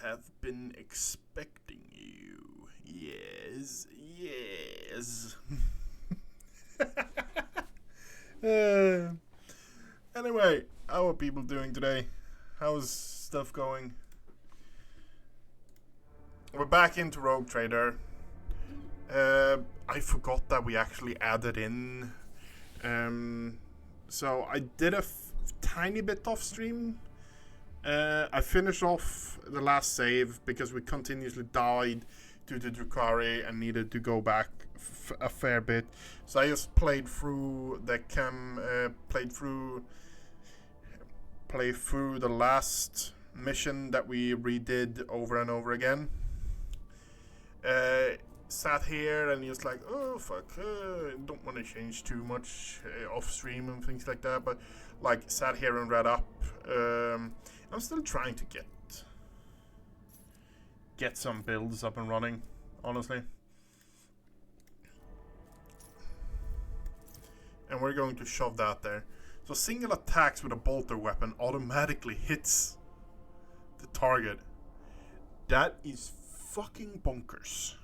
have been expecting you. Yes, yes. uh, anyway, how are people doing today? How's stuff going? We're back into Rogue Trader. I forgot that we actually added in. So I did a tiny bit off stream. I finished off the last save because we continuously died due to Drukari and needed to go back a fair bit. So I just played through the play through the last mission that we redid over and over again. Sat here and just like, oh fuck, don't want to change too much off stream and things like that, but like sat here and read up. I'm still trying to get some builds up and running, honestly. And we're going to shove that there. So single attacks with a bolter weapon automatically hits the target. That is fucking bonkers.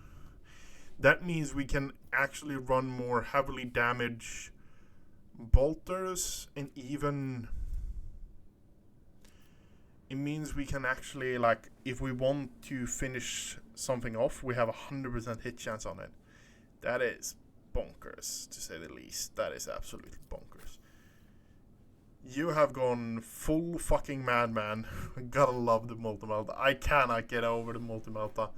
That means we can actually run more heavily damaged bolters, and even it means we can actually, like, if we want to finish something off, we have 100% hit chance on it. That is bonkers, to say the least. That is absolutely bonkers. You have gone full fucking madman. Gotta love the multi-melta. I cannot get over the multi-melta.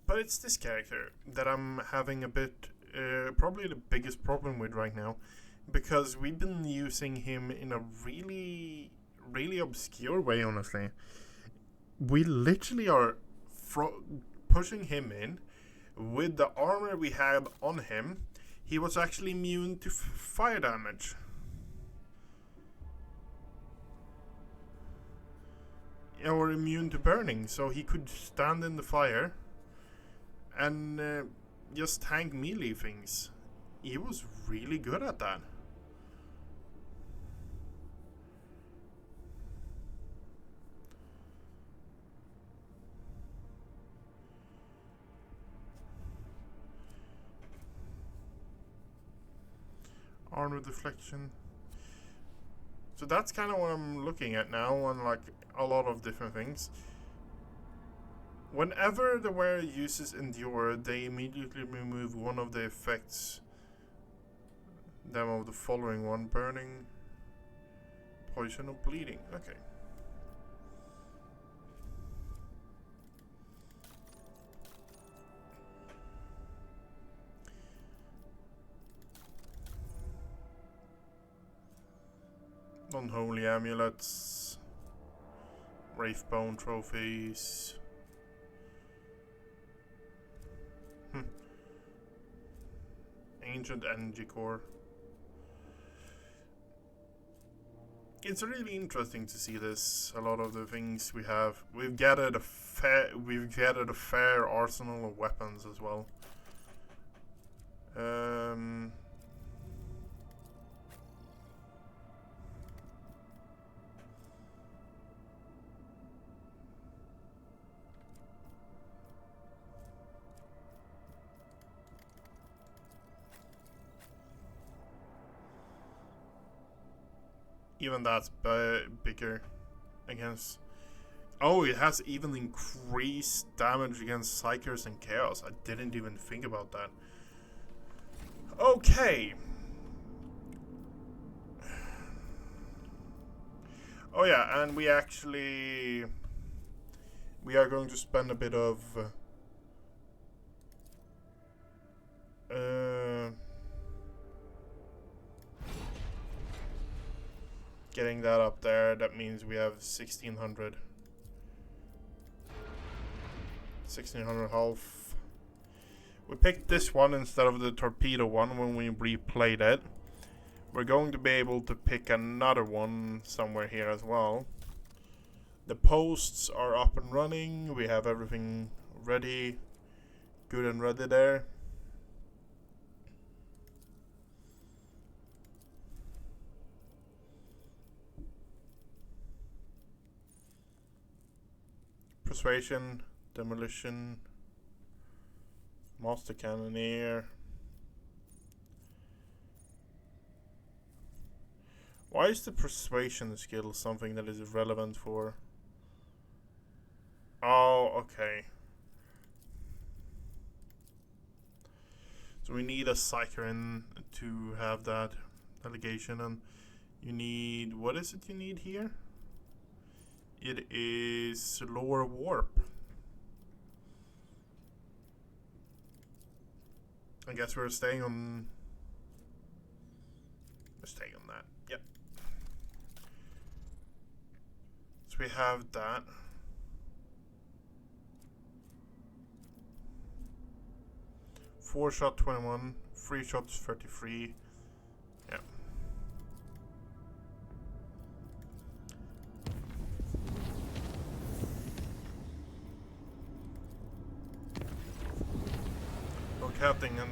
But it's this character that I'm having a bit, probably the biggest problem with right now, because we've been using him in a really, really obscure way, honestly. We literally are pushing him in with the armor we had on him. He was actually immune to fire damage. Or immune to burning, so he could stand in the fire and just tank melee things. He was really good at that. Armor deflection. So that's kind of what I'm looking at now on, like, a lot of different things. Whenever the wearer uses Endure, they immediately remove one of the effects them of the following one: burning, poison, or bleeding. Okay. Unholy amulets, Wraithbone trophies. Ancient energy core. It's really interesting to see this. A lot of the things we have, we've gathered a fair arsenal of weapons as well. Even that's bigger against. Oh, it has even increased damage against Psychers and Chaos. I didn't even think about that. Okay. Oh yeah, and we are going to spend a bit of getting that up there. That means we have 1600 health. We picked this one instead of the torpedo one when we replayed it. We're going to be able to pick another one somewhere here as well. The posts are up and running. We have everything ready, good and ready there. persuasion, demolition, master cannoneer. Why is the persuasion skill something that is relevant for? Oh, okay. So we need a Psycherin to have that delegation, and you need, what is it you need here? It is lower warp. I guess we're staying on that. Yep. So we have that. Four shot 21, 3 shots 33. Yeah. Locating an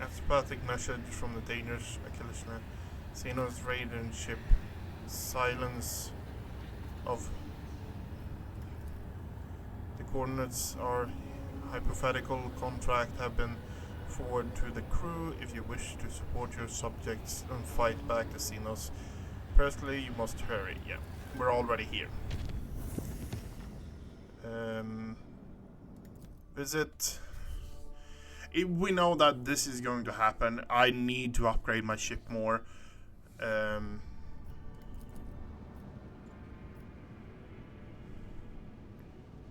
apathic message from the Danish Achilles net. Xenos radar ship. Silence of the coordinates are hypothetical. Contract have been forwarded to the crew. If you wish to support your subjects and fight back the Xenos, personally you must hurry. Yeah, we're already here. Visit. We know that this is going to happen. I need to upgrade my ship more.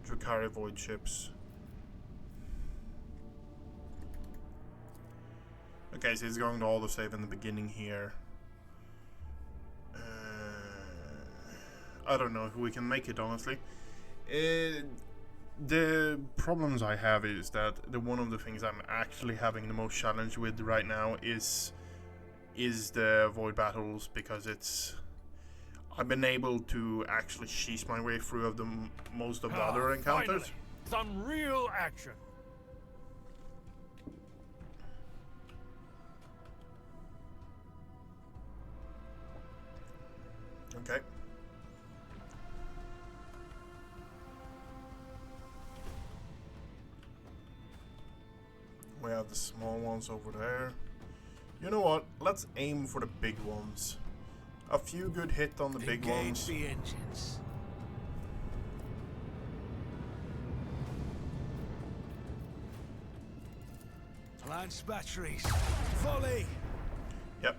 Drukari void ships. Okay, so he's going to autosave in the beginning here. I don't know if we can make it, honestly. The problems I have is that one of the things I'm actually having the most challenge with right now is the void battles, because I've been able to actually cheese my way through of most of the other encounters. Finally, some real action. Okay. We have the small ones over there. You know what? Let's aim for the big ones. A few good hits on the big ones. Engage the engines. Launch batteries. Volley. Yep.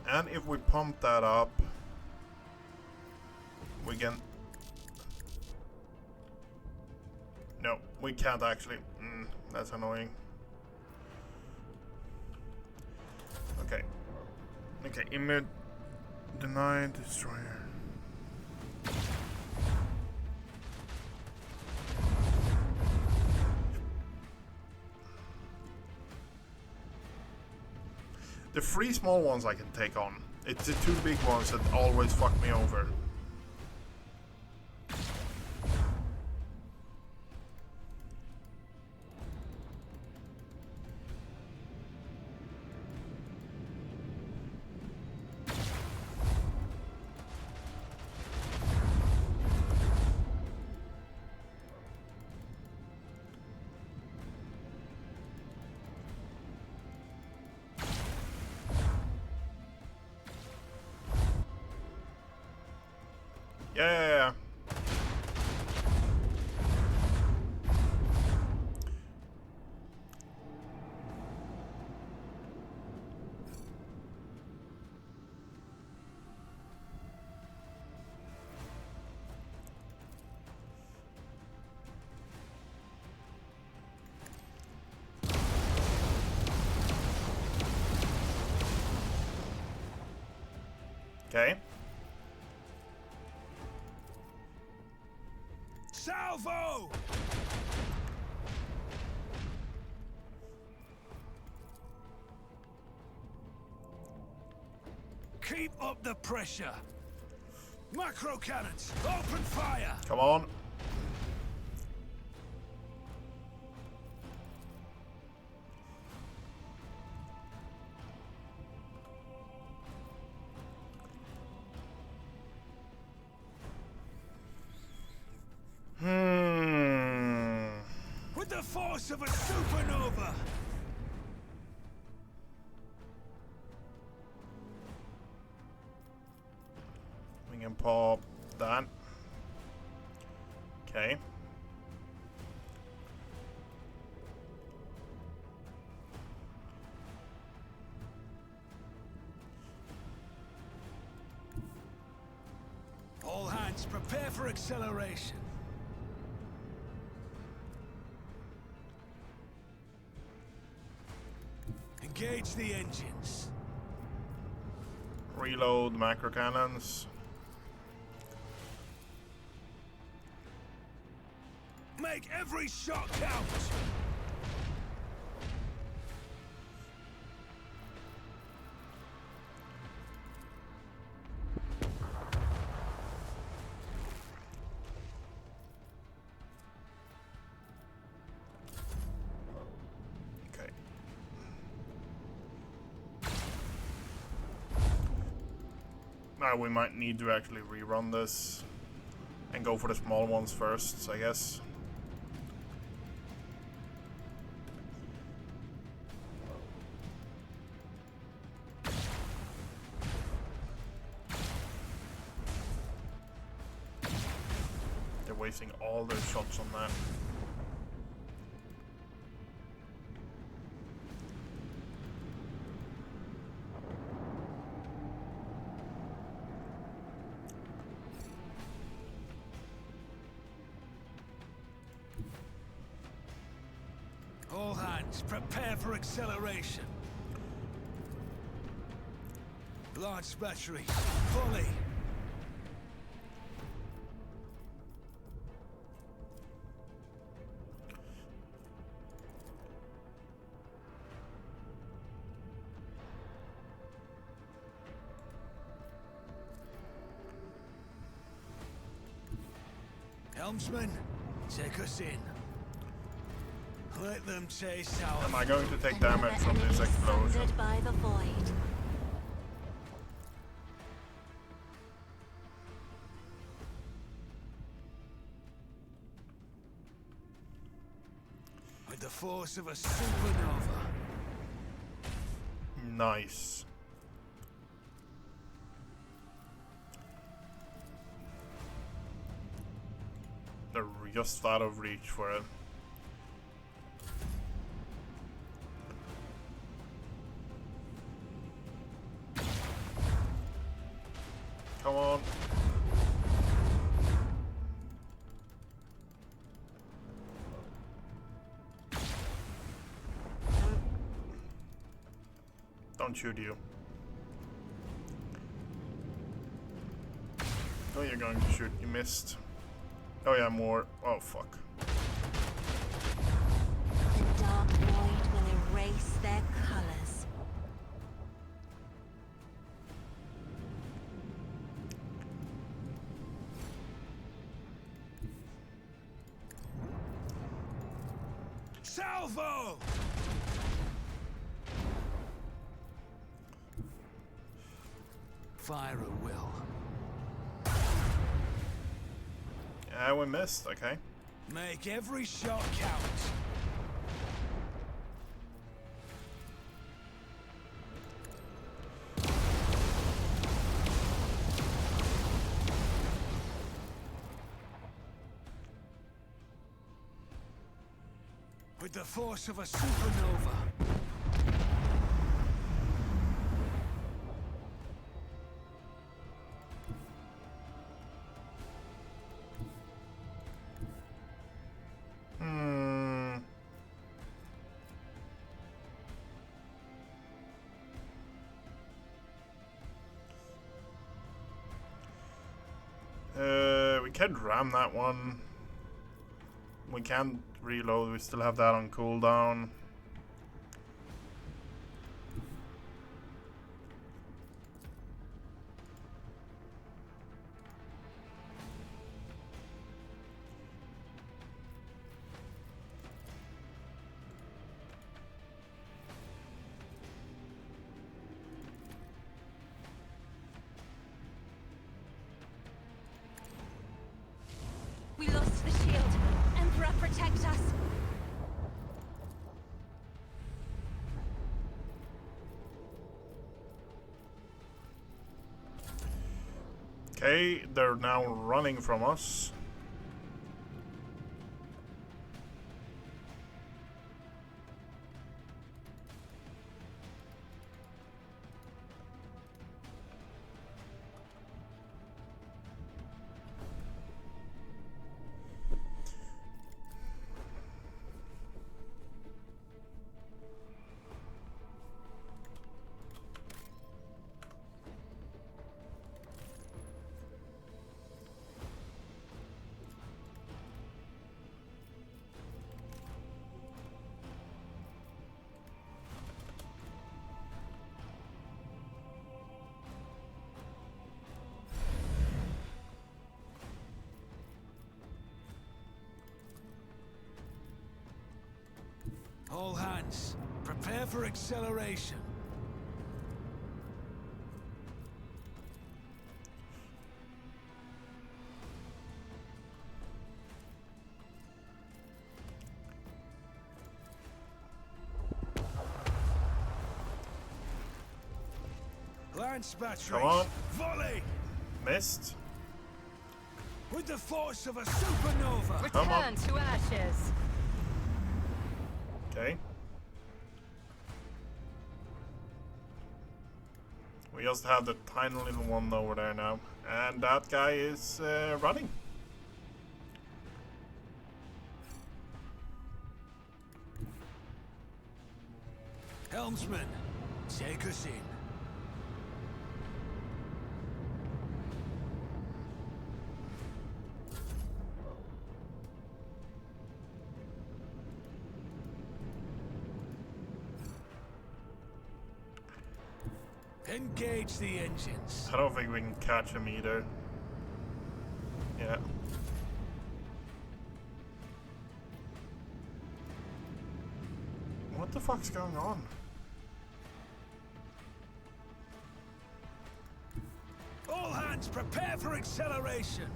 And if we pump that up, we can... No, we can't actually. That's annoying. Okay. Okay, emit. Deny destroyer. The 3 small ones I can take on. It's the 2 big ones that always fuck me over. Yeah. Okay. Salvo! Keep up the pressure. Macro cannons, open fire. Come on. the force of a supernova! We can pop that. Okay. All hands, prepare for acceleration. Engage the engines. Reload macro cannons. Make every shot count! Okay. Now we might need to actually rerun this and go for the small ones first, I guess. They're wasting all their shots on that. All hands, prepare for acceleration. Large battery, fully. Helmsman, take us in. Let them chase our... Am I going to take damage from this explosion? Sundered by the void. With the force of a supernova. Nice. They're just out of reach for it. Come on. Don't shoot you. Oh, you're going to shoot. You missed. Oh yeah, more. Oh fuck. The dark void will erase their colors. Salvo! Fire at will. Yeah, we missed. Okay. Make every shot count. With the force of a supernova. We can ram that one. We can't reload, we still have that on cooldown. We lost the shield. Emperor, protect us. Okay, they're now running from us. All hands, prepare for acceleration. Lance batteries, Come on. volley! Missed. With the force of a supernova! Come on. Return to ashes. Okay. We just have the tiny little one over there now. And that guy is running. Helmsman, take us in. Engage the engines. I don't think we can catch him either. Yeah. What the fuck's going on? All hands prepare for acceleration.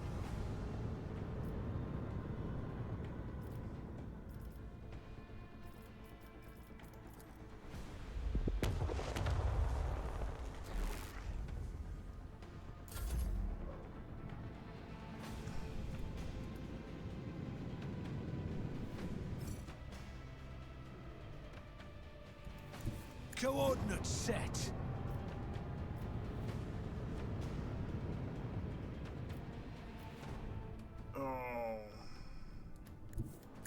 Coordinates set. Oh.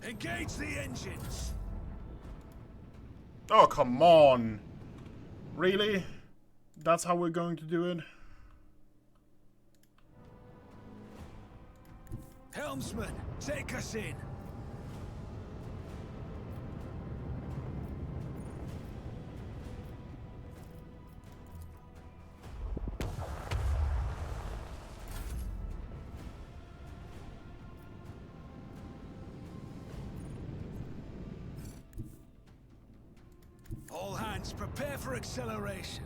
Engage the engines. Oh, come on. Really? That's how we're going to do it? Helmsman, take us in. All hands prepare for acceleration.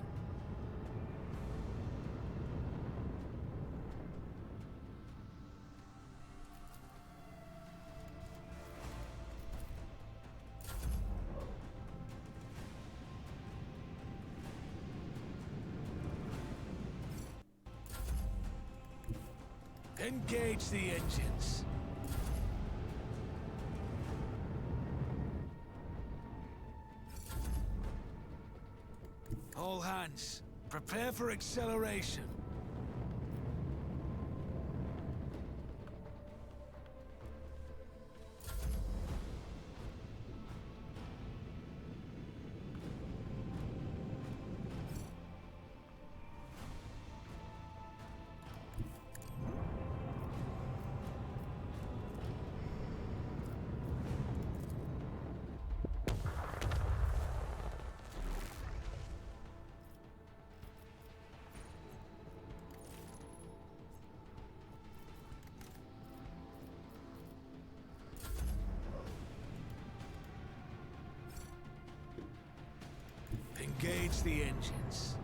Engage the engines. All hands, prepare for acceleration. Engage the engines.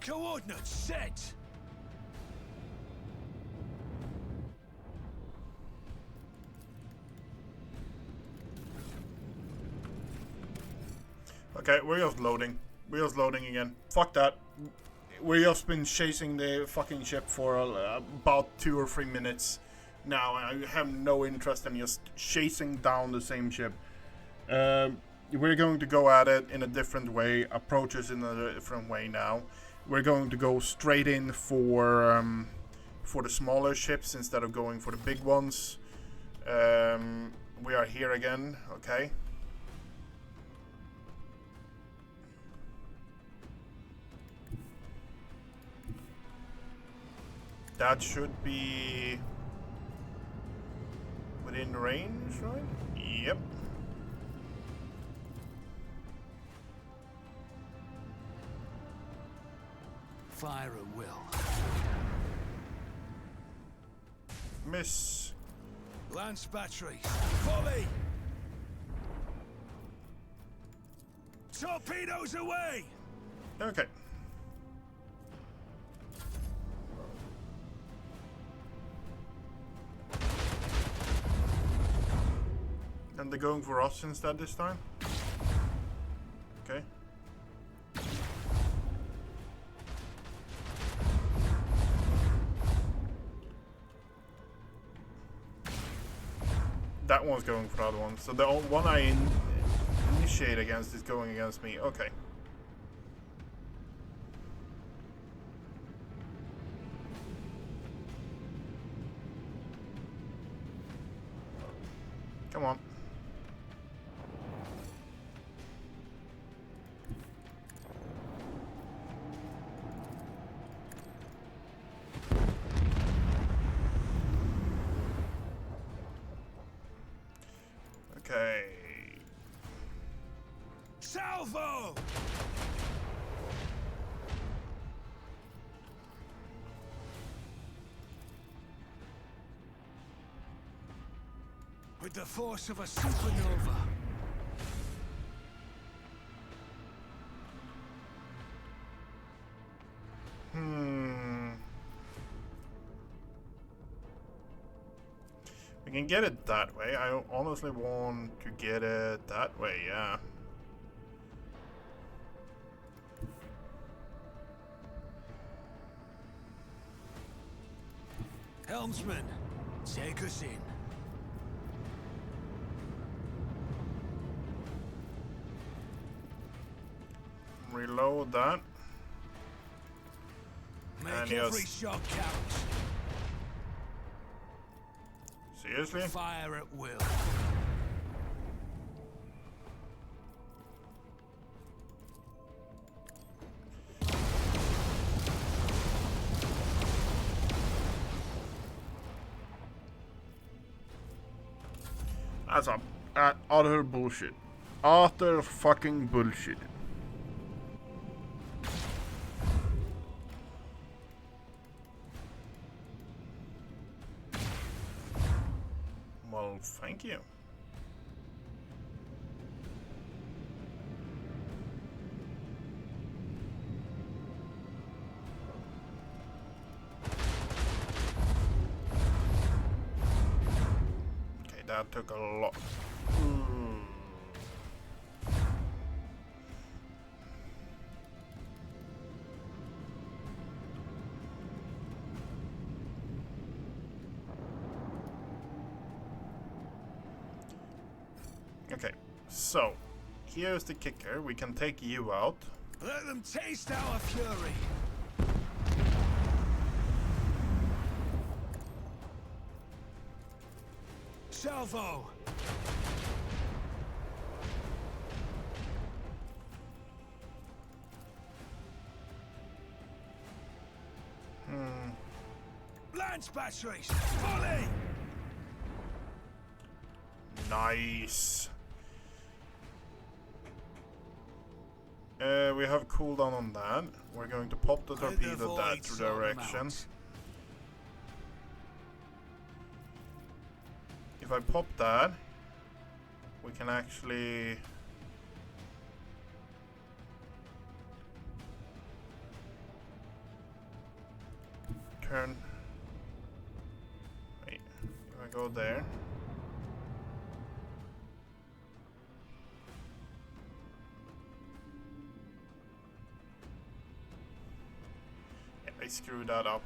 Coordinates set. Okay, we're just loading. We're just loading again. Fuck that. We've just been chasing the fucking ship for about 2 or 3 minutes now. I have no interest in just chasing down the same ship. We're going to go at it in a different way. Approach us in a different way now. We're going to go straight in for the smaller ships instead of going for the big ones. We are here again. Okay. That should be within range, right? Yep. Fire at will. Miss. Lance batteries. Volley! Torpedoes away! Okay. And they're going for us instead this time? Okay. That one's going for the other one. So the one I initiate against is going against me. Okay. Come on. Okay. Salvo! With the force of a supernova. We can get it that way. I honestly want to get it that way, yeah. Helmsman, take us in. Reload that. Make And every yes. shot count. Seriously? Fire at will. That's utter bullshit. Utter fucking bullshit. Well, thank you. Okay, that took a lot. Okay, so here's the kicker. We can take you out. Let them taste our fury. Salvo. Lance batteries. Volley. Nice. We have cooldown on that. We're going to pop the torpedo that direction. If I pop that, we can actually turn. Wait, if I go there. screwed that up.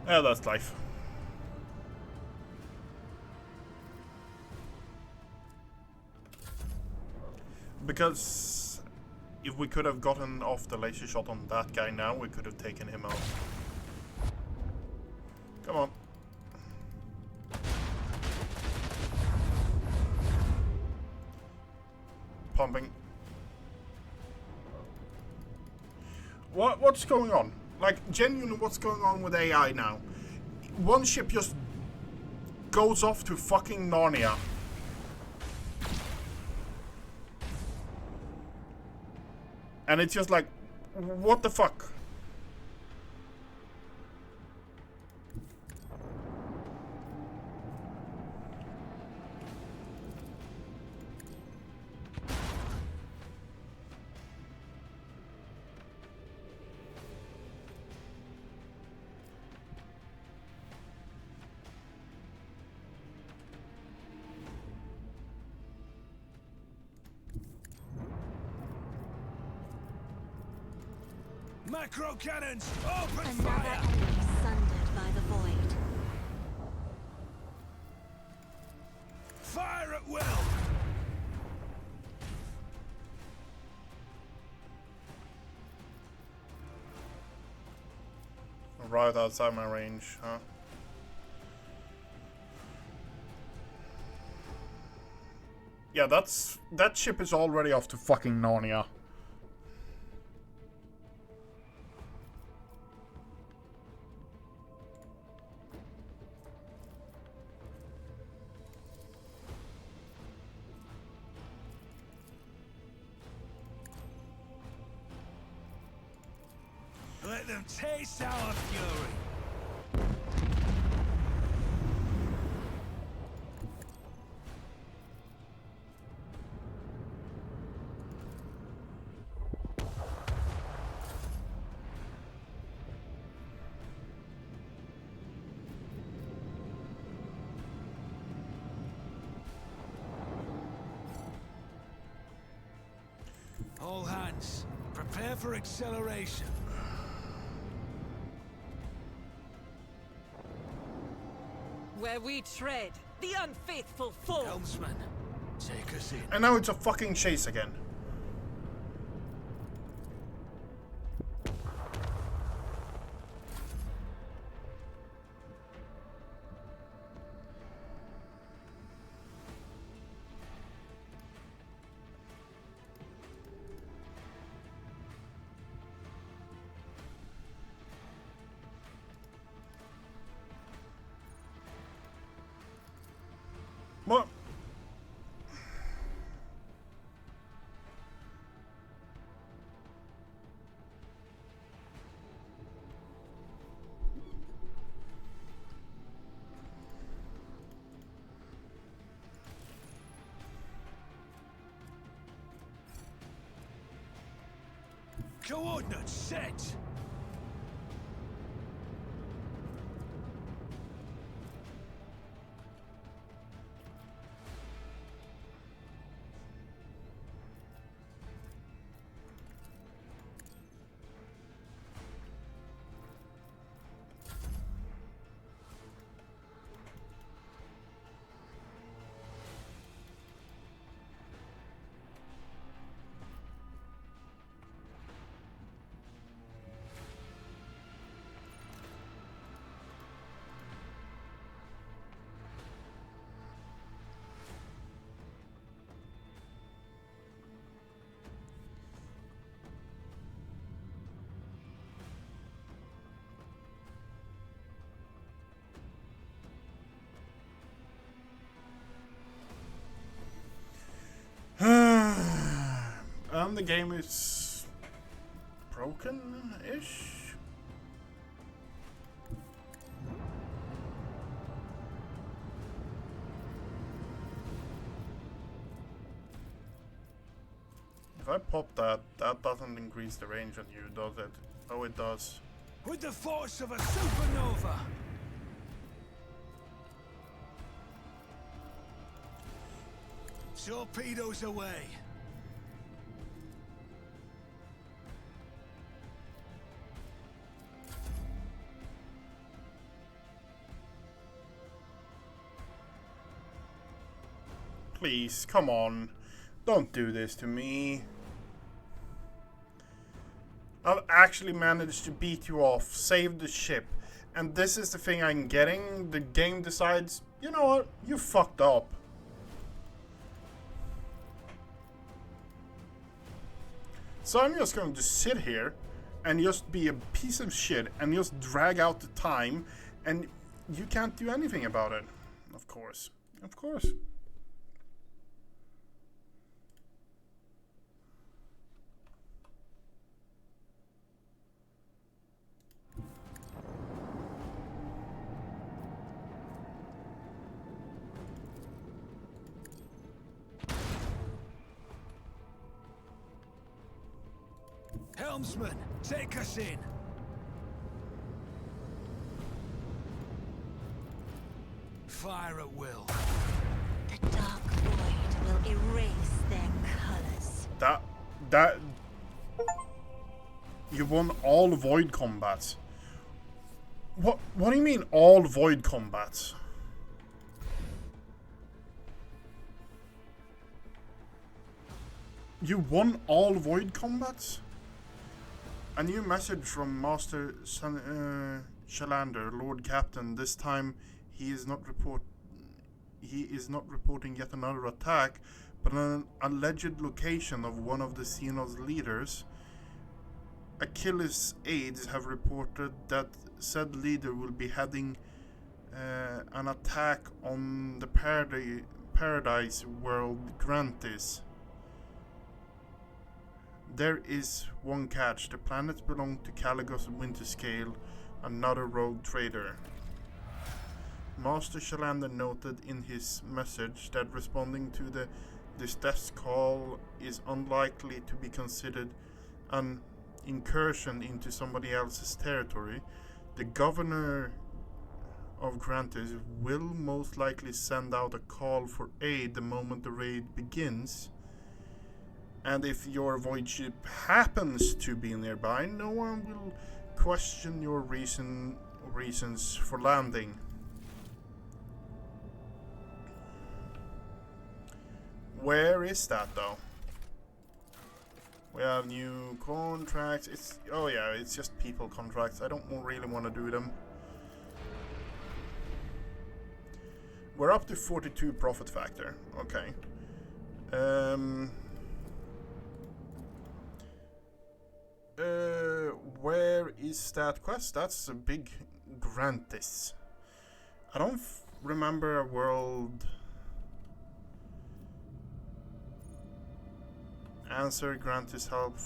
Yeah, that's life. Because if we could have gotten off the laser shot on that guy now, we could have taken him out. Come on. Pumping. What's going on? Like, genuinely, what's going on with AI now? One ship just goes off to fucking Narnia. And it's just like, what the fuck? Macro cannons, open Another fire! enemy sundered by the void. Fire at will! Right outside my range, huh? Yeah, that ship is already off to fucking Narnia. Let them taste our fury! All hands, prepare for acceleration. Where we tread, the unfaithful fall. Helmsman, take us in. And now it's a fucking chase again. What? Coordinates set! The game is broken-ish. If I pop that, that doesn't increase the range on you, does it? Oh, it does. With the force of a supernova! Torpedoes away. Please, come on. Don't do this to me. I've actually managed to beat you off, save the ship. And this is the thing I'm getting. The game decides, you know what, you fucked up. So I'm just going to sit here and just be a piece of shit and just drag out the time, and you can't do anything about it. Of course. Of course. Helmsman, take us in. Fire at will. The dark void will erase their colors. That... You won all void combats. What do you mean all void combats? You won all void combats? A new message from Master Shalander, Lord Captain. This time he is not reporting yet another attack, but an alleged location of one of the Xenos leaders. Achilles' aides have reported that said leader will be heading an attack on the paradise world Grantis. There is one catch. The planets belong to Caligos Winterscale, another rogue trader. Master Shalander noted in his message that responding to the distress call is unlikely to be considered an incursion into somebody else's territory. The governor of Grantis will most likely send out a call for aid the moment the raid begins. And if your void ship happens to be nearby, no one will question your reasons for landing. Where is that though? We have new contracts. It's just people contracts. I don't really want to do them. We're up to 42 profit factor. Okay. Where is that quest? That's a big Grantis. I don't remember a world. Answer Grantis help.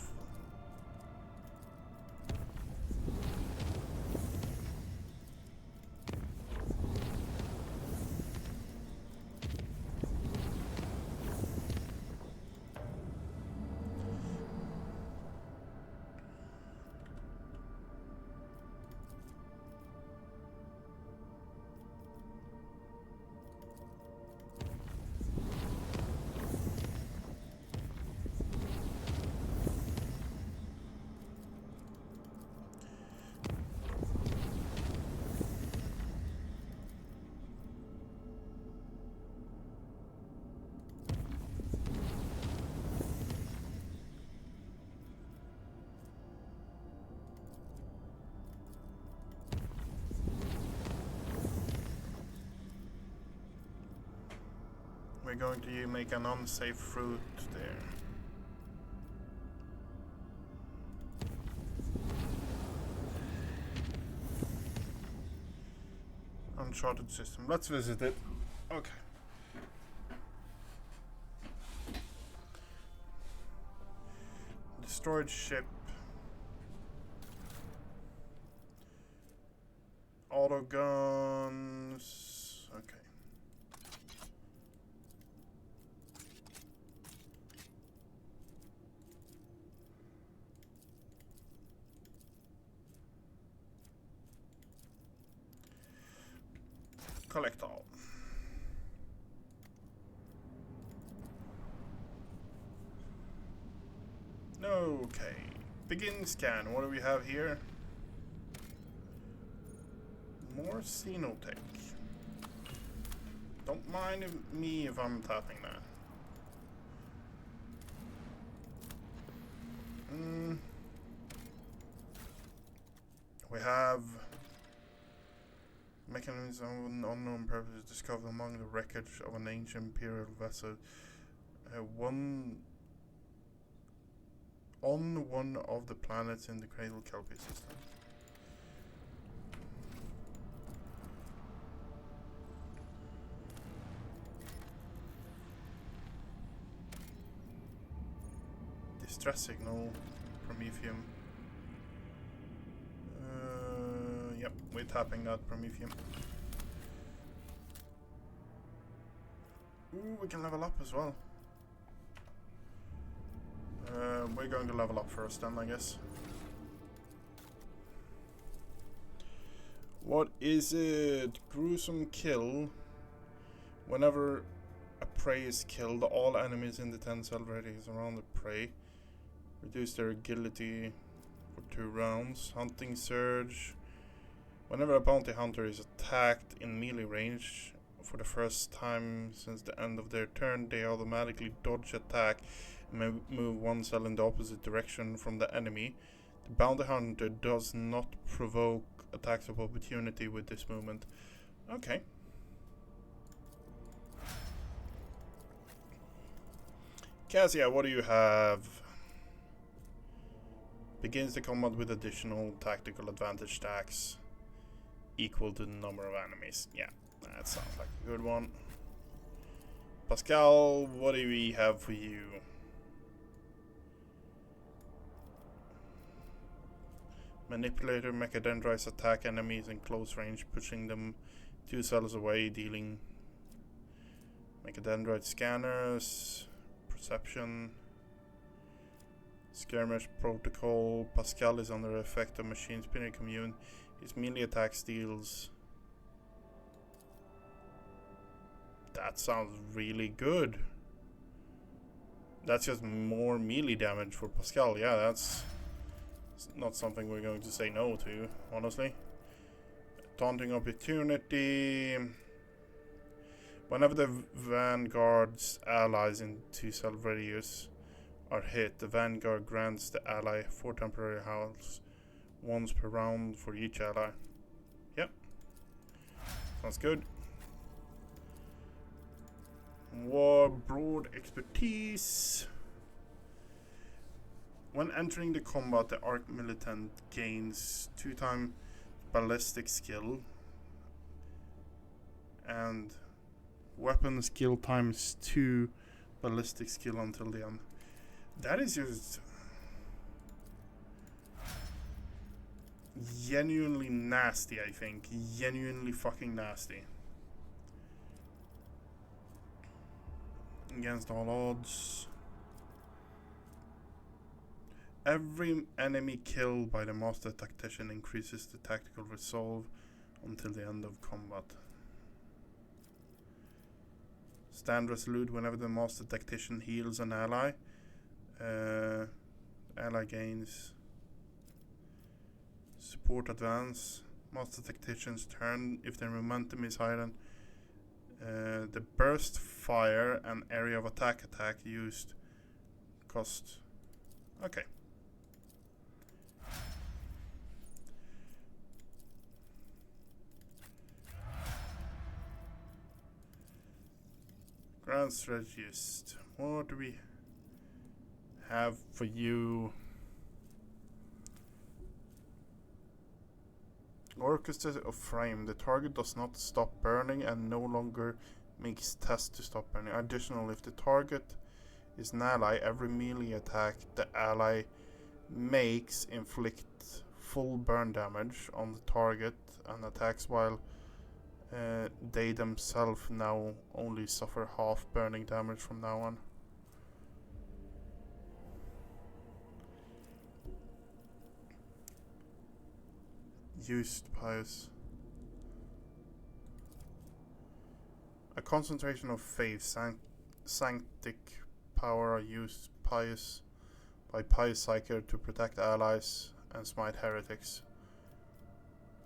We're going to make an unsafe route there. Uncharted system. Let's visit it. Okay. Destroyed ship. Auto guns. Okay. Collect all. Begin scan. What do we have here? More Xenotech. Don't mind me if I'm tapping that. We have mechanism of an unknown purpose discovered among the wreckage of an ancient imperial vessel. On one of the planets in the Cradle Kelpie system. Distress signal, Promethium. Yep, we're tapping that Promethium. Ooh, we can level up as well. We're going to level up first then, I guess. What is it? Gruesome kill. Whenever a prey is killed, all enemies in the 10 cell radius around the prey reduce their agility for 2 rounds. Hunting surge. Whenever a bounty hunter is attacked in melee range for the first time since the end of their turn, they automatically dodge attack and move 1 cell in the opposite direction from the enemy. The bounty hunter does not provoke attacks of opportunity with this movement. Okay. Cassia, what do you have? Begins the combat with additional tactical advantage stacks equal to the number of enemies. Yeah, that sounds like a good one. Pascal, what do we have for you? Manipulator mechadendrites attack enemies in close range, pushing them 2 cells away, dealing mechadendrite scanners, perception, skirmish protocol. Pascal is under the effect of machine spirit commune. His melee attack deals. That sounds really good. That's just more melee damage for Pascal. Yeah, that's not something we're going to say no to, honestly. Taunting opportunity. Whenever the Vanguard's allies in 2 cell radius are hit, the Vanguard grants the ally 4 temporary health once per round for each ally. Yep. Sounds good. War broad expertise. When entering the combat, the Arc Militant gains 2x ballistic skill and weapon skill times 2 ballistic skill until the end. That is just genuinely nasty, I think. Genuinely fucking nasty. Against all odds. Every enemy killed by the Master Tactician increases the tactical resolve until the end of combat. Stand resolute whenever the Master Tactician heals an ally. Ally gains support advance. Master Tactician's turn. If their momentum is higher than the burst fire and area of attack used cost. Okay. Grand Strategist. What do we have for you? Orchestra of Frame. The target does not stop burning and no longer makes tests to stop burning. Additionally, if the target is an ally, every melee attack the ally makes inflicts full burn damage on the target, and attacks while they themselves now only suffer half burning damage from now on. Used pious. A concentration of faith, sanctic power are used pious by Pious Psyker to protect allies and smite heretics.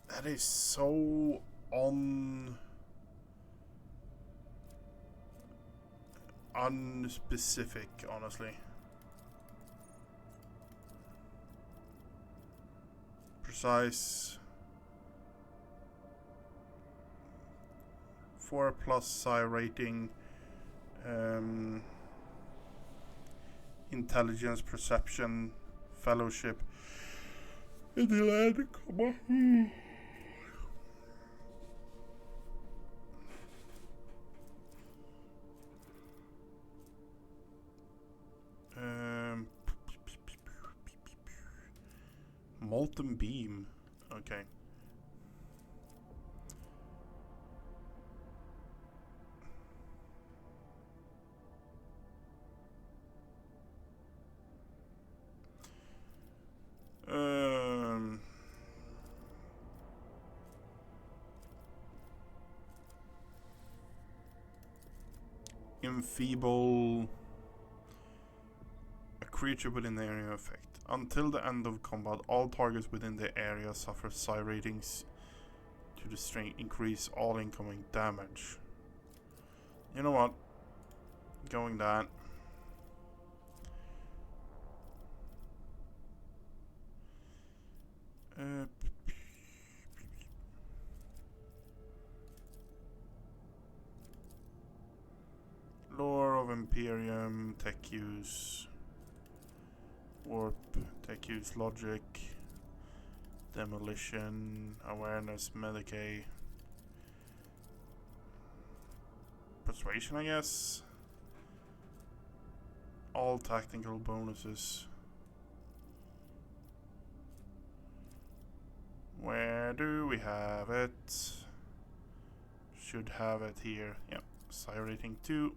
That is so unspecific, honestly. Precise. 4+ psi rating. Intelligence, perception, fellowship. Intellect, Molten beam. Okay. Enfeeble a creature within the area effect. Until the end of combat, all targets within the area suffer psi ratings to the strength, increase all incoming damage. You know what? Going that. Lore of Imperium, tech use, warp, tech use, logic, demolition, awareness, medicate, persuasion, I guess. All tactical bonuses. Where do we have it? Should have it here. Yep, psi rating 2.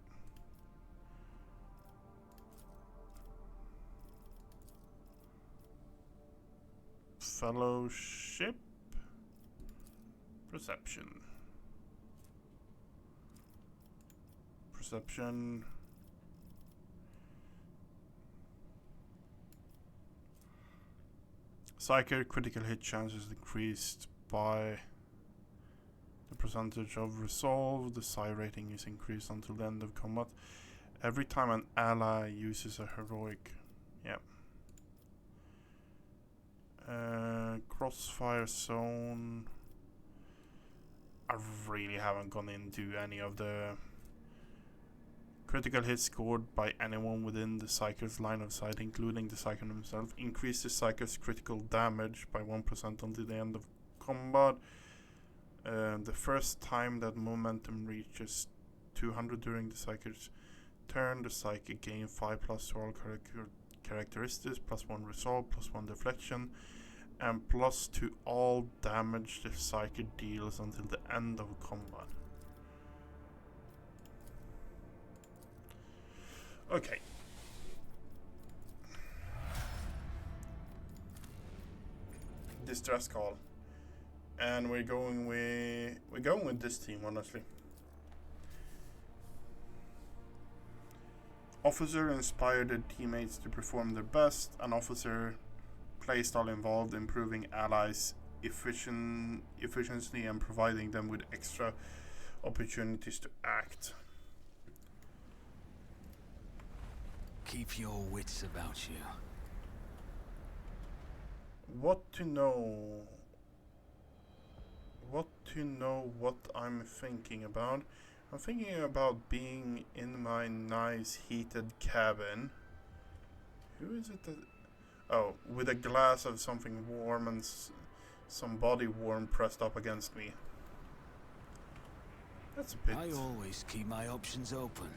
Fellowship. Perception. Perception. Psychic critical hit chances increased by the percentage of resolve. The psi rating is increased until the end of combat. Every time an ally uses a heroic. Yep. Crossfire zone. I really haven't gone into any of the critical hits scored by anyone within the Psyker's line of sight, including the Psyker himself. Increase the Psyker's critical damage by 1% until the end of combat. The first time that momentum reaches 200 during the Psyker's turn, the Psyker gains 5+ to all characteristics, +1 resolve, +1 deflection, and +2 to all damage the Psyker deals until the end of combat. Okay. Distress call, and we're going with this team, honestly. Officer inspired their teammates to perform their best. An officer placed all involved, improving allies' efficiency and providing them with extra opportunities to act. Keep your wits about you. What to know what I'm thinking about. I'm thinking about being in my nice heated cabin. Who is it that... Oh, with a glass of something warm and some body warm pressed up against me. That's a bit... I always keep my options open.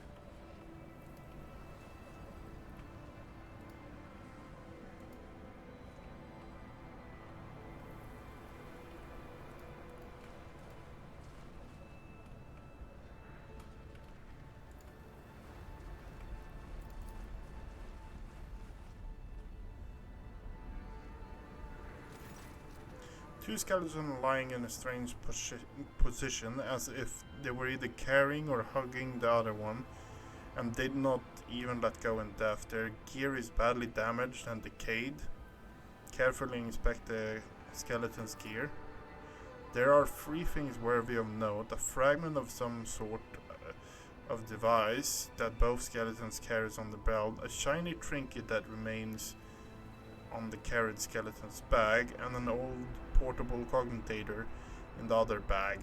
Two skeletons lying in a strange position, as if they were either carrying or hugging the other one. and did not even let go in death. Their gear is badly damaged and decayed. Carefully inspect the skeleton's gear. There are 3 things worthy of note: a fragment of some sort of device that both skeletons carries on the belt, a shiny trinket that remains on the carried skeleton's bag, and an old portable cogitator in the other bag.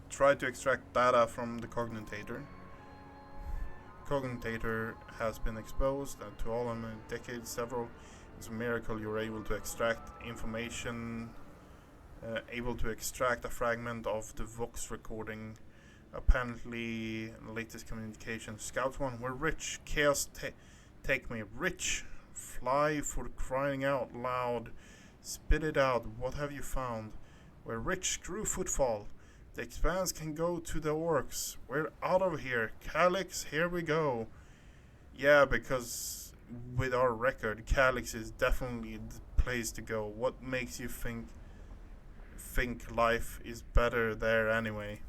Try to extract data from the cogitator. Cogitator has been exposed to all in a decade. Several. It's a miracle you're able to extract information. Able to extract a fragment of the Vox recording. Apparently, latest communication. Scout 1, we're rich. Chaos, take me. Rich. Fly, for crying out loud. Spit it out. What have you found? We're rich. Screw footfall. The expanse can go to the orcs. We're out of here. Calyx, here we go. Yeah, because with our record, Calyx is definitely the place to go. What makes you think life is better there anyway?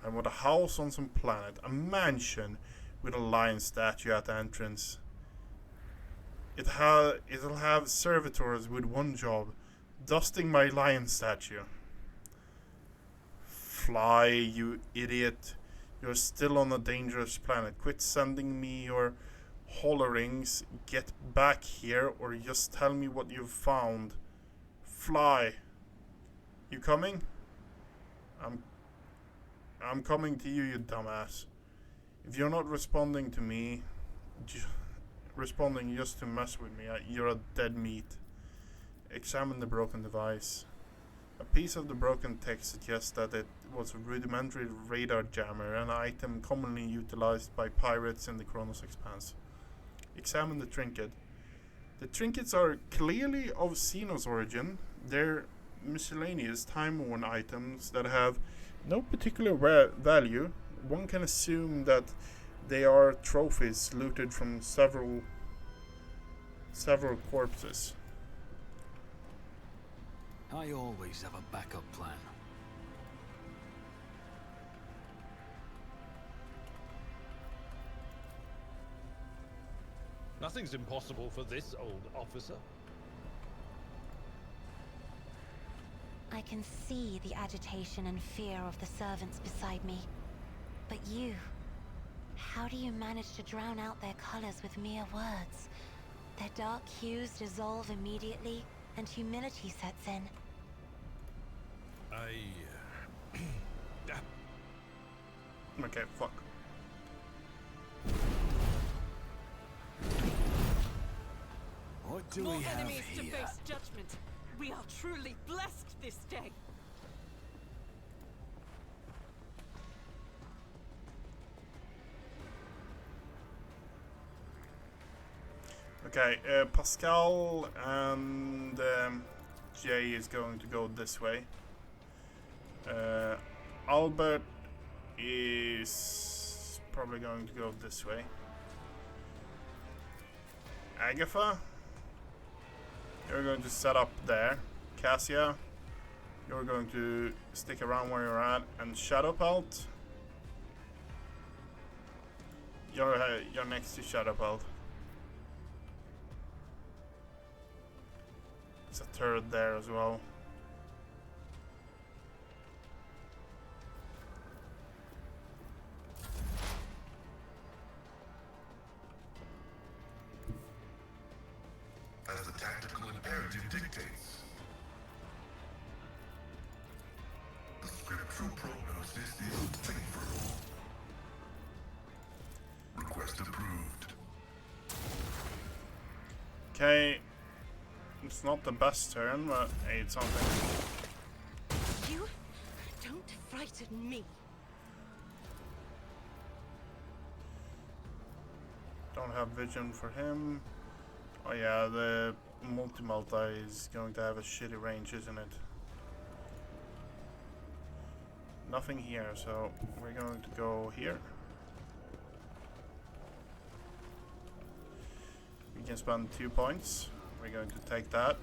I want a house on some planet, a mansion with a lion statue at the entrance. It'll have servitors with one job: dusting my lion statue. Fly, you idiot. You're still on a dangerous planet. Quit sending me your hollerings. Get back here, or just tell me what you've found. Fly. You coming? I'm coming to you, you dumbass. If you're not responding to me, responding just to mess with me, you're a dead meat. Examine the broken device. A piece of the broken tech suggests that it was a rudimentary radar jammer, an item commonly utilized by pirates in the Kronos Expanse. Examine the trinket. The trinkets are clearly of Xenos origin. They're miscellaneous, time-worn items that have no particular value. One can assume that they are trophies looted from several corpses. I always have a backup plan. Nothing's impossible for this old officer. I can see the agitation and fear of the servants beside me. But you, how do you manage to drown out their colors with mere words? Their dark hues dissolve immediately, and humility sets in. Okay, fuck. What do More we have enemies to here? face judgment. We are truly blessed this day. Okay, Pascal and Jay is going to go this way. Albert is probably going to go this way. Agatha, you're going to set up there. Cassia, you're going to stick around where you're at. And Shadowpelt, you're next to Shadowpelt. There's a turret there as well. As the tactical imperative dictates. The scriptural prognosis is favorable. Request approved. Okay, it's not the best turn, but hey, it's something. You don't frighten me. Don't have vision for him. Oh yeah, the multi-multi is going to have a shitty range, isn't it? Nothing here, so we're going to go here. We can spend 2 points. We're going to take that.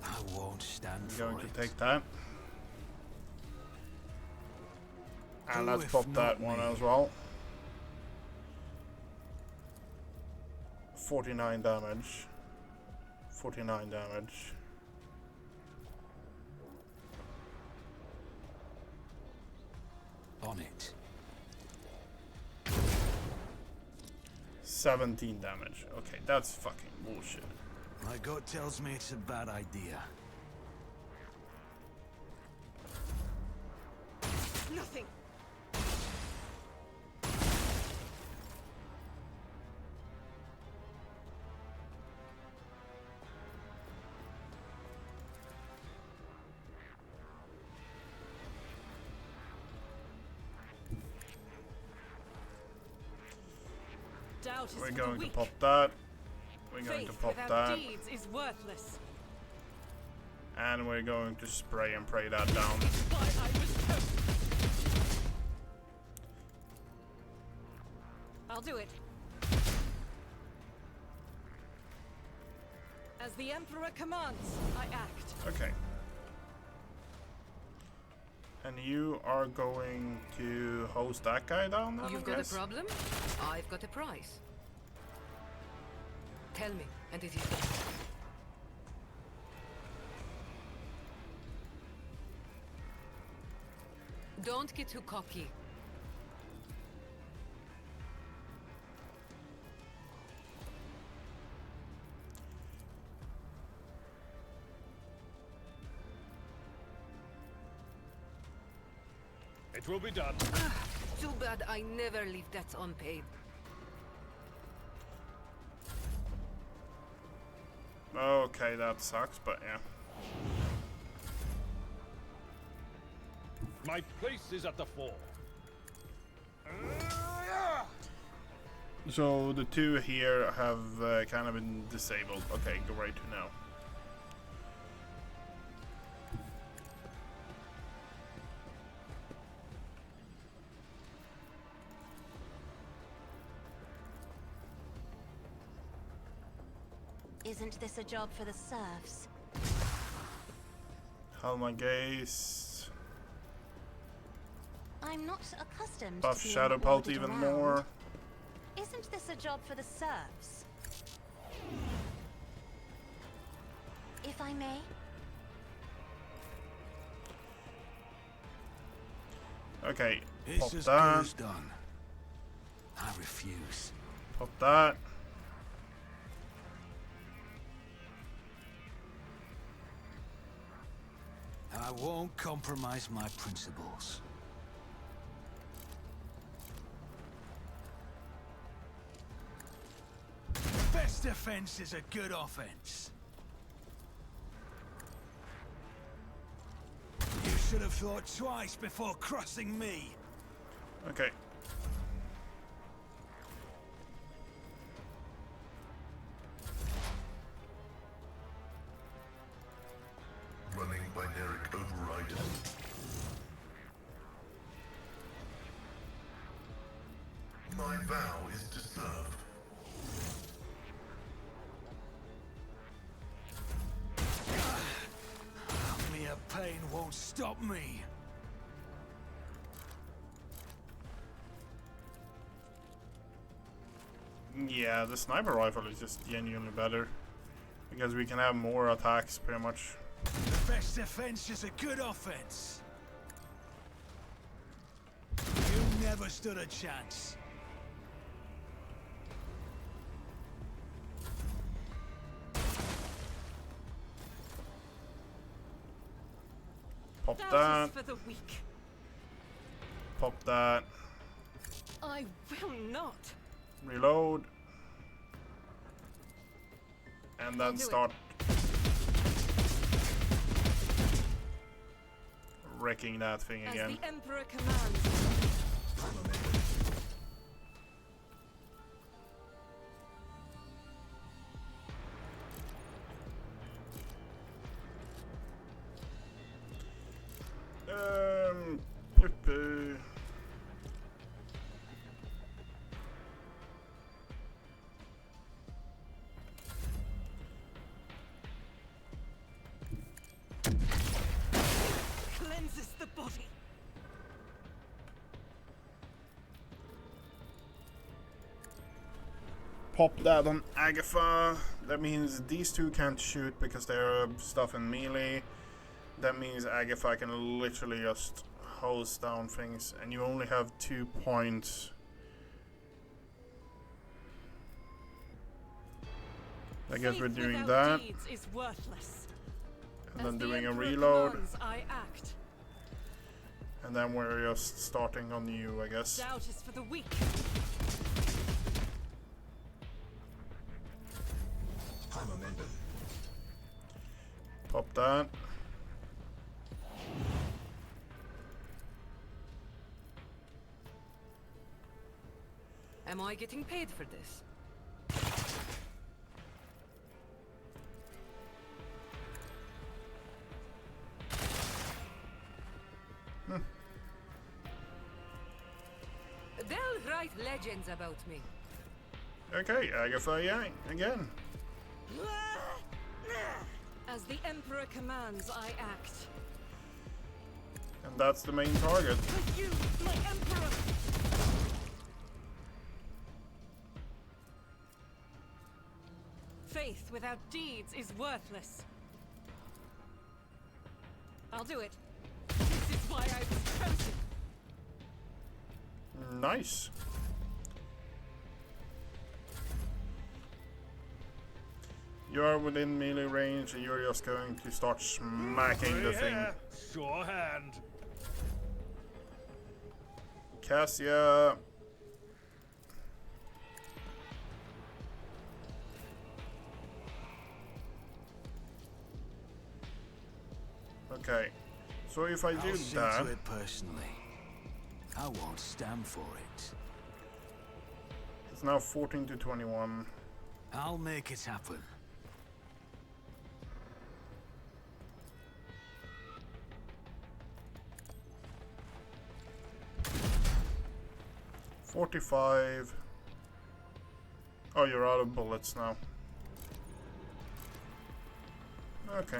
I won't stand We're for going it. to take that. And Who let's if pop not that one me? as well. 49 damage. 49 damage. On it. 17 damage. Okay, that's fucking bullshit. My gut tells me it's a bad idea. Nothing. Doubt is We're for the going to weak. pop that. We're going to Faith pop without that. deeds is worthless. And we're going to spray and pray that down. Why I was toast. I'll do it. As the Emperor commands, I act. Okay. And you are going to hose that guy down then, You've I got a guess? problem? I've got a price. Tell me, and it is done. Don't get too cocky. It will be done. Too bad I never leave that unpaid. Okay, that sucks, but yeah. My place is at the fore. So the two here have kind of been disabled. Okay, great to know. Isn't this a job for the serfs? Helma Gaze. I'm not accustomed Buff to being Shadow Pelt ordered even around. more. Isn't this a job for the serfs? If I may? Okay, It's pop as good that. as done. I refuse. Pop that. I won't compromise my principles. Best defense is a good offense. You should have thought twice before crossing me. Okay. Running binaric override. My vow is to serve. Mere pain won't stop me. Yeah, the sniper rifle is just genuinely better. Because we can have more attacks, pretty much. The best defense is a good offense. You never stood a chance. Pop Doubt that. is for the weak. Pop that. I will not. Reload. And then do it. start wrecking that thing As again. the Emperor commands. Poo-poo. Cleanses the body. pop that on Agatha. That means these two can't shoot because they're stuff in melee. That means Agatha can literally just hose down things, and you only have 2 points. I guess we're doing that. Is worthless. And then As the doing a Emperor reload. commands, I act. And then we're just starting on you, I guess. Doubt is for the weak. High momentum. Pop that. Am I getting paid for this? They'll write legends about me. Okay, Agatha, yeah, again. As the Emperor commands, I act. And that's the main target. For you, my Emperor! Faith without deeds is worthless. I'll do it. This is why I was chosen. Nice. You are within melee range and you're just going to start smacking the thing. Yeah, sure hand. Cassia. Okay. So if I do I'll see that, to it personally. I won't stand for it. it's now 14 to 21. I'll make it happen. $45. Oh, you're out of bullets now. Okay.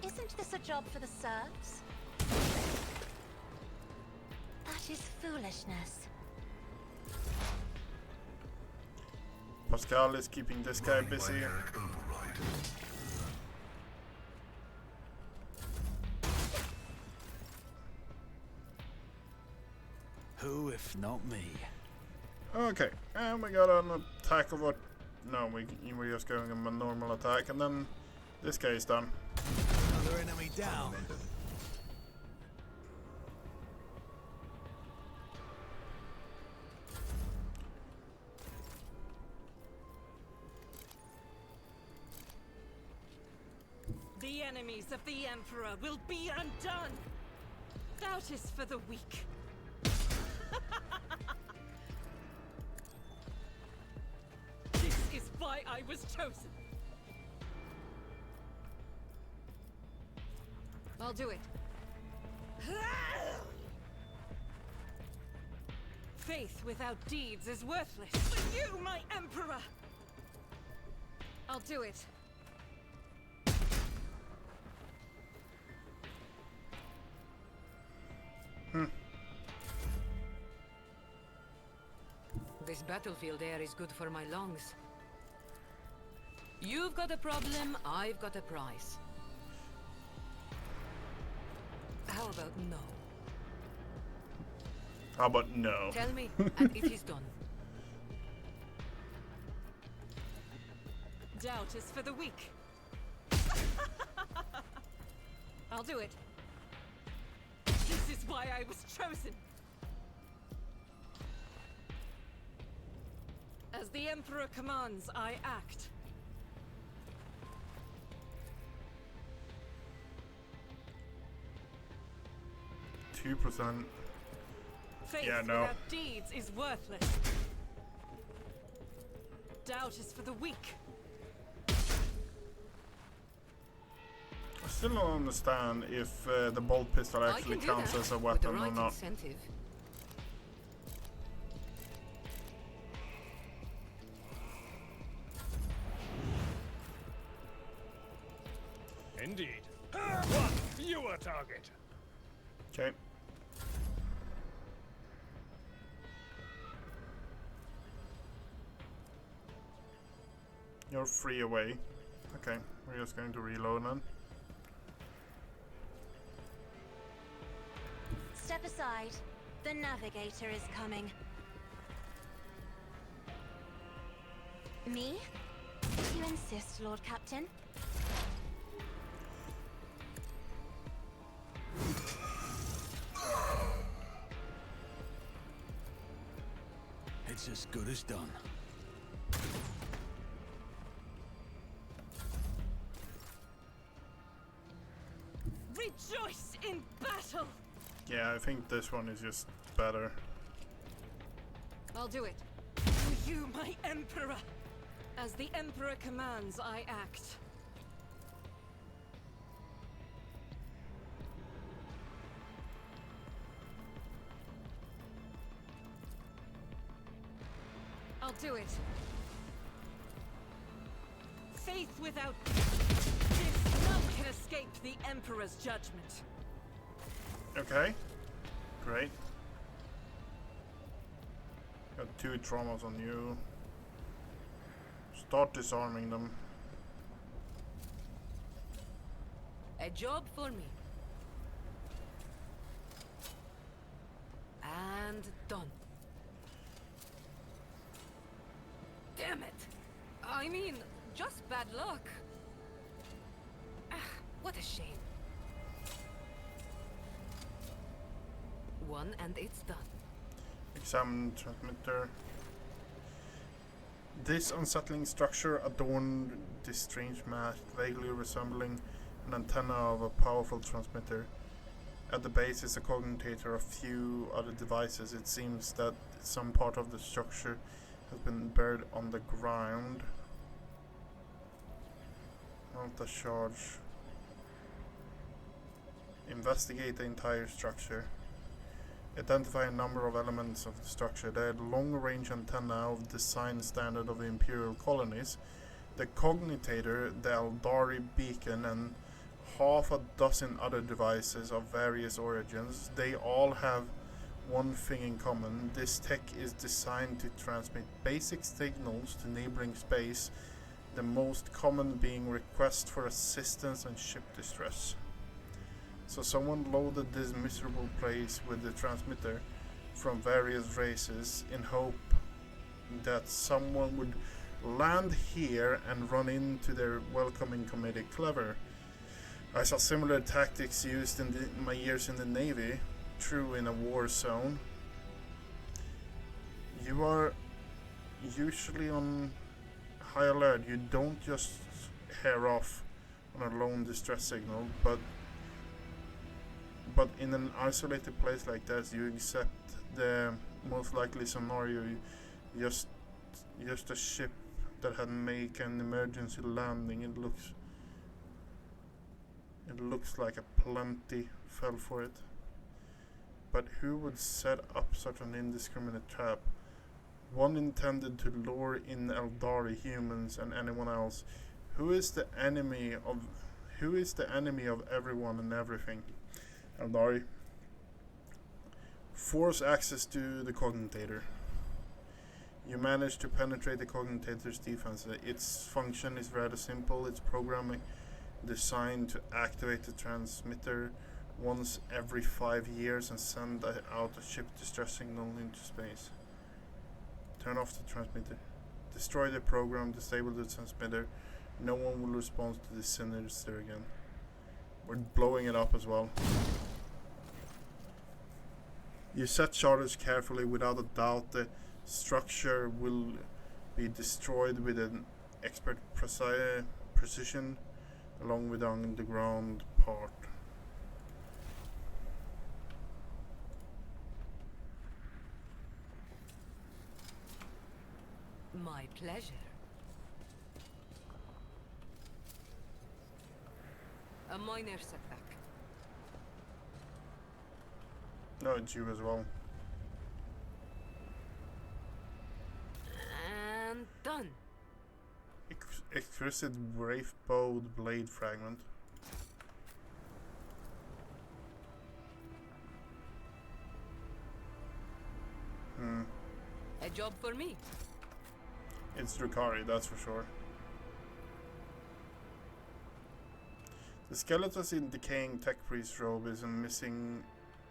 Isn't this a job for the serfs? That is foolishness. Pascal is keeping this guy busy. Barbaric override. Who if not me? Okay, and we got an attack of what? No, we're just going a normal attack, and then this guy is done. Another enemy down. Momentum. The enemies of the Emperor will be undone. Doubt is for the weak. This is why I was chosen. I'll do it. Faith without deeds is worthless. For you, my Emperor! I'll do it. This battlefield air is good for my lungs. You've got a problem, I've got a prize. How about no? How about no? Tell me, and it is done. Doubt is for the weak. I'll do it. This is why I was chosen. As the Emperor commands, I act. 2%. Faith Yeah, no. without deeds is worthless. Doubt is for the weak. I still don't understand if the bolt pistol I actually can do counts that as a with the weapon or right not. incentive. Indeed. One fewer target. Okay. You're free away. Okay, we're just going to reload then. Step aside. The navigator is coming. Me? If you insist, Lord Captain. It's as good as done. Rejoice in battle! Yeah, I think this one is just better. I'll do it. For you, my Emperor! As the Emperor commands, I act. I'll do it. Faith without... This none can escape the Emperor's judgment. Okay, great. Got 2 traumas on you. Start disarming them. A job for me. And done. Damn it! I mean, just bad luck. Ah, what a shame. One and it's done. Examine transmitter. This unsettling structure adorned this strange mass, vaguely resembling an antenna of a powerful transmitter. At the base is a cognitator of few other devices. It seems that some part of the structure has been buried on the ground. Mount the charge. Investigate the entire structure. Identify a number of elements of the structure. The long-range antenna of design standard of the Imperial colonies, the cognitator, the Eldari beacon, and half a dozen other devices of various origins. They all have one thing in common. This tech is designed to transmit basic signals to neighboring space, the most common being requests for assistance and ship distress. So someone loaded this miserable place with the transmitter from various races in hope that someone would land here and run into their welcoming committee. Clever. I saw similar tactics used in my years in the Navy, true in a war zone. You are usually on high alert. You don't just hair off on a lone distress signal, but in an isolated place like that, you accept the most likely scenario. Just a ship that had make an emergency landing. It looks like a plenty fell for it. But who would set up such an indiscriminate trap? One intended to lure in Eldari humans and anyone else. Who is the enemy of everyone and everything? Eldari. Force access to the cognitator. You manage to penetrate the cognitator's defense. Its function is rather simple. It's programming designed to activate the transmitter once every 5 years and send out a ship distress signal into space. Turn off the transmitter. Destroy the program, disable the transmitter. No one will respond to this sinister again. We're blowing it up as well. You set charters carefully. Without a doubt, the structure will be destroyed with an expert precision, along with the underground part. My pleasure. A minor setback. No, it's you as well. And done. Exquisite Wraith Bowed Blade Fragment. A job for me. It's Drukari, that's for sure. The skeleton's in decaying tech priest robe is missing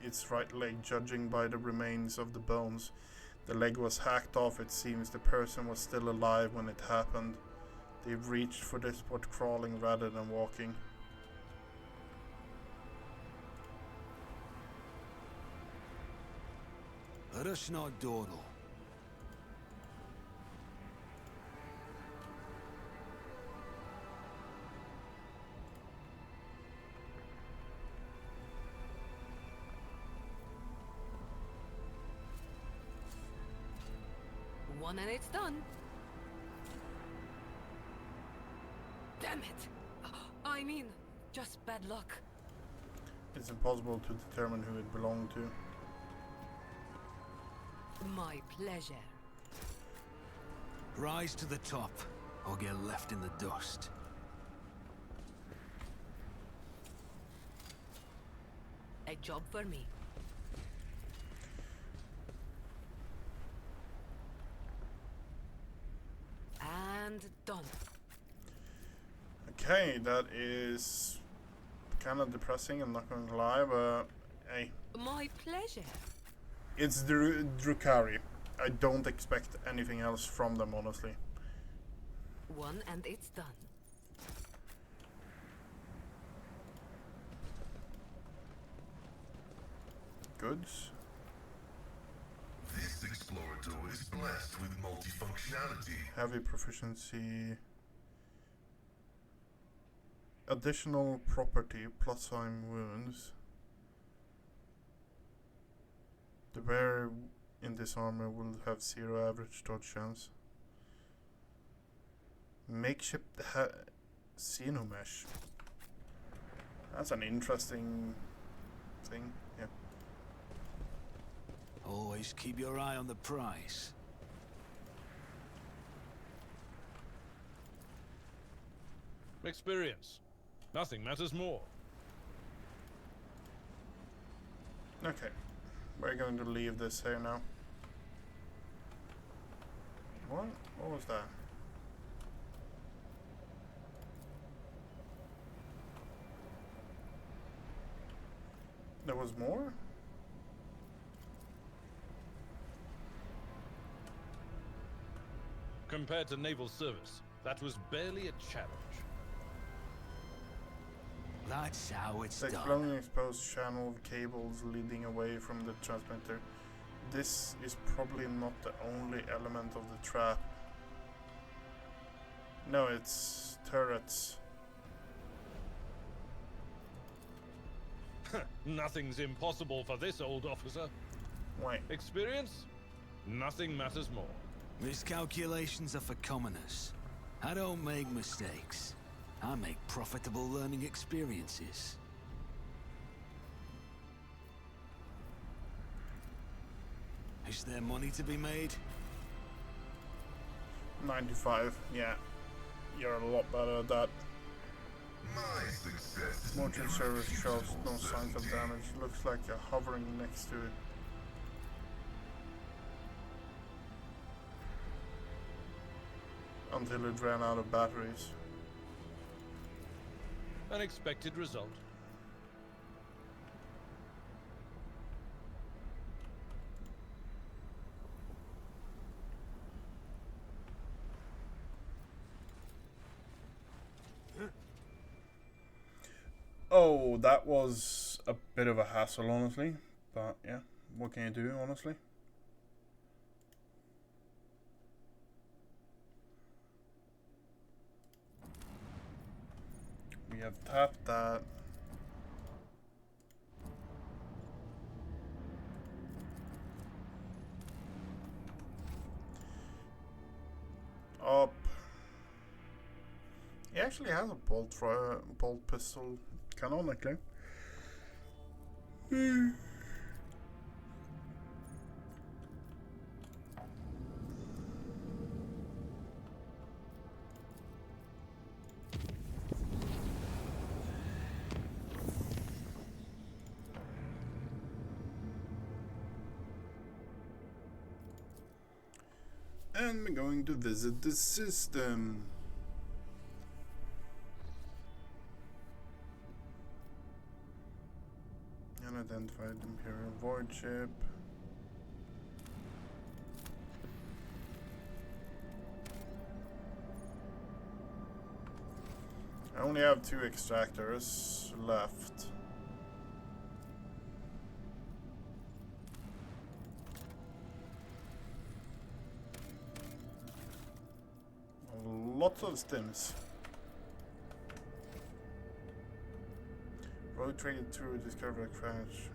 its right leg, judging by the remains of the bones. The leg was hacked off. It seems the person was still alive when it happened. They've reached for this sport crawling rather than walking. Let us not dawdle. One and it's done. Damn it! I mean, just bad luck. It's impossible to determine who it belonged to. My pleasure. Rise to the top, or get left in the dust. A job for me. And done. Okay, that is kind of depressing, I'm not going to lie, but hey. My pleasure. It's the Drukari. I don't expect anything else from them, honestly. One and it's done. Goods. This explorator is blessed with multifunctionality. Heavy proficiency. Additional property, plus sign wounds. The wearer in this armor will have 0 average dodge chance. Makeshift xenomesh. That's an interesting thing, yeah. Always keep your eye on the prize. Experience. Nothing matters more. Okay, we're going to leave this here now. What? What was that? There was more? Compared to naval service, that was barely a challenge. That's how it's The done. exploding exposed channel of cables leading away from the transmitter. This is probably not the only element of the trap. No, it's turrets. Nothing's impossible for this old officer. Wait, Experience? Nothing matters more. Miscalculations are for commoners. I don't make mistakes. I make profitable learning experiences. Is there money to be made? 95. Yeah, you're a lot better at that. My success is Motion service shows no irreducible signs of certainty. damage. Looks like you're hovering next to it. Until it ran out of batteries. An expected result. Oh, that was a bit of a hassle, honestly. But yeah, what can you do, honestly? We have tapped that. Up. He actually has a bolt pistol, canonically. And we're going to visit the system. Identified Imperial Void Ship. I only have 2 extractors left. Lots of stims. Road traded through discover a crash.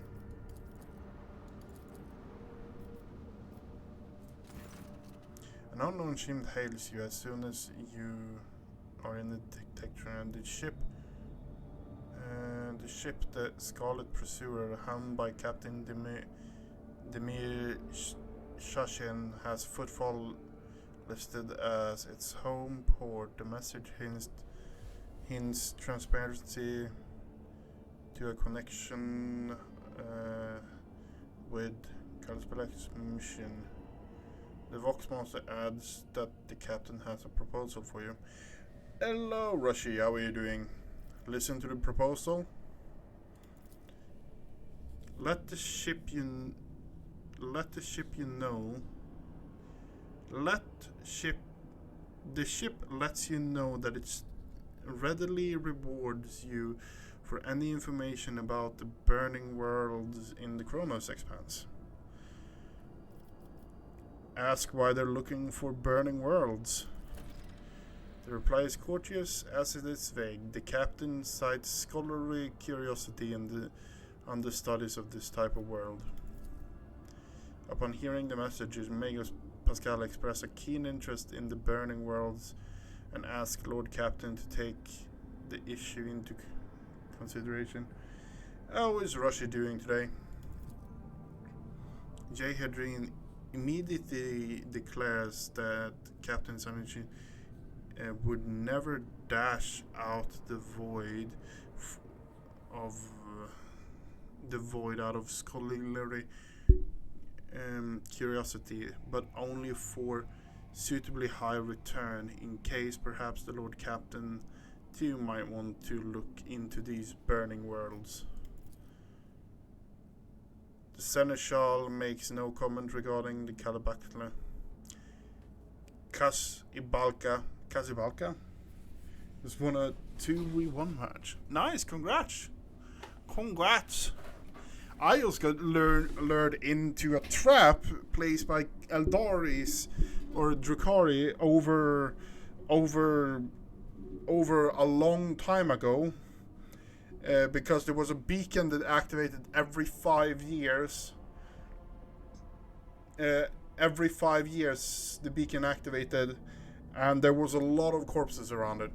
An unknown ship hails you as soon as you are in the detector, and the ship, the Scarlet Pursuer, helmed by Captain Demir Shashin, has footfall listed as its home port. The message hints transparency to a connection with Carlspelek's mission. The Vox Monster adds that the captain has a proposal for you. Hello, Rushy, how are you doing? Listen to the proposal. Let the ship know. The ship lets you know that it readily rewards you for any information about the burning worlds in the Kronos Expanse. Ask why they're looking for burning worlds. The reply is courteous as it is vague. The captain cites scholarly curiosity on the studies of this type of world. Upon hearing the messages, Magos Pascal expressed a keen interest in the burning worlds and asked Lord Captain to take the issue into consideration. How is Rushy doing today? Jay Hadrian immediately declares that Captain Samichi would never dash out the void out of scholarly curiosity, but only for suitably high return, in case perhaps the Lord Captain too might want to look into these burning worlds. The Seneschal makes no comment regarding the Kalabakla. Kasibalka just won a 2v1 match. Nice, congrats! I just got lured into a trap placed by Eldaris or Drukari over a long time ago, because there was a beacon that activated every 5 years. Every 5 years the beacon activated, and there was a lot of corpses around it.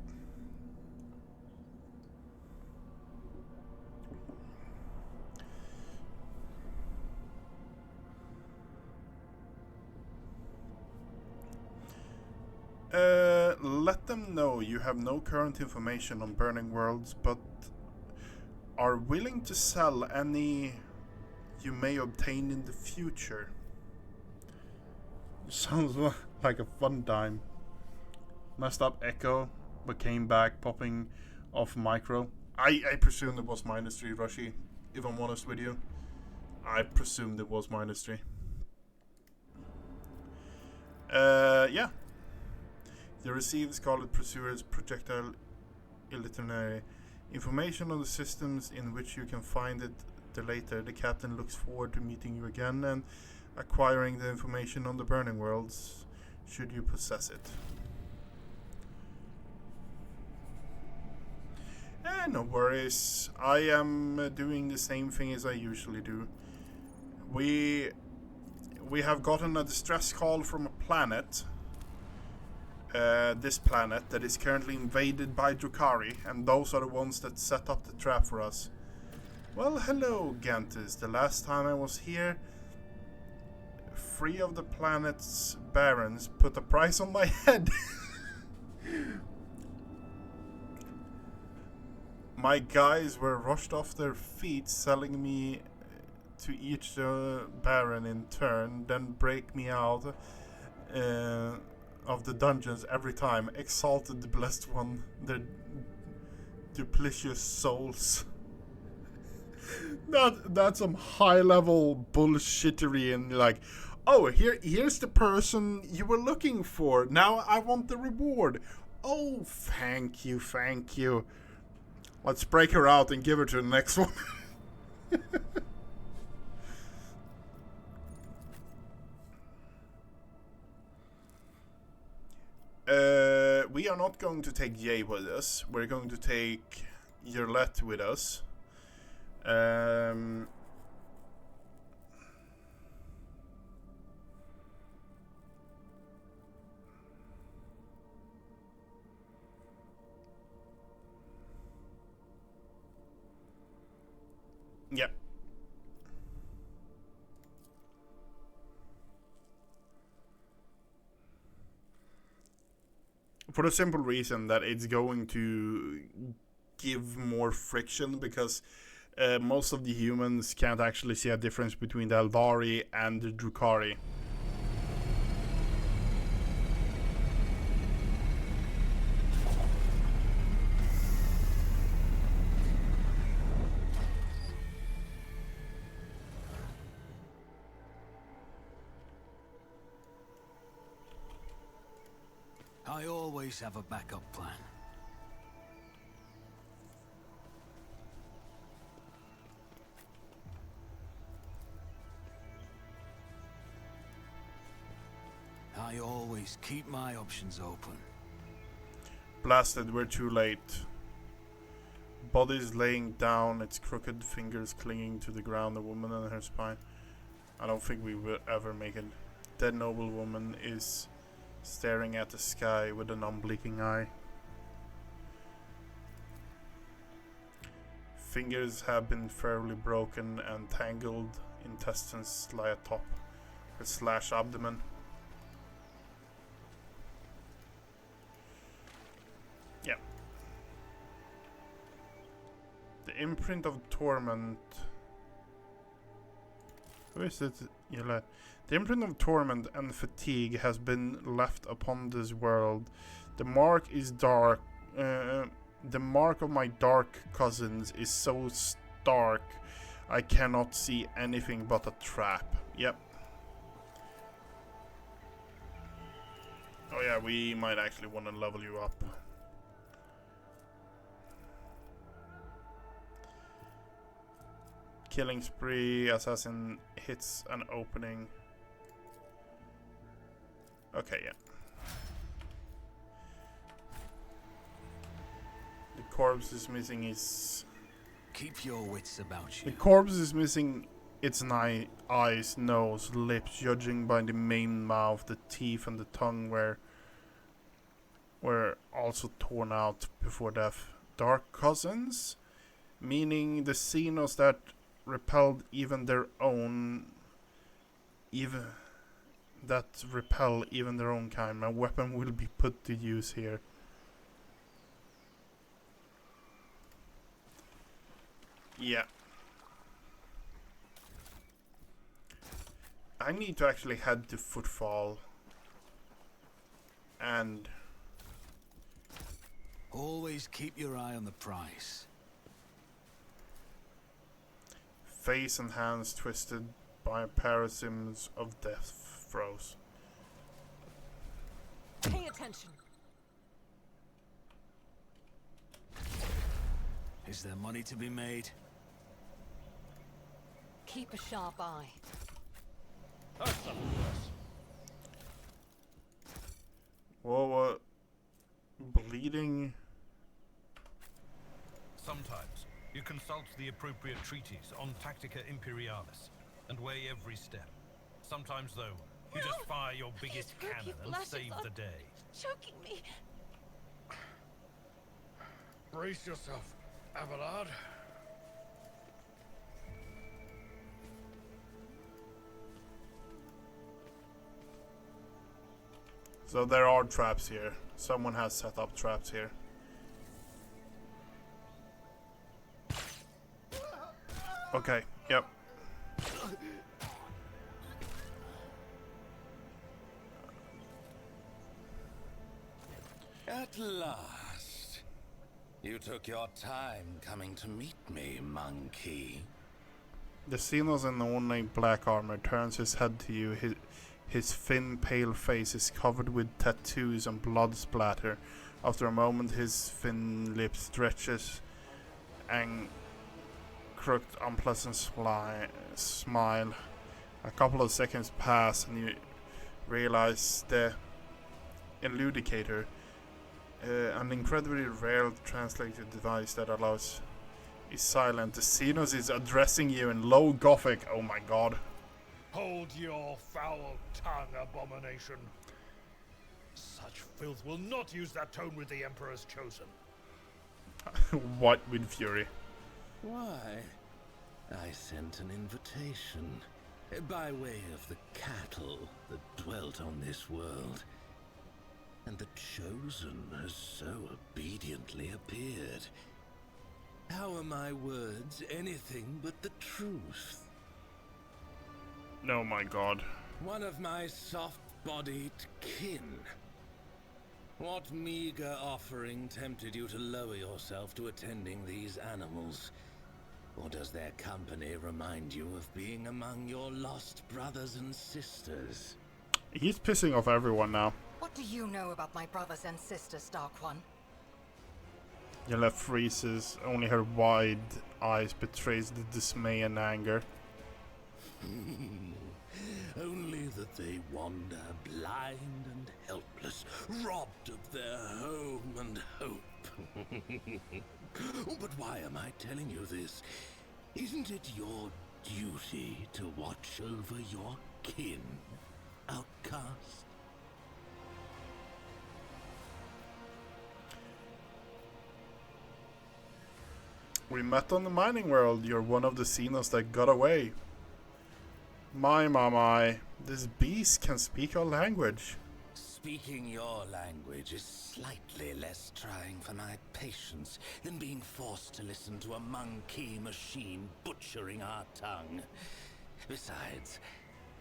Let them know you have no current information on burning worlds, but are willing to sell any you may obtain in the future. Sounds like a fun time. Messed up echo, but came back popping off micro. I presumed it was -3, Rushy, if I'm honest with you. I presumed it was -3. Yeah. You received Scarlet Pursuer's projectile itinerary. Information on the systems in which you can find it later. The captain looks forward to meeting you again and acquiring the information on the burning worlds, should you possess it. No worries. I am doing the same thing as I usually do. We have gotten a distress call from a planet. This planet that is currently invaded by Drukari, and those are the ones that set up the trap for us. Well, hello, Gantis. The last time I was here, 3 of the planet's barons put a price on my head. My guys were rushed off their feet, selling me to each baron in turn, then break me out of the dungeons every time. Exalted the Blessed One, their duplicitous souls. That's some high level bullshittery and like, oh, here's the person you were looking for. Now I want the reward. Oh, thank you, thank you. Let's break her out and give her to the next one. We are not going to take Jay with us. We're going to take Yerlet with us. Yeah. For the simple reason that it's going to give more friction because most of the humans can't actually see a difference between the Eldari and the Drukari. I always have a backup plan. I always keep my options open. Blasted, we're too late. Body's laying down, its crooked fingers clinging to the ground, the woman on her spine. I don't think we will ever make it. Dead noble woman is staring at the sky with an unblinking eye. Fingers have been fairly broken and tangled intestines lie atop her slashed abdomen. Yeah. The imprint of torment. Who is it? Yeah, the imprint of torment and fatigue has been left upon this world. The mark is dark. The mark of my dark cousins is so stark, I cannot see anything but a trap. Yep. Oh yeah, we might actually want to level you up. Killing spree, assassin hits an opening. Okay, yeah. The corpse is missing his... Keep your wits about you. The corpse is missing its eyes, nose, lips, judging by the main mouth, the teeth and the tongue were also torn out before death. Dark cousins? Meaning the Xenos that repelled even their own kind. My weapon will be put to use here. Yeah. I need to actually head to Footfall. And always keep your eye on the prize. Face and hands twisted by paroxysms of death froze. Pay attention. Is there money to be made? Keep a sharp eye. That's something worse. Whoa, what? Bleeding? Sometimes you consult the appropriate treatise on Tactica Imperialis and weigh every step. Sometimes, though, you just fire your biggest cannon and save the day. Choking me. Brace yourself, Abelard. So there are traps here. Someone has set up traps here. Okay, yep. At last. You took your time coming to meet me, monkey. The Xenos in only black armor turns his head to you. His thin, pale face is covered with tattoos and blood splatter. After a moment, his thin lip stretches and crooked, unpleasant smile. A couple of seconds pass and you realize the eludicator, an incredibly rare translated device that allows is silent. The Xenos is addressing you in low Gothic. Oh my god. Hold your foul tongue, abomination. Such filth will not use that tone with the Emperor's chosen. What with fury? Why, I sent an invitation by way of the cattle that dwelt on this world, and the chosen has so obediently appeared. How are my words anything but the truth? Oh my god. One of my soft-bodied kin. What meager offering tempted you to lower yourself to attending these animals? Or does their company remind you of being among your lost brothers and sisters? He's pissing off everyone now. What do you know about my brothers and sisters, Dark One? Yella freezes. Only her wide eyes betrays the dismay and anger. Only that they wander blind and helpless, robbed of their home and hope. But why am I telling you this? Isn't it your duty to watch over your kin, outcast? We met on the mining world. You're one of the Xenos that got away. My, this beast can speak our language. Speaking your language is slightly less trying for my patience than being forced to listen to a monkey machine butchering our tongue. Besides,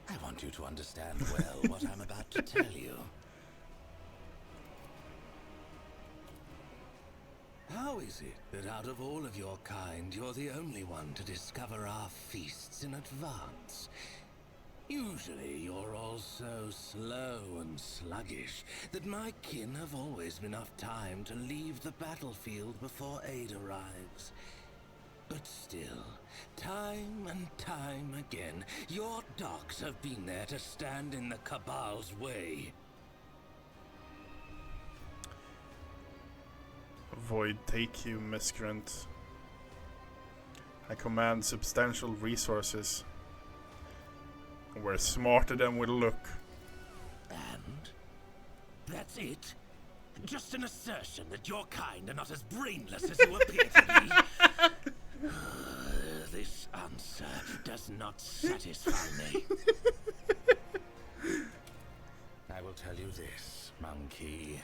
I want you to understand well what I'm about to tell you. How is it that out of all of your kind, you're the only one to discover our feasts in advance? Usually you're all so slow and sluggish that my kin have always enough time to leave the battlefield before aid arrives. But still, time and time again, your dogs have been there to stand in the Cabal's way. Void, take you, miscreant. I command substantial resources. We're smarter than we look. And? That's it? Just an assertion that your kind are not as brainless as you appear to be? This answer does not satisfy me. I will tell you this, monkey.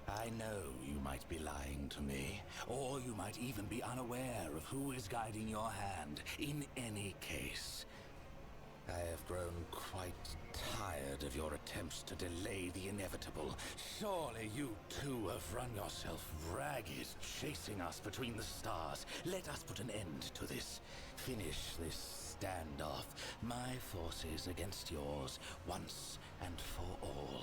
I know you might be lying to me, or you might even be unaware of who is guiding your hand. In any case, I have grown quite tired of your attempts to delay the inevitable. Surely you too have run yourself ragged, chasing us between the stars. Let us put an end to this. Finish this standoff. My forces against yours, once and for all.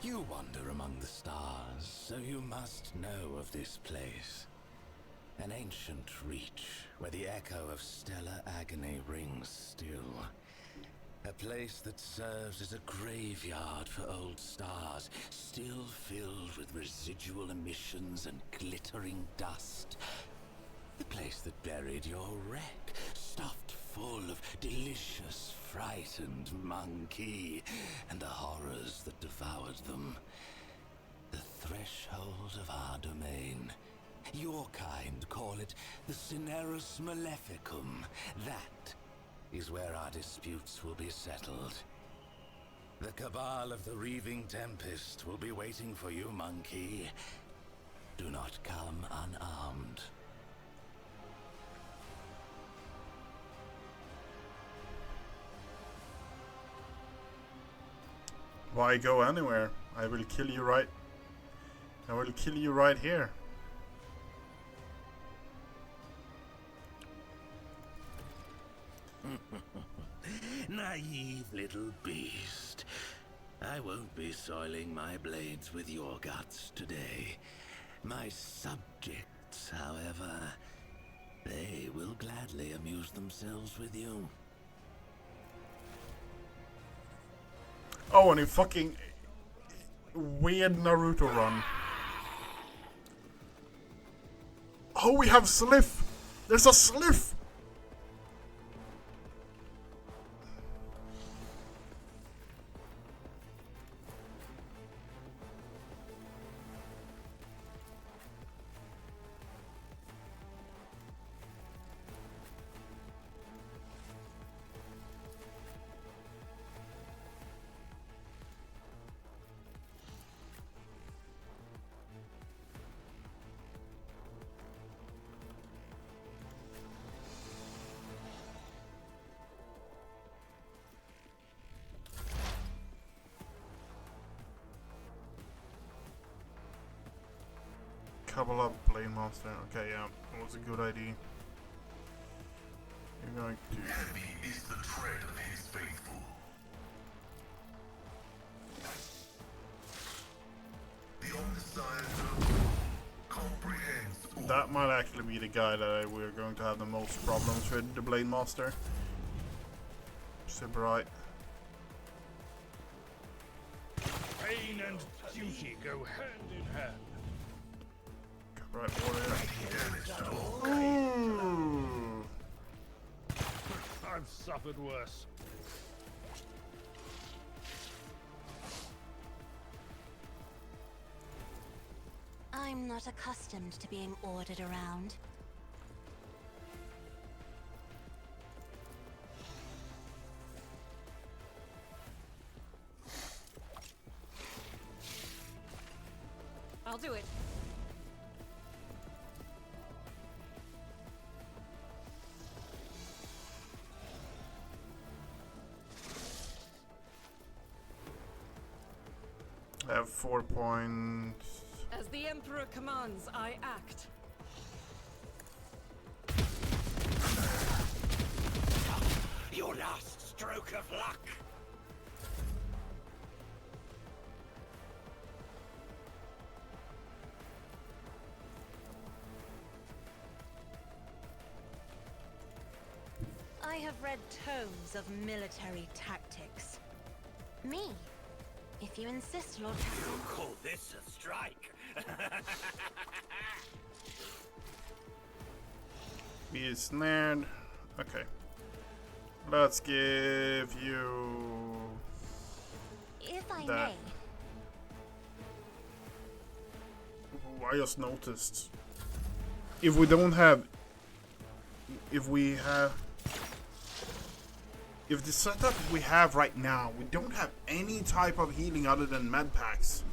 You wander among the stars, so you must know of this place. An ancient reach, where the echo of stellar agony rings still. A place that serves as a graveyard for old stars, still filled with residual emissions and glittering dust. The place that buried your wreck, stuffed full of delicious, frightened monkey, and the horrors that devoured them. The threshold of our domain. Your kind call it the Cinerus Maleficum. That is where our disputes will be settled. The cabal of the Reaving Tempest will be waiting for you, monkey. Do not come unarmed. Why go anywhere? I will kill you right here. Naive little beast. I won't be soiling my blades with your guts today. My subjects, however, they will gladly amuse themselves with you. Oh, and a fucking weird Naruto run. Oh, we have Sliff! There's a Sliff! Couple up Blade Monster. Okay, yeah, that was a good idea. You're going to. Heavy is the tread of his faithful. The Omnissiah comprehends all. That might actually be the guy that we're going to have the most problems with, the Blade Master. Super right. Pain and duty go hand in hand. Right, warrior. Ooh. I've suffered worse. I'm not accustomed to being ordered around. I'll do it. I have 4 points. As the Emperor commands, I act. Your last stroke of luck. I have read tomes of military tactics. Me? If you insist, Lord Captain. Call this a strike? He is snared. Okay. Let's give you If I that. may. Ooh, I just noticed. If we don't have... If we have... If the setup we have right now, we don't have any type of healing other than med packs.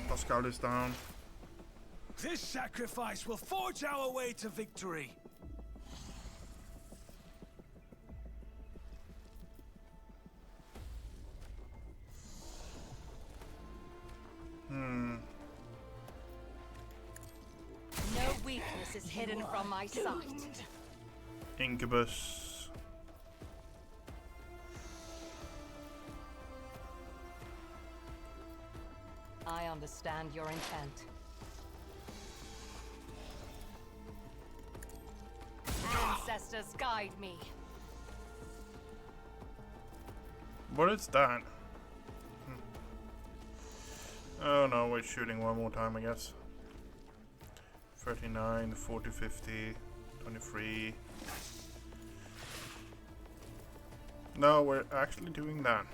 Pascal is down. This sacrifice will forge our way to victory. No weakness is hidden from my sight. Incubus. I understand your intent. Ancestors guide me. What is that? Oh no, we're shooting one more time, I guess. 39, 40, 50, 23. No, we're actually doing that.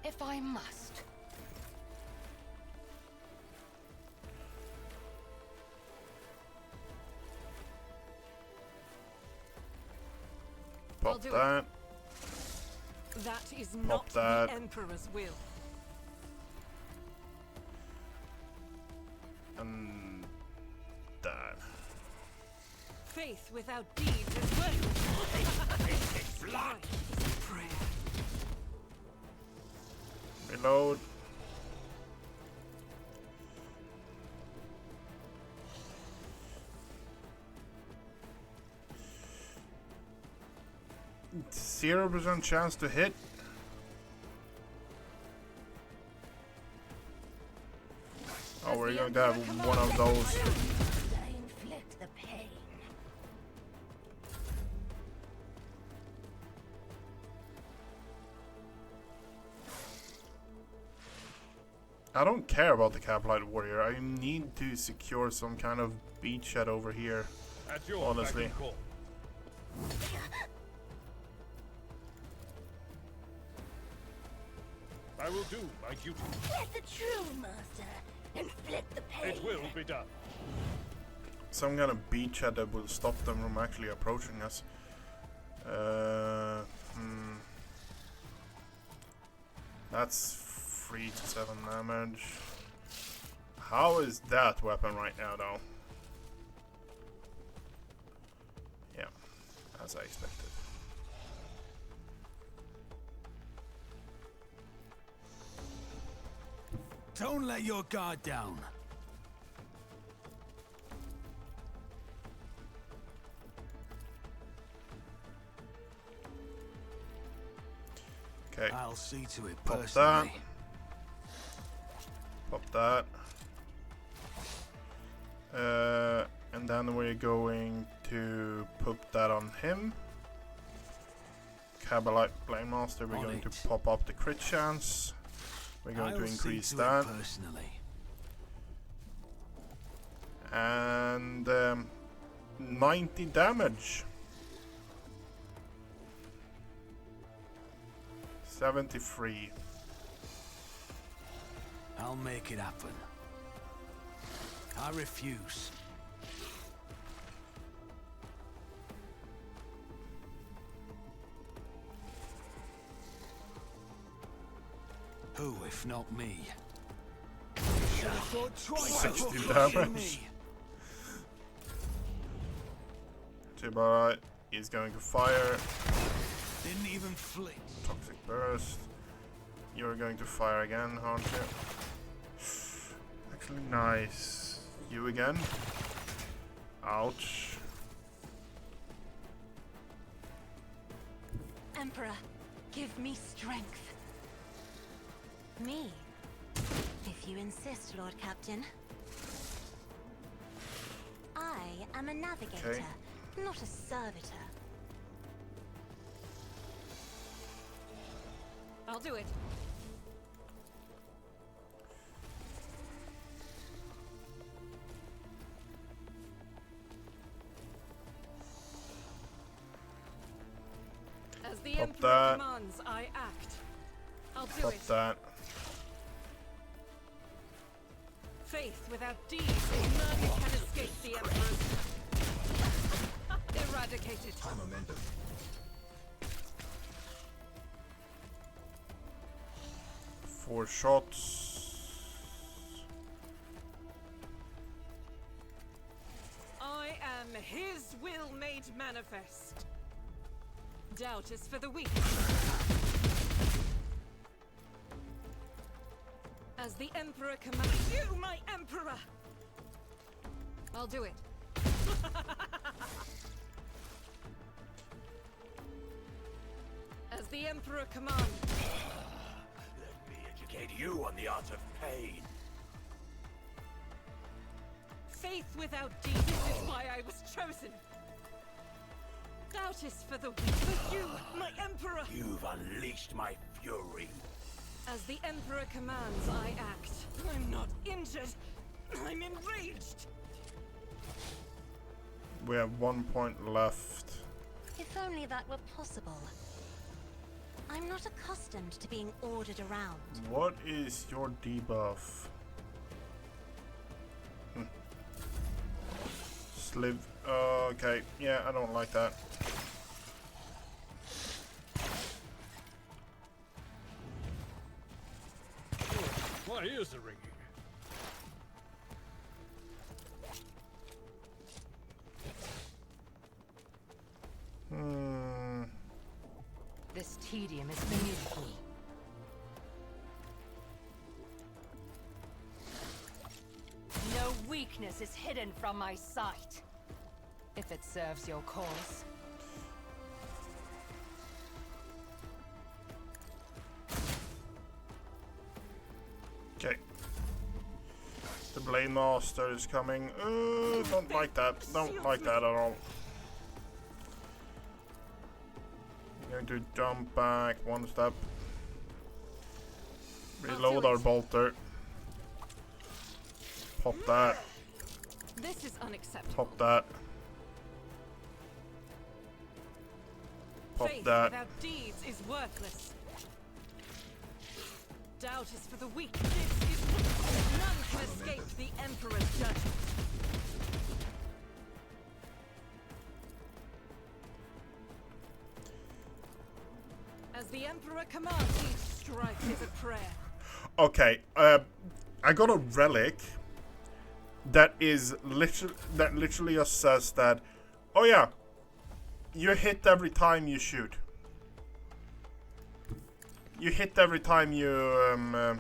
If I must. Pop do that. That is Pop not that. the Emperor's will. And that. Faith without deeds is worthless. Blood! Reload. %0 chance to hit. Oh, we're going to have one of those. I inflict the pain. I don't care about the Caplight Warrior. I need to secure some kind of beachhead over here. At your Honestly. beck and call. I will do my duty. Let the true master inflict the pain. It will be done. Some kind of beachhead that will stop them from actually approaching us. That's 3 to 7 damage. How is that weapon right now, though? Yeah, as I expected. Don't let your guard down. Okay, I'll see to it pop personally. that. Pop that. And then we're going to put that on him. Cabalite Blade Master, we're On going it. to pop up the crit chance. We're going I'll to see increase to that. it personally. And 90 damage. 73. I'll make it happen. I refuse. Who, if not me? Should have thought twice 60 before pushing damage. me. Tibarai is going to fire. Didn't even flinch. Toxic Burst. You're going to fire again, aren't you? Actually, nice. You again. Ouch. Emperor, give me strength. Me? If you insist, Lord Captain. I am a navigator, Okay. not a servitor. I'll do it. As the Pop Emperor that. commands, I act. I'll do Pop it. that. Faith without deeds, none can escape the Emperor's. Eradicated. Momentum. 4 shots. I am his will made manifest. Doubt is for the weak. As the Emperor commands, you, my Emperor! I'll do it. As the Emperor commands. Let me educate you on the art of pain. Faith without deeds is why I was chosen. Doubt is for the weak, but you, my Emperor! You've unleashed my fury. As the Emperor commands, I act. I'm not injured. I'm enraged. We have 1 point left. If only that were possible. I'm not accustomed to being ordered around. What is your debuff? Sliv. Okay, yeah, I don't like that. My ears are ringing. tedium is beneath me. No weakness is hidden from my sight. If it serves your cause. Okay. The Blade Master is coming. Don't like that. Don't like that at all. Going to jump back one step. Reload our bolter. Pop that. This is unacceptable. Pop that. Pop Faith that. without deeds is worthless. Doubt is for the weak. This is none can escape the Emperor's judgment. As the Emperor commands, each strike is a prayer. Okay, I got a relic that literally just says that, oh yeah, you hit every time you shoot. You hit every time you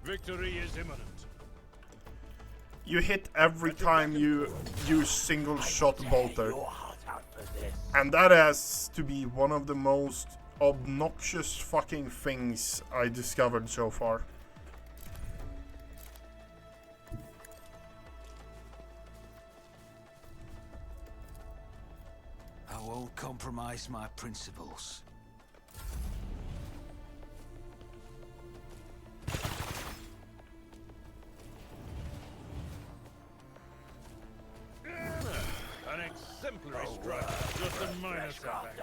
Victory is imminent. you hit every time you use single shot bolter. And that has to be one of the most obnoxious fucking things I discovered so far. I won't compromise my principles. An exemplary strike. Just a minor setback.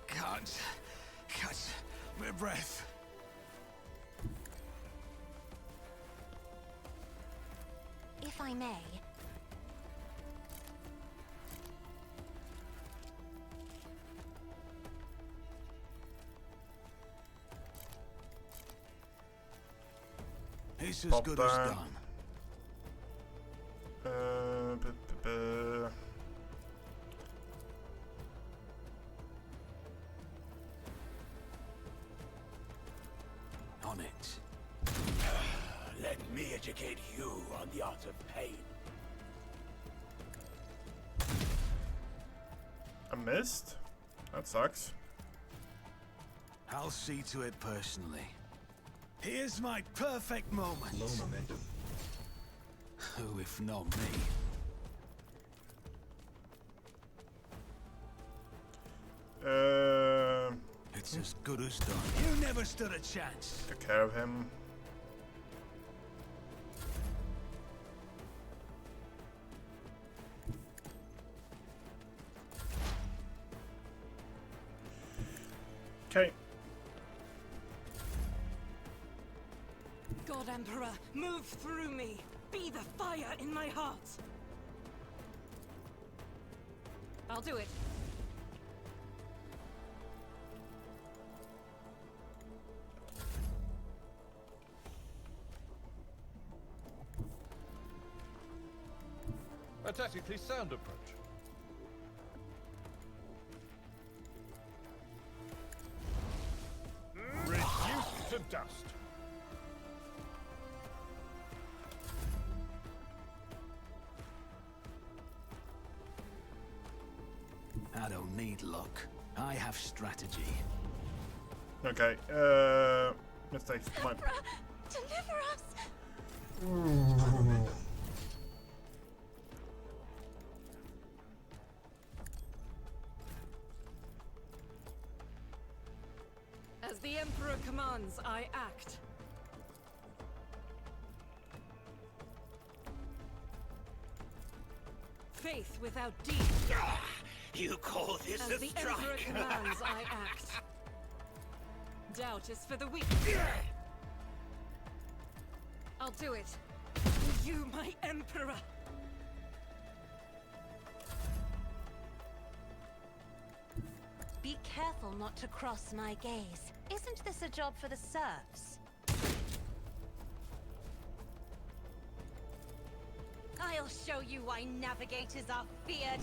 Can't catch my breath. If I may, It's as Pop good that. as done. On it. Let me educate you on the art of pain. I missed? That sucks. I'll see to it personally. Here's my perfect moment. Low momentum. Who, if not me? It's as good as done. You never stood a chance. Took care of him. Okay. God Emperor, move through me. Be the fire in my heart. I'll do it. A tactically sound approach. Reduced to dust. I don't need luck. I have strategy. Okay, mistakes. My Emperor, deliver us! As the Emperor commands, I act. Faith without deed. You call this As a the Emperor strike? commands, I act. Doubt is for the weak. I'll do it. You, my Emperor! Be careful not to cross my gaze. Isn't this a job for the serfs? I'll show you why navigators are feared.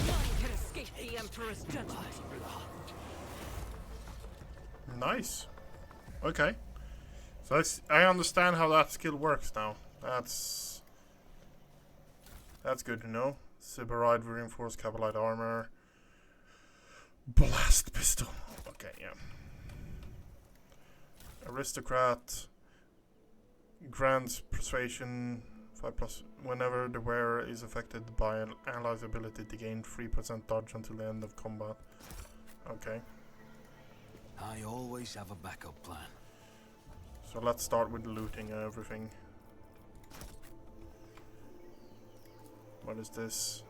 None can escape the Emperor's judgment. Nice. Okay. So I understand how that skill works now. That's good to know. Sybarite reinforced cavalite armor. Blast pistol. Okay, yeah. Aristocrat grants persuasion 5+. Whenever the wearer is affected by an ally's ability to gain 3% dodge until the end of combat. Okay. I always have a backup plan. So let's start with looting everything. What is this?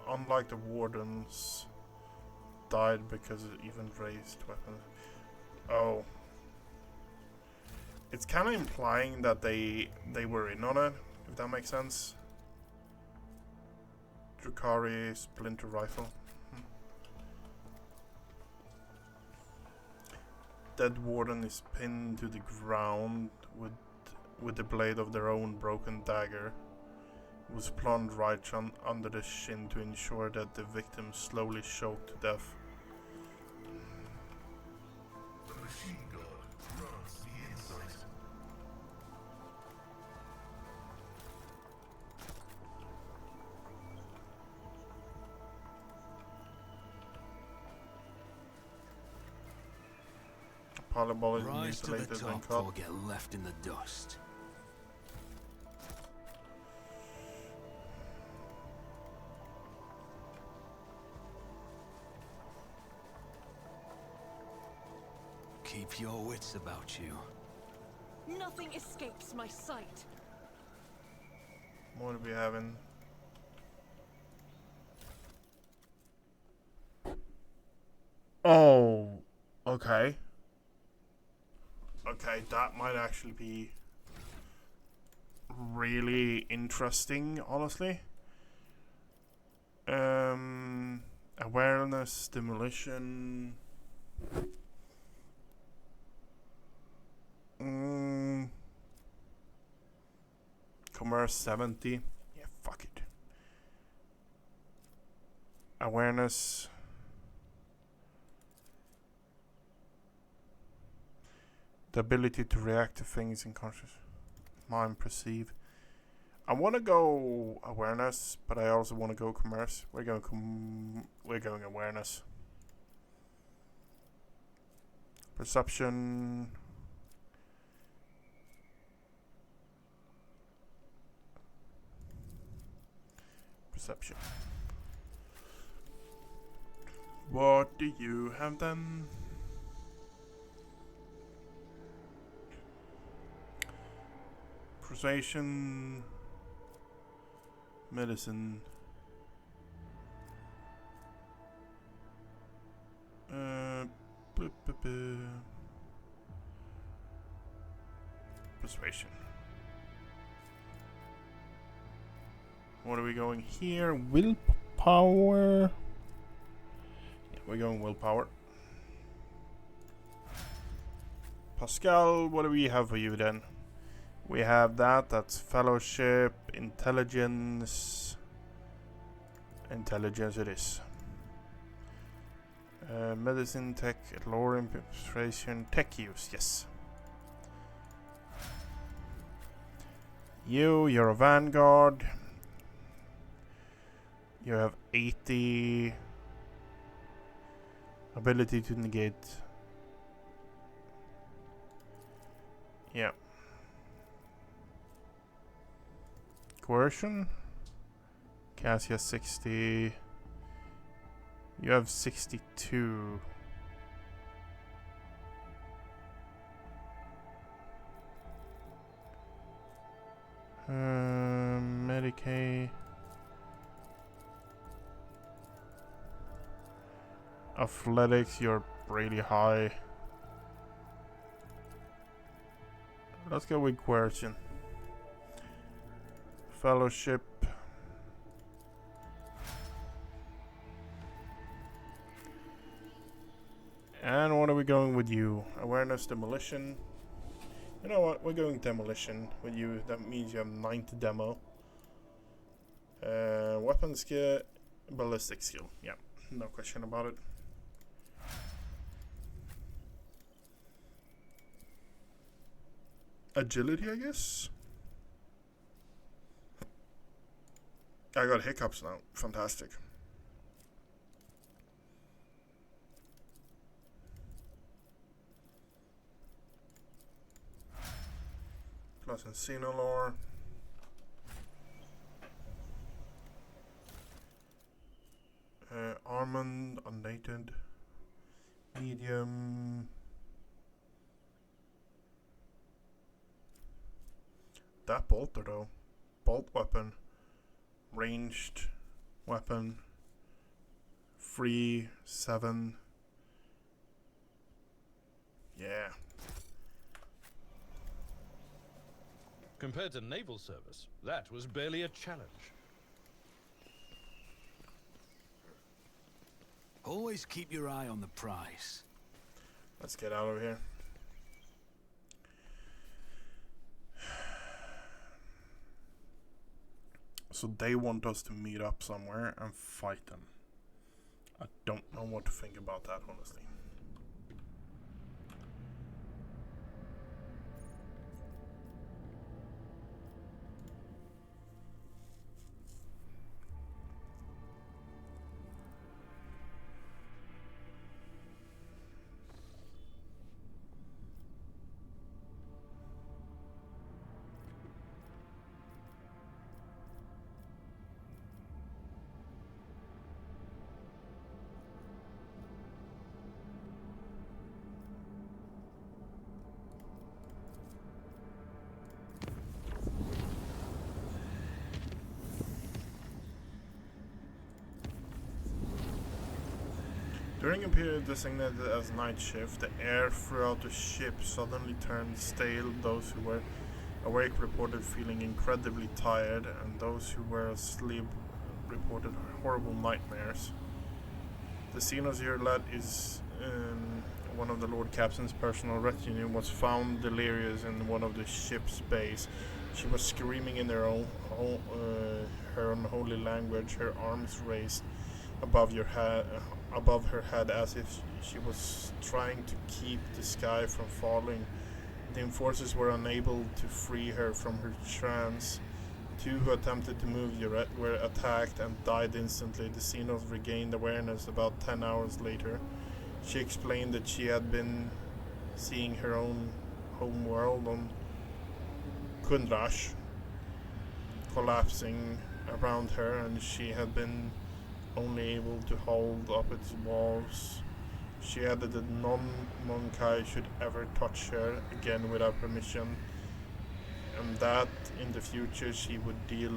Unlike the wardens, died because of even raised weapons. Oh. It's kind of implying that they were in on it, if that makes sense. Drukari splinter rifle. Dead warden is pinned to the ground with the blade of their own broken dagger. Was plunged right under the shin to ensure that the victim slowly choked to death. The machine god grants the insight. Polyball is Rise to the mutilated and top cut. or get left in the dust. Keep your wits about you. Nothing escapes my sight. What do we have in? Oh, okay. Okay, that might actually be really interesting, honestly. Awareness, demolition. Commerce 70. Yeah, fuck it. Awareness. The ability to react to things in conscious mind perceive. I want to go awareness, but I also want to go commerce. We're going awareness. Perception. Perception. What do you have then? Persuasion. Medicine. Persuasion. What are we going here? Willpower. Yeah, we're going willpower. Pascal, what do we have for you then? We have that. That's fellowship, intelligence. Intelligence it is. Medicine, tech, lore, persuasion, tech use. Yes. You're a vanguard. You have 80 ability to negate. Yeah. Coercion. Cassia 60. You have 62. Medicaid. Athletics, you're really high. Let's go with coercion. Fellowship. And what are we going with you? Awareness, demolition. You know what? We're going demolition with you. That means you have 90 demo. Weapon skill, ballistic skill. Yeah, no question about it. Agility, I guess. I got hiccups now. Fantastic. Plus Encino lore. Armand, undated. Medium. That bolter though. Bolt weapon. Ranged weapon. Free 7. Yeah. Compared to naval service, that was barely a challenge. Always keep your eye on the prize. Let's get out of here. So they want us to meet up somewhere and fight them. I don't know what to think about that, honestly. During a period designated as night shift, the air throughout the ship suddenly turned stale. Those who were awake reported feeling incredibly tired, and those who were asleep reported horrible nightmares. The Xenos lad is one of the Lord Captain's personal retinue, was found delirious in one of the ship's bays. She was screaming in her unholy language, her arms raised above her head as if she was trying to keep the sky from falling. The enforcers were unable to free her from her trance. 2 who attempted to move were attacked and died instantly. The Xenos regained awareness about 10 hours later. She explained that she had been seeing her own home world on Kundrash collapsing around her, and she had been only able to hold up its walls. She added that none Monkai should ever touch her again without permission, and that in the future she would deal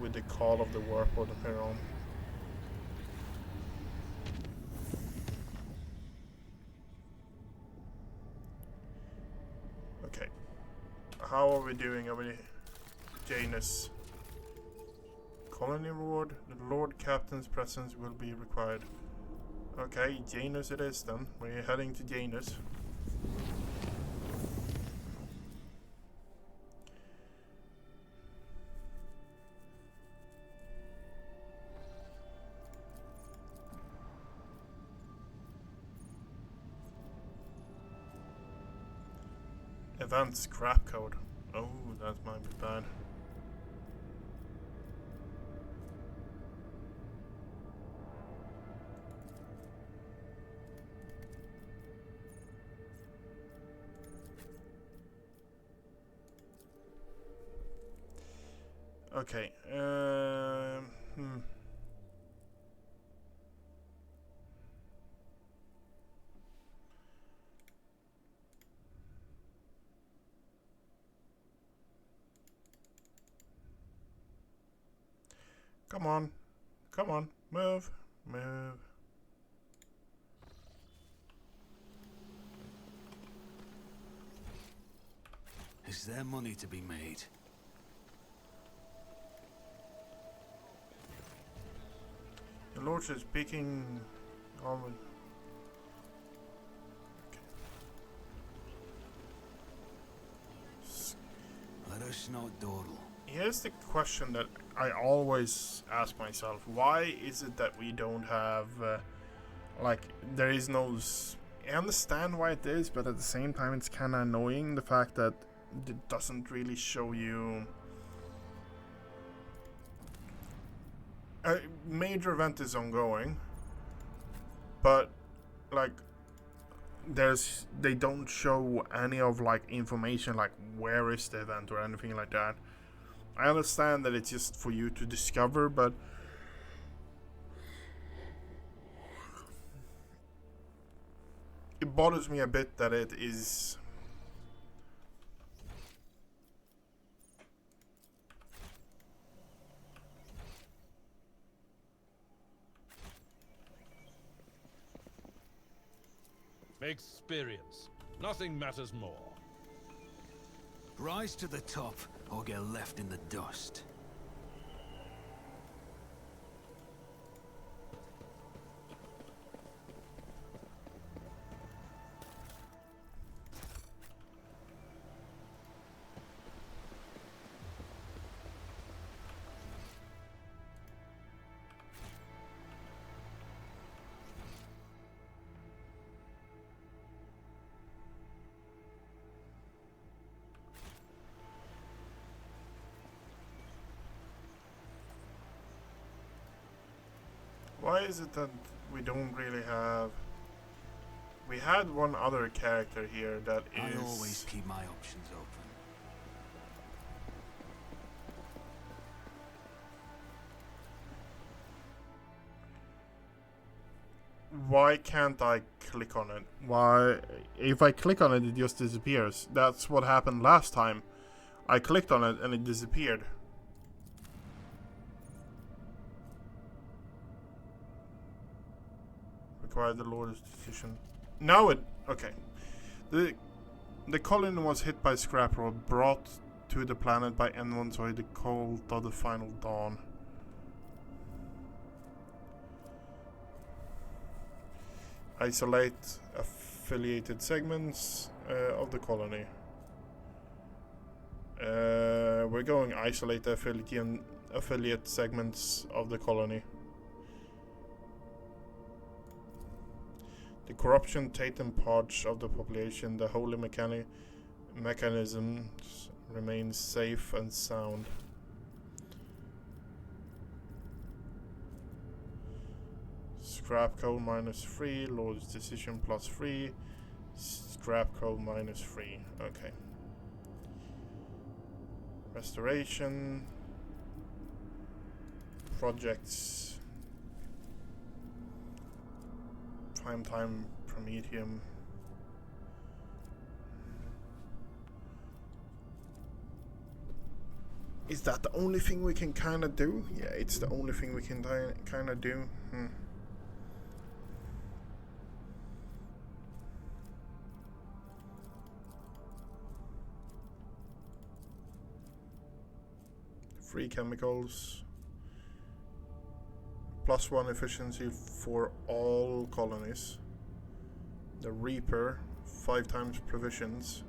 with the call of the warpod on her own. Okay. How are we doing? Are we Janus? Colony reward. The Lord Captain's presence will be required. Okay, Janus it is then. We're heading to Janus. Event scrap code. Oh, that might be bad. Okay. Come on. Come on. Move. Move. Is there money to be made? The Lord is speaking on. Let us not dawdle. Here's the question that I always ask myself: why is it that we don't have, like, there is no? I understand why it is, but at the same time, it's kind of annoying the fact that it doesn't really show you. A major event is ongoing, but like they don't show any of like information like where is the event or anything like that. I understand that it's just for you to discover, but it bothers me a bit that it is. Experience. Nothing matters more. Rise to the top, or get left in the dust. Why is it that we don't really have? We had one other character here that is. I always keep my options open. Why can't I click on it? Why? If I click on it, it just disappears. That's what happened last time. I clicked on it and it disappeared. Require the Lord's decision. Now it. Okay. The colony was hit by scrap rod, brought to the planet by N1 the cold of the final dawn. Isolate affiliated segments of the colony. We're going isolate the affiliate segments of the colony. The corruption taken parts of the population, the holy mechanisms remain safe and sound. Scrap code -3, Lord's decision +3, scrap code -3. Okay. Restoration. Projects. Prime time Prometheum. Is that the only thing we can kind of do? Yeah, it's the only thing we can kind of do. Free chemicals. +1 efficiency for all colonies. The Reaper, 5 times provisions.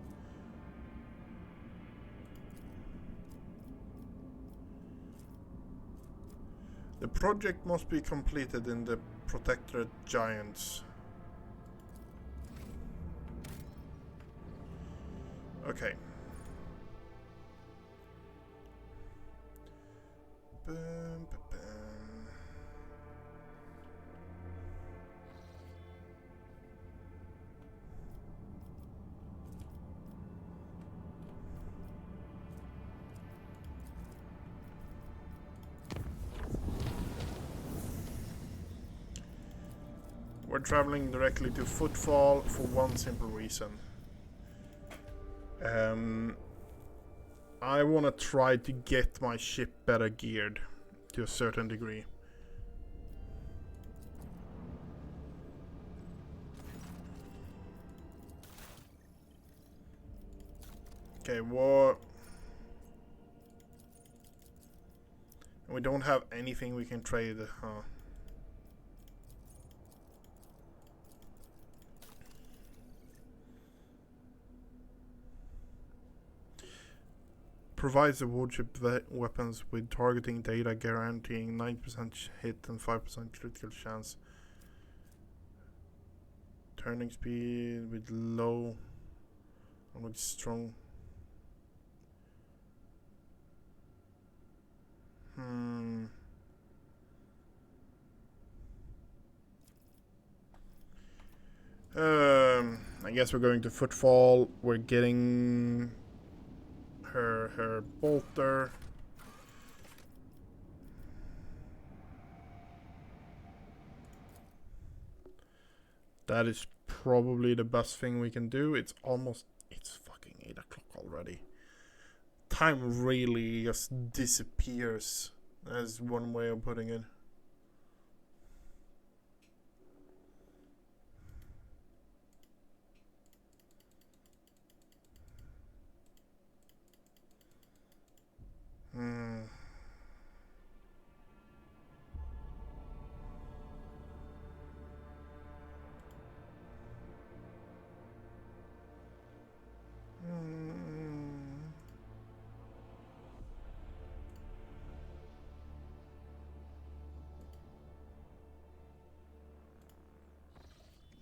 The project must be completed in the Protectorate Giants. Okay. We're traveling directly to Footfall for one simple reason. I want to try to get my ship better geared to a certain degree. Okay, what? We don't have anything we can trade, huh? provides the warship weapons with targeting data guaranteeing 90% hit and 5% critical chance. Turning speed with low and with strong. I guess we're going to footfall. We're getting her bolter. That is probably the best thing we can do. It's fucking 8 o'clock already. Time really just disappears, as one way of putting it.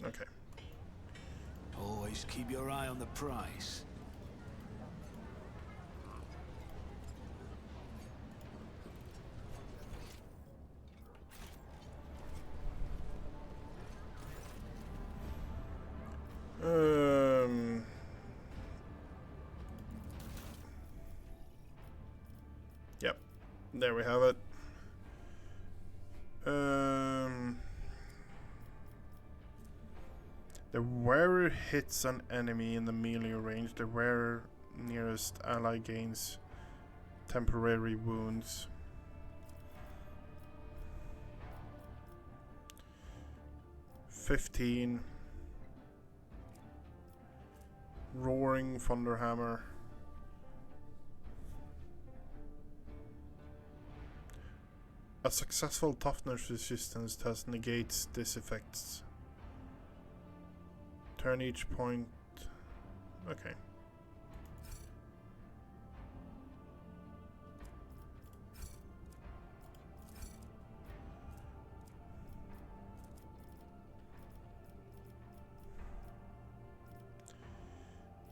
Okay. Always keep your eye on the prize. Yep. There we have it. The wearer hits an enemy in the melee range. The wearer nearest ally gains temporary wounds. $15. Roaring Thunderhammer. A successful toughness resistance test negates this effects. Turn each point. Okay.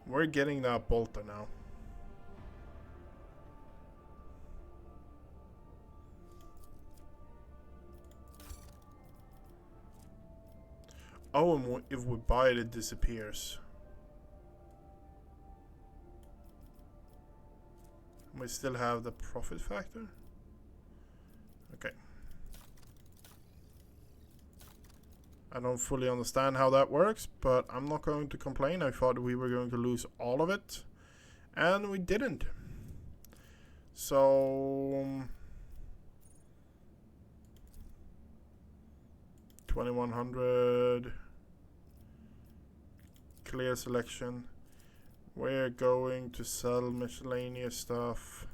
We're getting that bolter now. Oh, and if we buy it, it disappears. We still have the profit factor? Okay. I don't fully understand how that works, but I'm not going to complain. I thought we were going to lose all of it, and we didn't. So 2100 clear selection. We're going to sell miscellaneous stuff,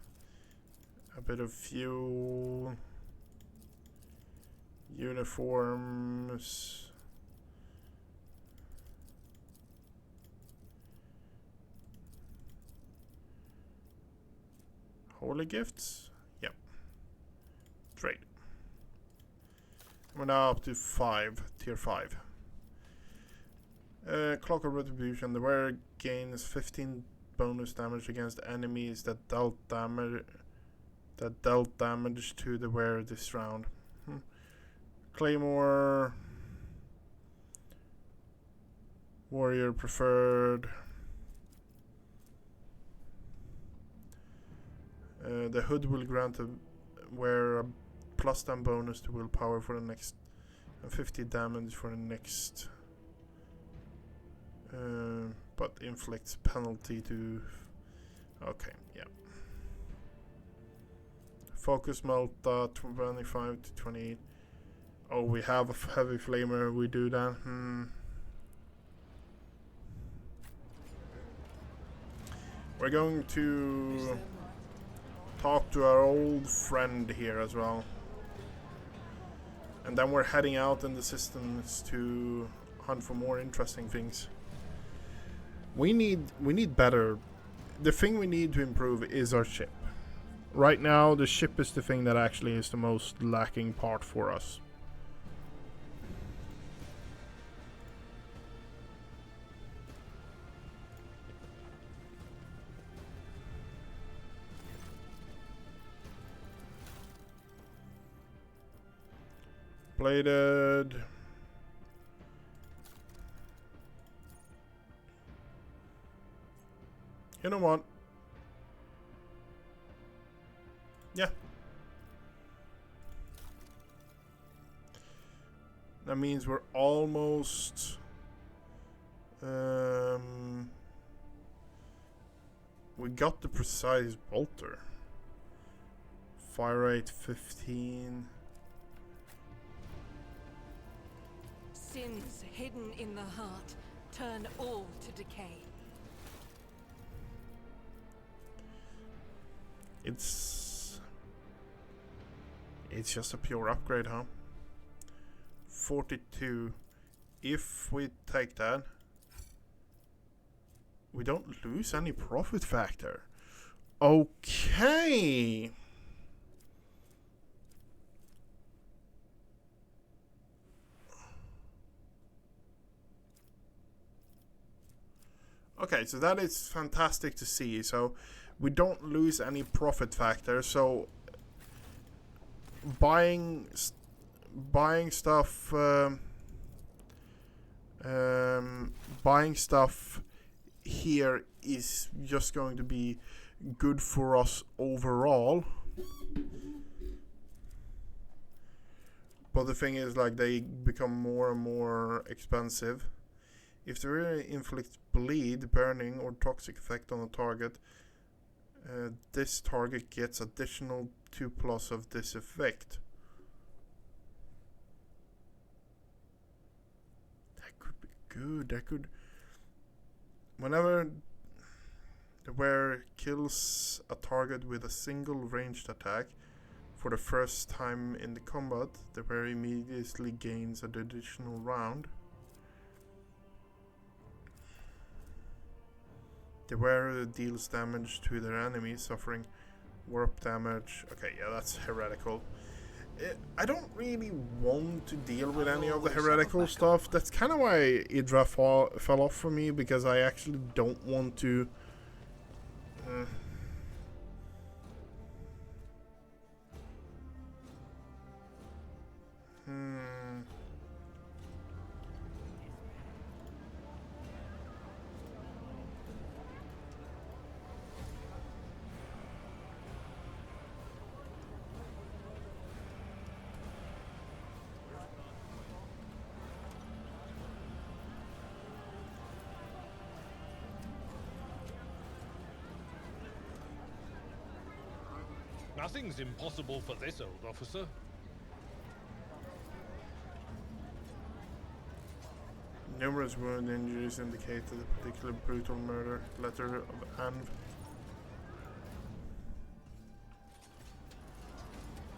a bit of fuel, uniforms, holy gifts. Yep. Trade. We're now up to 5, tier 5. Clock of Retribution. The wearer gains 15 bonus damage against enemies that dealt damage to the wearer this round. Claymore. Warrior preferred. The hood will grant a wearer a plus 10 bonus to willpower for the next, and 50 damage for the next. But inflicts penalty to. Okay, yeah. Focus Melta 25 to 28. Oh, we have a heavy flamer. We do that. We're going to talk to our old friend here as well. And then we're heading out in the systems to hunt for more interesting things. We need better the thing we need to improve is our ship. Right now, the ship is the thing that actually is the most lacking part for us. Bladed. You know what? Yeah. That means we're almost... we got the precise bolter. Fire rate 15. Sins hidden in the heart turn all to decay. It's just a pure upgrade, huh? 42. If we take that, we don't lose any profit factor. Okay. Okay, so that is fantastic to see. So we don't lose any profit factor. So buying stuff here is just going to be good for us overall. But the thing is, like, they become more and more expensive. If they really inflict bleed, burning, or toxic effect on a target, this target gets additional 2+ of this effect. That could be good. That could... Whenever the wearer kills a target with a single ranged attack for the first time in the combat, the wearer immediately gains an additional round. The wearer deals damage to their enemy, suffering warp damage. Okay, yeah, that's heretical. I don't really want to deal with any of the heretical stuff. That's kind of why Idra fell off for me, because I actually don't want to... Nothing's impossible for this old officer. Numerous wound injuries indicate the particular brutal murder. Letter of Anv.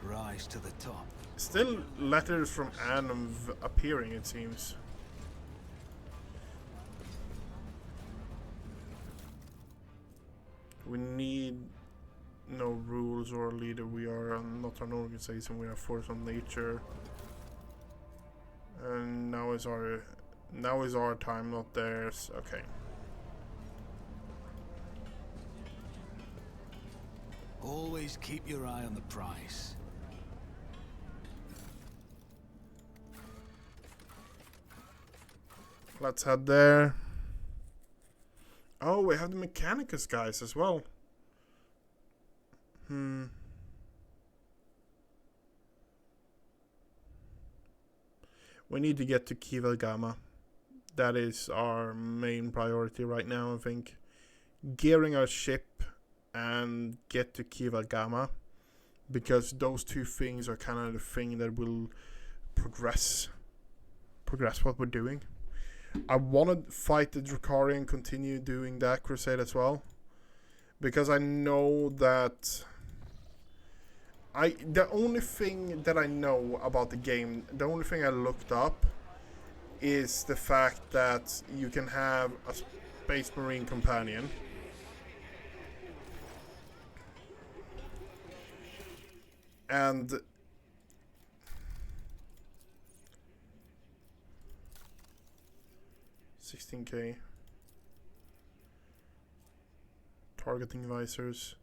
Rise to the top. Still letters from Anv appearing, it seems. We need no rules or a leader. We are not an organization. We are force of nature. And now is our time, not theirs. Okay. Always keep your eye on the prize. Let's head there. Oh, we have the Mechanicus guys as well. We need to get to Kival Gamma. That is our main priority right now, I think. Gearing our ship and get to Kival Gamma, because those two things are kind of the thing that will progress what we're doing. I want to fight the Drukari and continue doing that crusade as well, because I know that the only thing that I know about the game, the only thing I looked up is the fact that you can have a Space Marine companion And 16k. Targeting visors.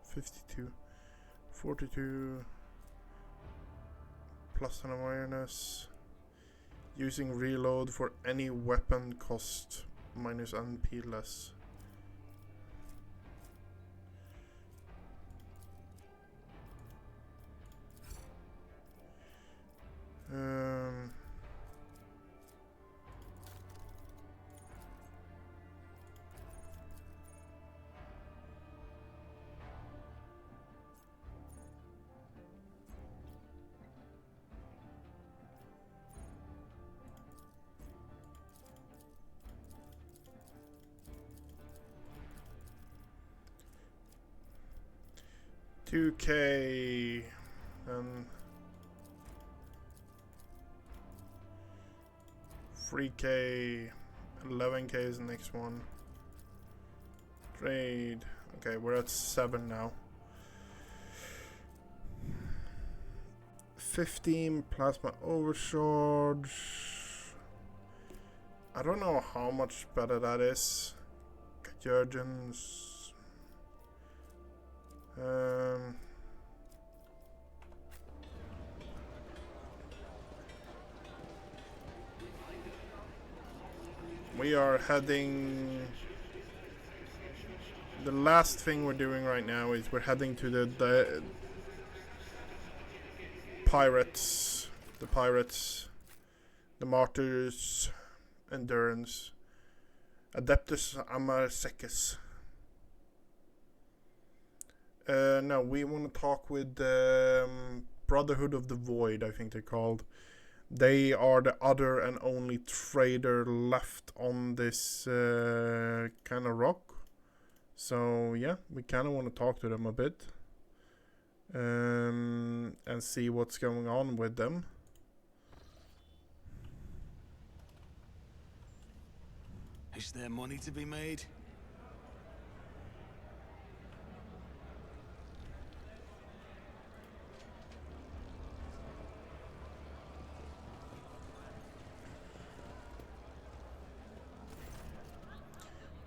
52. 42. Plus an awareness. Using reload for any weapon cost minus NP less. Um, 2k and 3k, 11k is the next one. Trade. Okay, we're at 7 now. 15 plasma overcharge. I don't know how much better that is. Jurgens. We are heading. The last thing we're doing right now is we're heading to the pirates. The pirates. The martyrs. Endurance. Adeptus Amarsekis. No, we want to talk with the Brotherhood of the Void, I think they're called. They are the other and only trader left on this kind of rock. So, yeah, we kind of want to talk to them a bit. And see what's going on with them. Is there money to be made?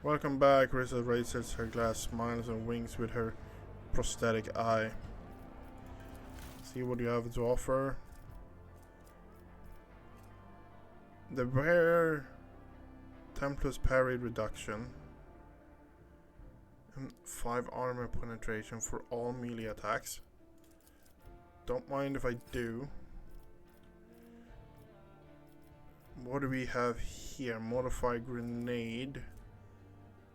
Welcome back. Risa raises her glass, smiles and winks with her prosthetic eye. See what you have to offer. The rare Templar's parry reduction and 5 armor penetration for all melee attacks. Don't mind if I do. What do we have here? Modify grenade.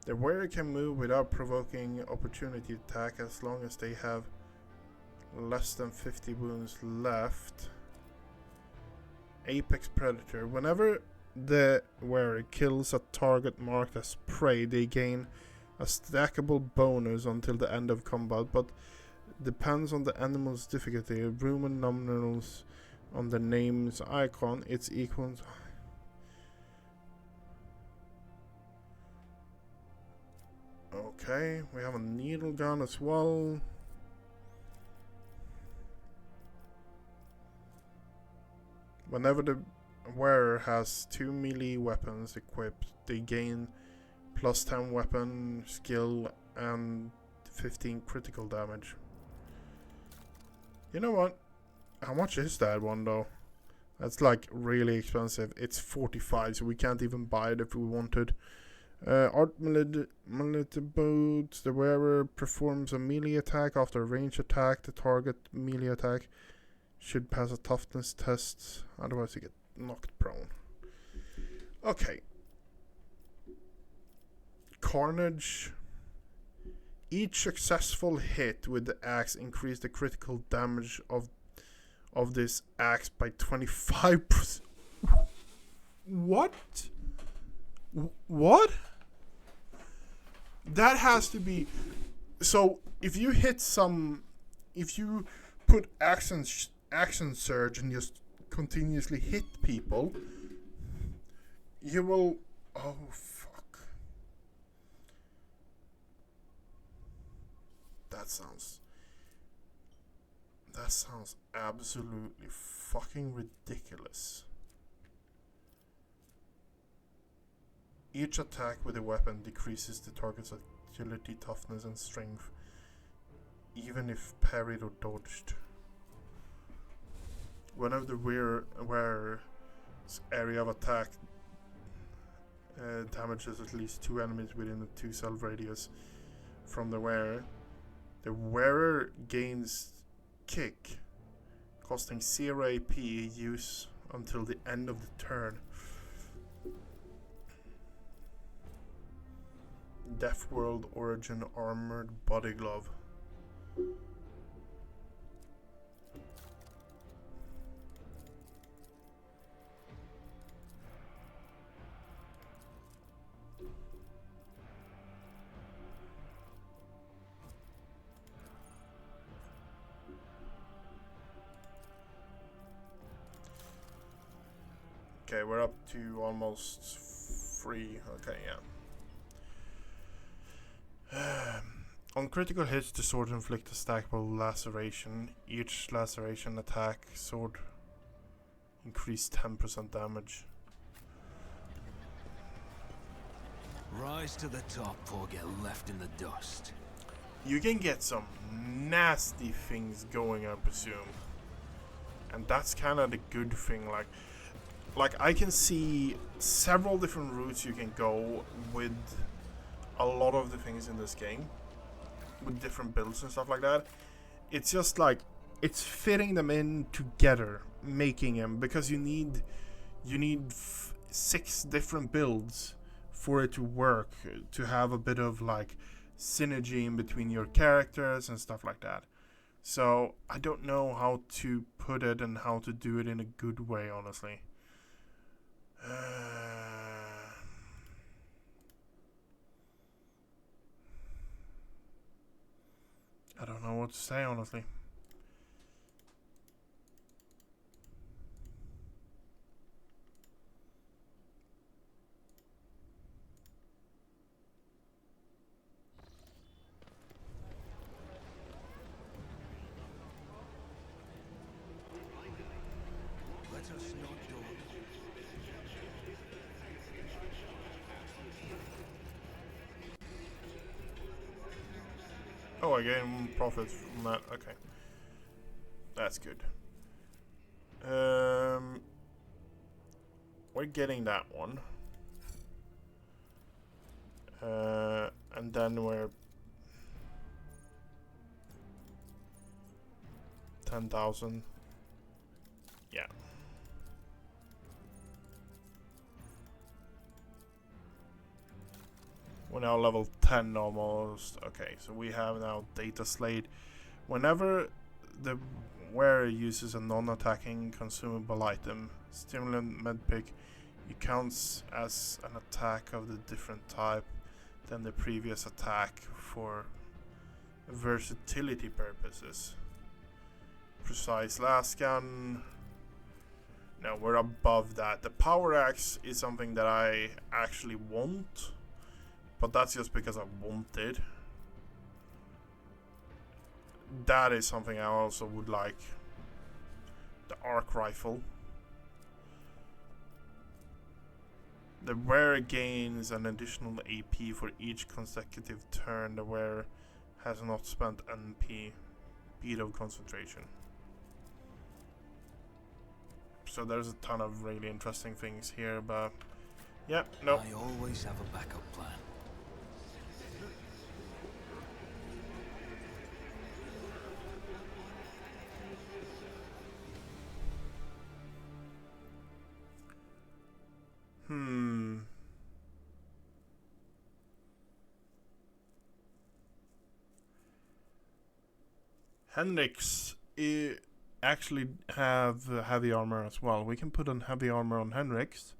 The wearer can move without provoking opportunity attack as long as they have less than 50 wounds left. Apex Predator. Whenever the wearer kills a target marked as prey, they gain a stackable bonus until the end of combat, but depends on the animal's difficulty. Roman numerals on the name's icon, it's equal to... Okay, we have a needle gun as well. Whenever the wearer has 2 melee weapons equipped, they gain plus 10 weapon skill and 15 critical damage. You know what? How much is that one though? That's like really expensive. It's 45, so we can't even buy it if we wanted. Art military boots. The wearer performs a melee attack after a range attack. The target melee attack should pass a toughness test, otherwise you get knocked prone. Okay. Carnage. Each successful hit with the axe increase the critical damage of this axe by 25%. What? What? That has to be... So, if you hit some... If you put action surge and just continuously hit people, you will... Oh, fuck. That sounds absolutely fucking ridiculous. Each attack with a weapon decreases the target's agility, toughness, and strength, even if parried or dodged. Whenever the wearer's area of attack damages at least 2 enemies within a 2 cell radius from the wearer gains kick, costing 0 AP use until the end of the turn. Death World Origin Armored Body Glove. Okay, we're up to almost 3. Okay, yeah. On critical hits, the sword inflicts a stackable laceration. Each laceration attack, sword increase 10% damage. Rise to the top or get left in the dust. You can get some nasty things going, I presume. And that's kind of the good thing, like I can see several different routes you can go with a lot of the things in this game, with different builds and stuff like that. It's just like it's fitting them in together, making them, because you need 6 different builds for it to work, to have a bit of like synergy in between your characters and stuff like that. So I don't know how to put it and how to do it in a good way, honestly. I don't know what to say, honestly. Let us not do. Oh, I gain profits from that. Okay. That's good. We're getting that one. And then we're 10,000. Yeah. We're now level 10 almost. Okay, so we have now Data Slate. Whenever the wearer uses a non-attacking consumable item, stimulant medpick, it counts as an attack of the different type than the previous attack for versatility purposes. Precise last gun. No, we're above that. The power axe is something that I actually want, but that's just because I wanted. That is something I also would like. The arc rifle. The wearer gains an additional AP for each consecutive turn the wearer has not spent NP, beat of concentration. So there's a ton of really interesting things here, but yeah, no. I always have a backup plan. Henrik's actually have heavy armor as well. We can put on heavy armor on Henrik's.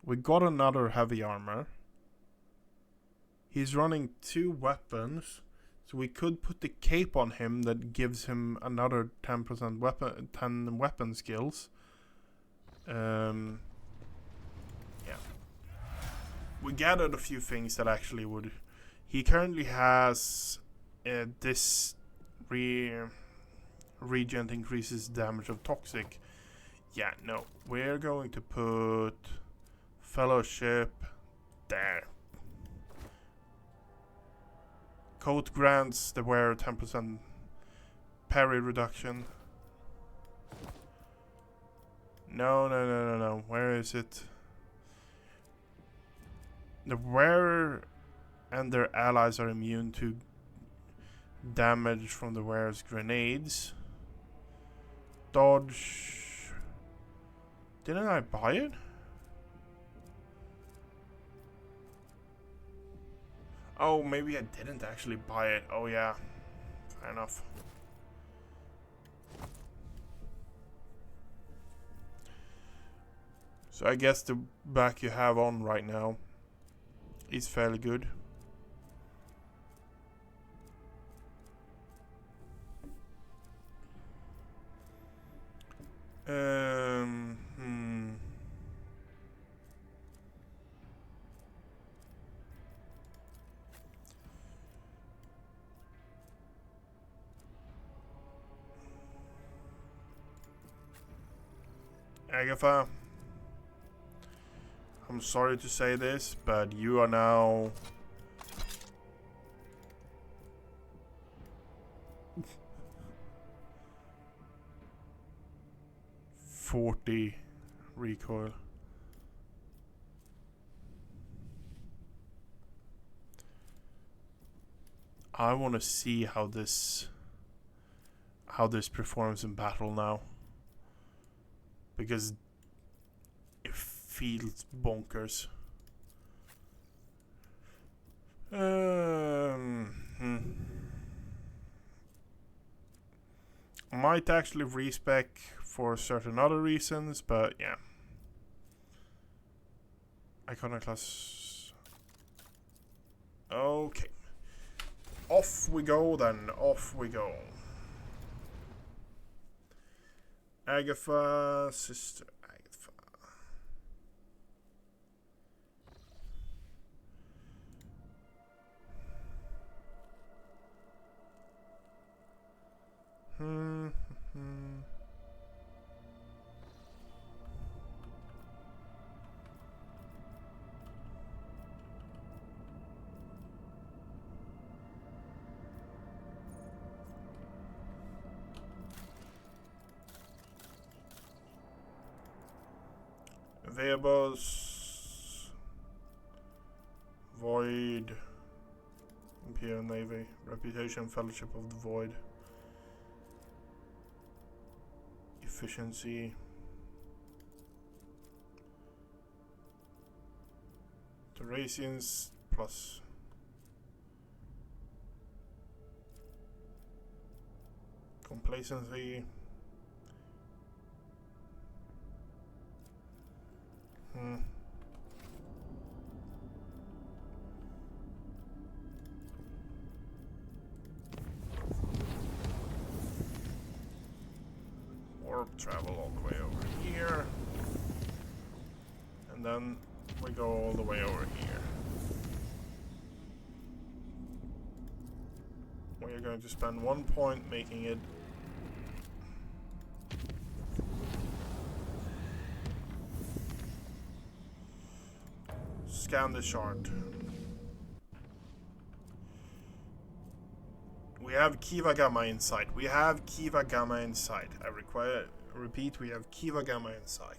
We got another heavy armor. He's running 2 weapons, so we could put the cape on him that gives him another 10% weapon, 10 weapon skills. Yeah. We gathered a few things that actually would. He currently has this regent increases damage of toxic. Yeah, no. We're going to put fellowship there. Coat grants the wearer 10% parry reduction. No. Where is it? The wearer and their allies are immune to damage from the wearer's grenades. Dodge. Didn't I buy it? Oh, maybe I didn't actually buy it. Oh yeah, fair enough. So I guess the back you have on right now is fairly good. Agatha, I'm sorry to say this, but you are now $40 recoil. I want to see how this performs in battle now, because it feels bonkers. Might actually respec for certain other reasons, but yeah. Iconoclast. Okay. Off we go then. Off we go. Agatha, sister Agatha. Veabos, Void, Imperial Navy, Reputation, Fellowship of the Void, Efficiency, Thracians plus Complacency. Warp travel all the way over here. And then we go all the way over here. We're going to spend 1 point making it scan the shard. We have Kiva Gamma in sight. We have Kiva Gamma in sight. Repeat, we have Kiva Gamma in sight.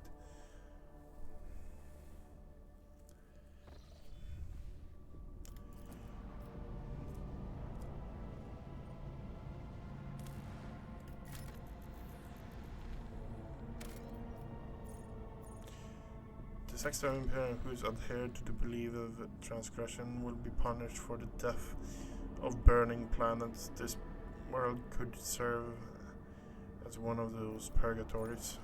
The extra Imperial who's adhered to the belief of transgression will be punished for the death of burning planets. This world could serve as one of those purgatories.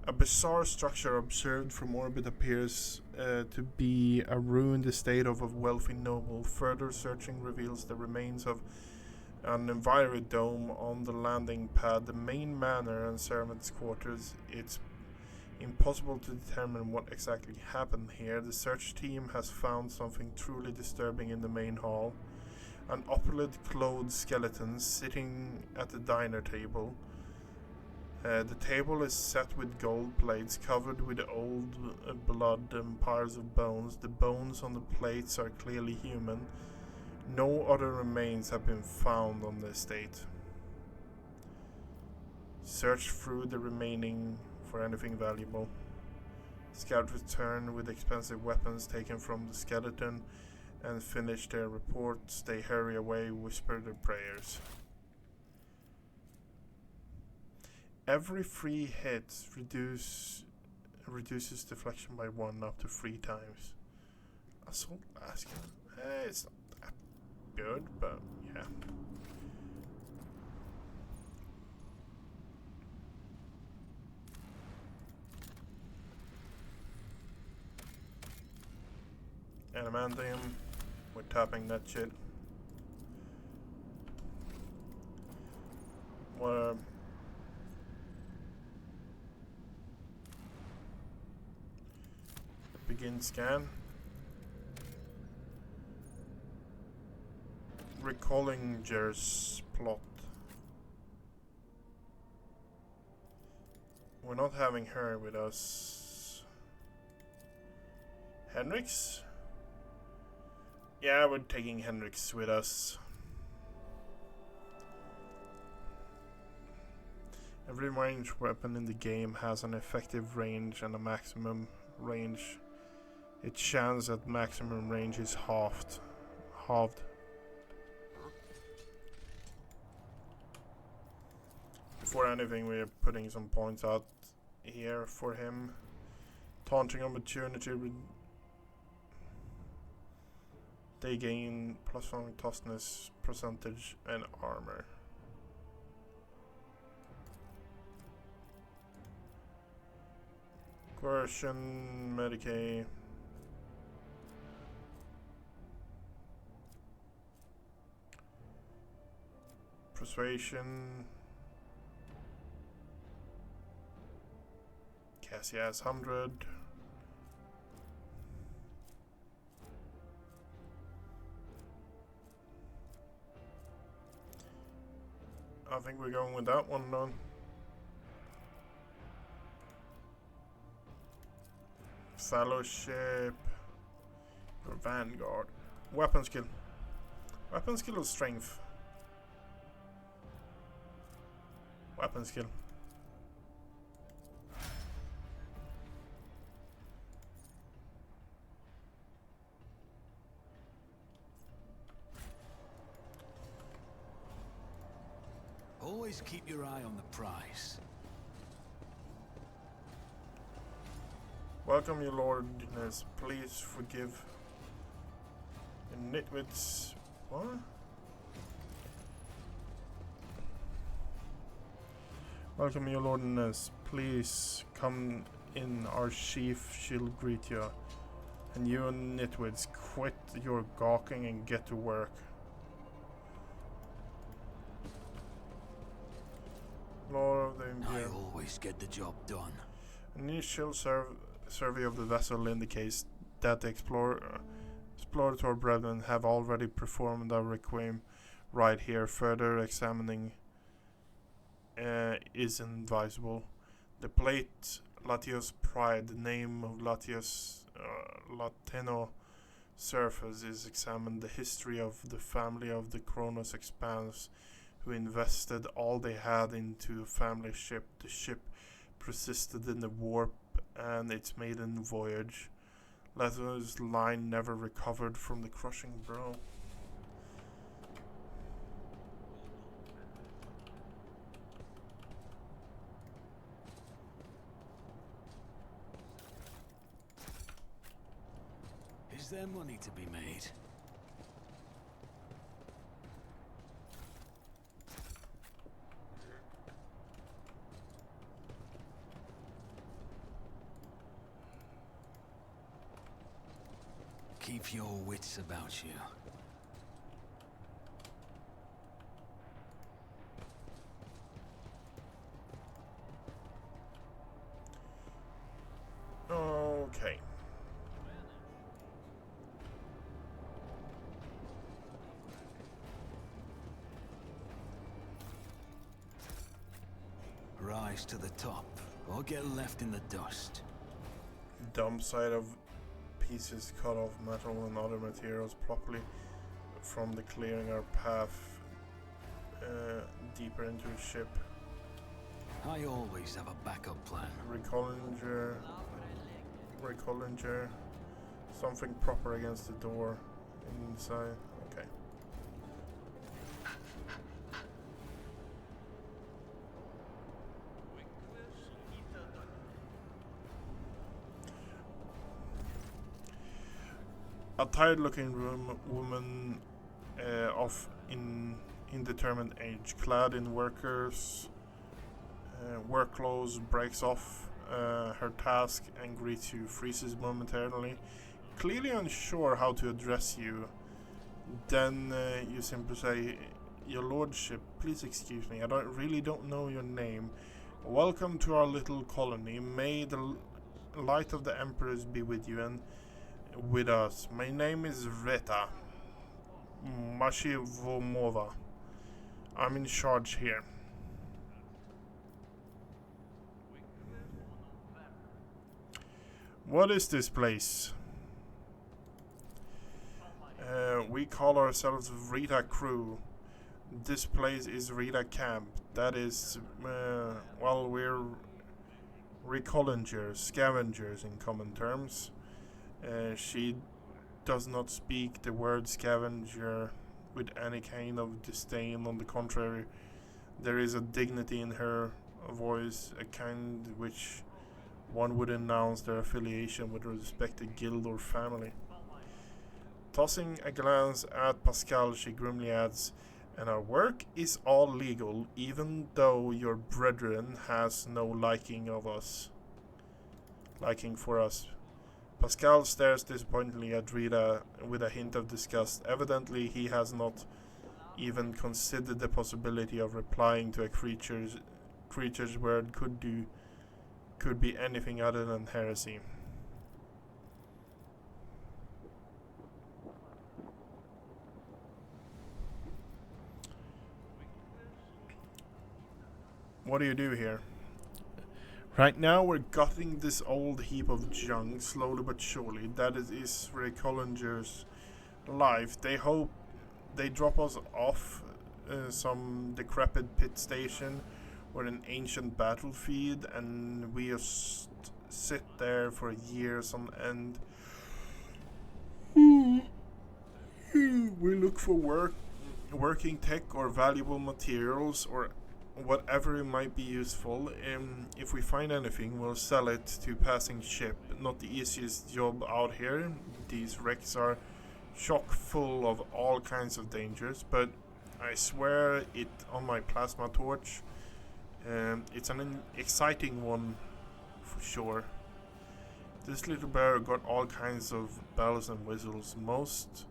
A bizarre structure observed from orbit appears to be a ruined estate of a wealthy noble. Further searching reveals the remains of an environment dome on the landing pad, the main manor and servants' quarters. Its Impossible to determine what exactly happened here. The search team has found something truly disturbing in the main hall. An opulent clothed skeleton sitting at the diner table. The table is set with gold plates covered with old blood and piles of bones. The bones on the plates are clearly human. No other remains have been found on the estate. Search through the remaining for anything valuable. Scout return with expensive weapons taken from the skeleton and finish their reports. They hurry away, whisper their prayers. Every 3 hits reduces deflection by 1 up to 3 times. Assault basket. It's not that good, but yeah. Adamantium. We're tapping that shit. What? Begin scan. Recalling Jer's plot. We're not having her with us. Hendrix? Yeah, we're taking Hendrix with us. Every ranged weapon in the game has an effective range and a maximum range. Its chance at maximum range is halved. Before anything, we're putting some points out here for him. Taunting opportunity. They gain +1 toughness percentage and armor. Coercion, Medicaid. Persuasion. Cassie has 100. I think we're going with that one then. Fellowship. Or Vanguard. Weapon skill. Weapon skill or strength? Weapon skill. Always keep your eye on the prize. Welcome, your lordness. Please forgive the nitwits. What? Welcome, your lordness. Please come in. Our chief she'll greet you. And you nitwits, quit your gawking and get to work. Lord of the I Imperium. always get the job done. Initial survey of the vessel indicates that the explorator brethren have already performed a requiem right here. Further examining is advisable. The plate Latios Pride, the name of Latios Latino surface, is examined. The history of the family of the Kronos Expanse, who invested all they had into a family ship. The ship persisted in the warp and its maiden voyage. Latios' line never recovered from the crushing blow. Is there money to be made? Keep your wits about you. rise to the top, or get left in the dust. Dump side of pieces cut off metal and other materials properly from the clearing our path deeper into the ship. I always have a backup plan. Recollinger, something proper against the door inside. Okay. A tired-looking woman of indeterminate age, clad in work clothes, breaks off her task and greets you, freezes momentarily, clearly unsure how to address you. Then you simply say, "Your lordship, please excuse me, I really don't know your name. Welcome to our little colony. May the light of the Emperors be with you and with us. My name is Reta Mashivomova. I'm in charge here." What is this place? We call ourselves Rita Crew. This place is Rita Camp. That is, well, we're Recollingers, scavengers in common terms. She does not speak the word scavenger with any kind of disdain. On the contrary, there is a dignity in her voice, a kind which one would announce their affiliation with a respected guild or family. Tossing a glance at Pascal, she grimly adds, "And our work is all legal, even though your brethren has no liking for us." Pascal stares disappointedly at Rita with a hint of disgust. Evidently, he has not even considered the possibility of replying to a creature's word could be anything other than heresy. What do you do here? Right now we're gutting this old heap of junk, slowly but surely. That is Recollinger's life. They hope they drop us off some decrepit pit station or an ancient battlefield, and we just sit there for years on end. We look for working tech or valuable materials or whatever it might be useful. If we find anything, we'll sell it to passing ship. Not the easiest job out here. These wrecks are chock full of all kinds of dangers, but I swear it on my plasma torch. It's an exciting one for sure. This little bear got all kinds of bells and whistles. Most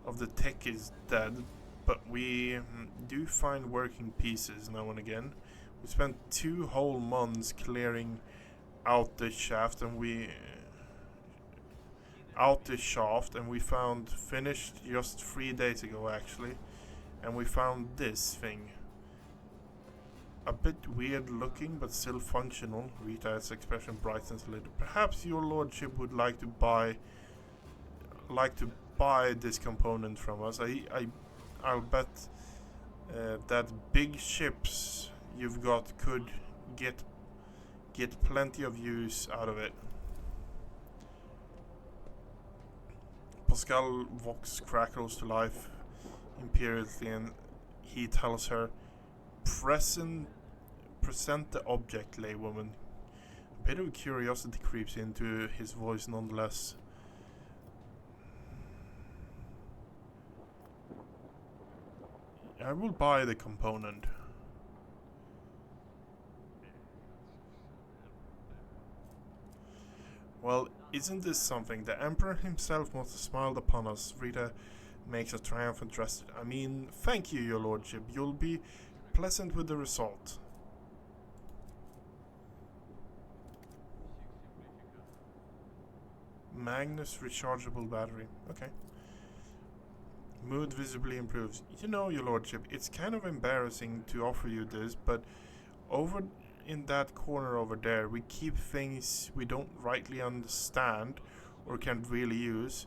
of the tech is dead, but we do find working pieces now and again. We spent 2 whole months clearing out the shaft, and we found finished just 3 days ago actually, and we found this thing. A bit weird looking, but still functional. Rita's expression brightens a little. Perhaps your lordship would like to buy this component from us. I'll bet that big ships you've got could get plenty of use out of it. Pascal Vox crackles to life imperiously, and he tells her, Present the object, laywoman." A bit of curiosity creeps into his voice nonetheless. "I will buy the component." "Well, isn't this something? The Emperor himself must have smiled upon us." Rita makes a triumphant gesture. "I mean, thank you, your lordship. You'll be pleasant with the result." Magnus rechargeable battery. Okay. Mood visibly improves. "You know, your lordship, it's kind of embarrassing to offer you this, but over in that corner over there. We keep things we don't rightly understand or can't really use.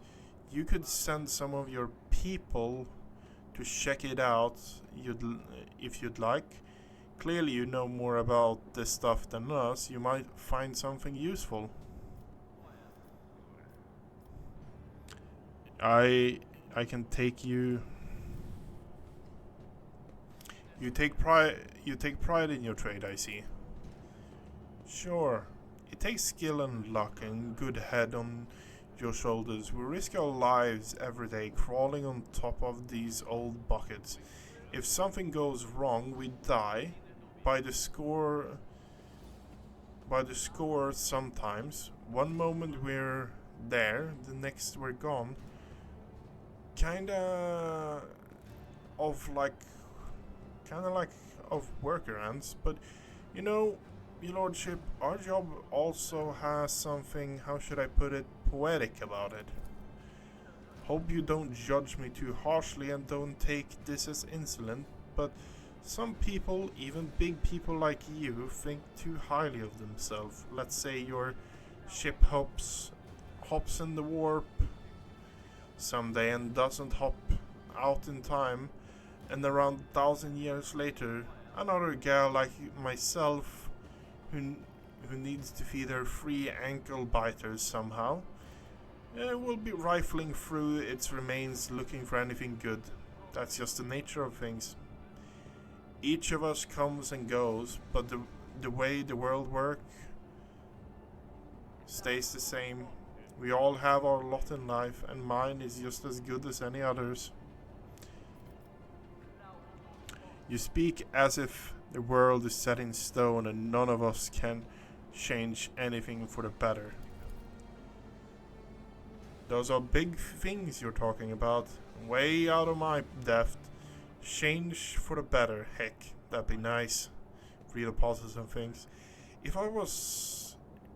You could send some of your people to check it out if you'd like. Clearly you know more about this stuff than us. You might find something useful. I can take you. You take pride in your trade, I see. Sure. It takes skill and luck and good head on your shoulders. We risk our lives every day crawling on top of these old buckets. If something goes wrong, we die by the score sometimes. One moment we're there, the next we're gone. Kinda like of worker ants, but you know, your lordship, our job also has something, how should I put it, poetic about it. Hope you don't judge me too harshly and don't take this as insolent, but some people, even big people like you, think too highly of themselves. Let's say your ship hops in the warp someday and doesn't hop out in time, and around 1,000 years later, another gal like myself who needs to feed her 3 ankle biters somehow will be rifling through its remains looking for anything good. That's just the nature of things. Each of us comes and goes, but the way the world works stays the same. We all have our lot in life, and mine is just as good as any others. You speak as if the world is set in stone and none of us can change anything for the better. Those are big things you're talking about. Way out of my depth. Change for the better. Heck, that'd be nice. Real positive things. If I was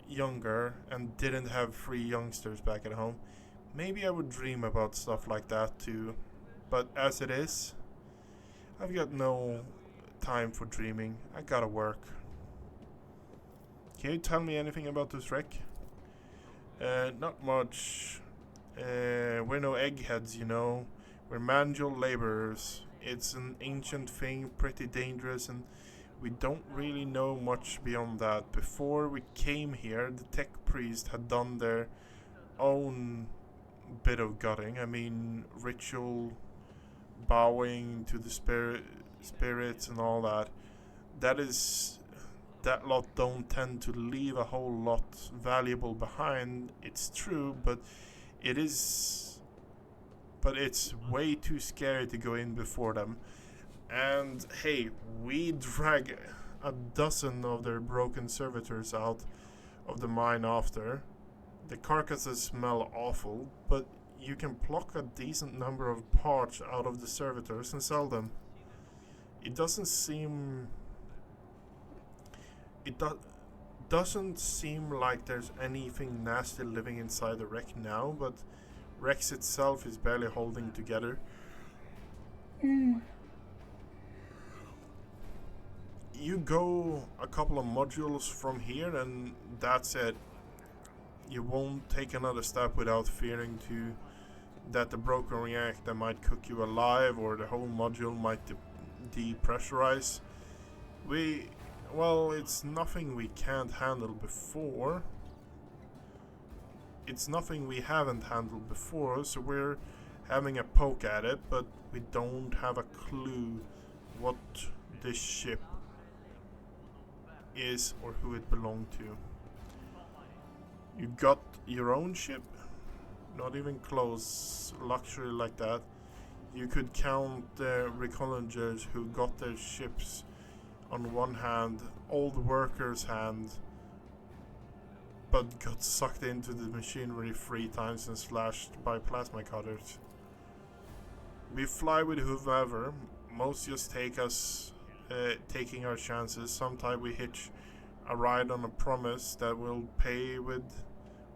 younger and didn't have 3 youngsters back at home, maybe I would dream about stuff like that too. But as it is, I've got no time for dreaming. I gotta work. Can you tell me anything about this wreck? Not much. We're no eggheads, you know. We're manual laborers. It's an ancient thing, pretty dangerous, and we don't really know much beyond that. Before we came here, the tech priest had done their own bit of gutting. I mean, ritual bowing to the spirits and all that. That lot don't tend to leave a whole lot valuable behind. It's true, but it's way too scary to go in before them. And hey, we drag a dozen of their broken servitors out of the mine after. The carcasses smell awful, but you can pluck a decent number of parts out of the servitors and sell them. It doesn't seem like there's anything nasty living inside the wreck now, but Rex itself is barely holding together. You go a couple of modules from here and that's it. You won't take another step without fearing that the broken reactor might cook you alive or the whole module might depressurize. It's nothing we can't handle before. It's nothing we haven't handled before, so we're having a poke at it, but we don't have a clue what this ship is or who it belonged to. You got your own ship? Not even close. Luxury like that. You could count the reconnaisseurs who got their ships on one hand, old workers' hand, but got sucked into the machinery 3 times and slashed by plasma cutters. We fly with whoever. Most just taking our chances. Sometimes we hitch a ride on a promise that we'll pay with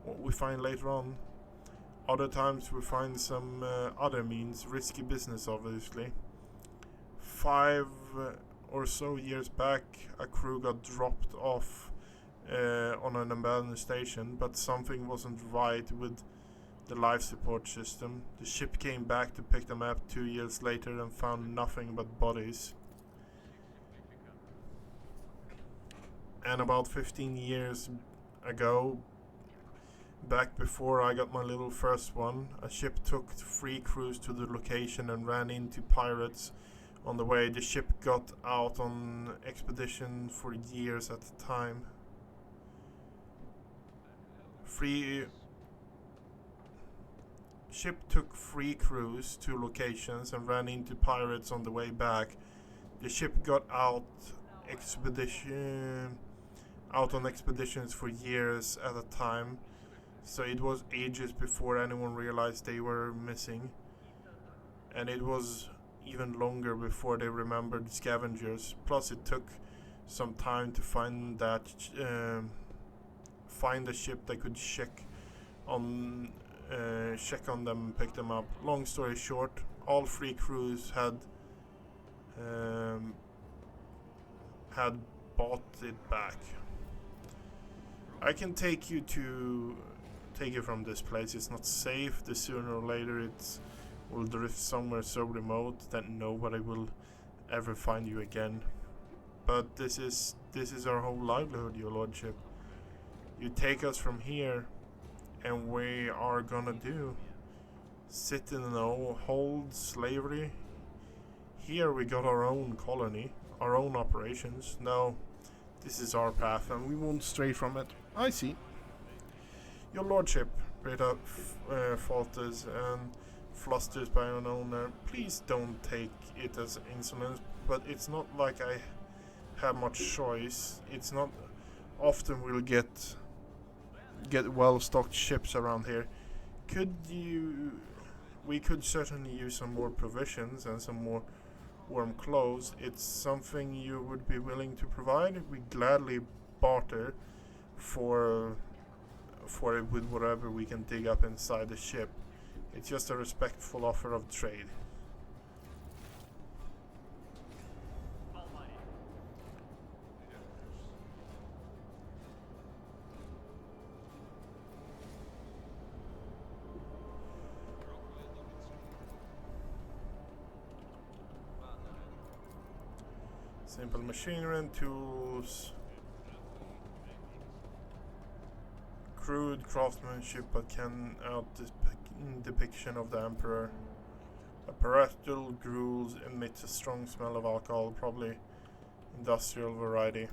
what we find later on. Other times we find some other means, risky business obviously. 5 or so years back, a crew got dropped off on an abandoned station, but something wasn't right with the life support system. The ship came back to pick them up 2 years later and found nothing but bodies. And about 15 years ago, back before I got my little first one, a ship took 3 crews to the location and ran into pirates on the way. The ship got out on expedition for years at the time. Ship took 3 crews to locations and ran into pirates on the way back. The ship got out on expeditions for years at a time, so it was ages before anyone realized they were missing, and it was even longer before they remembered scavengers. Plus, it took some time to find a ship that could check on them and pick them up. Long story short, all 3 crews had bought it back. I can take you from this place. It's not safe. The sooner or later it will drift somewhere so remote that nobody will ever find you again. But this is our whole livelihood, your lordship. You take us from here, and we are gonna do sit in an old slavery. Here we got our own colony, our own operations. No, this is our path, and we won't stray from it. I see. Your lordship, Rita falters and flusters by an owner. Please don't take it as insolence, but it's not like I have much choice. It's not often we'll get well-stocked ships around here. We could certainly use some more provisions and some more warm clothes. It's something you would be willing to provide. We gladly barter for it with whatever we can dig up inside the ship. It's just a respectful offer of trade. Simple machinery and tools. Crude craftsmanship, but can out depiction of the Emperor. Apparatus gruels emits a strong smell of alcohol, probably industrial variety.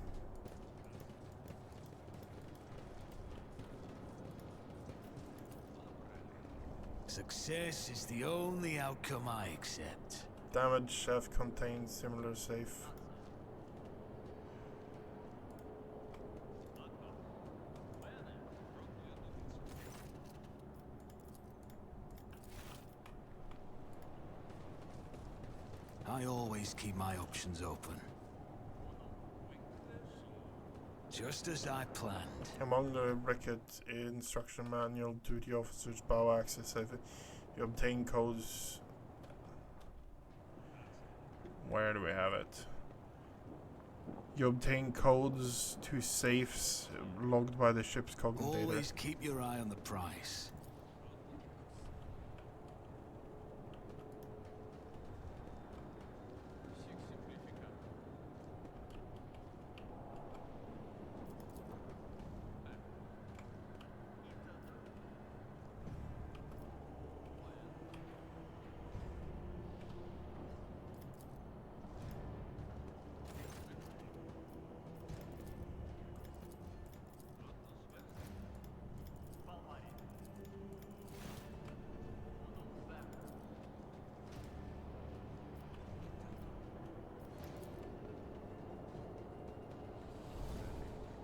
Success is the only outcome I accept. Damaged shaft contains similar safe. I always keep my options open. Just as I planned. Among the record instruction manual, duty officers bow access. You obtain codes. Where do we have it? You obtain codes to safes logged by the ship's cognitor. Always keep your eye on the price.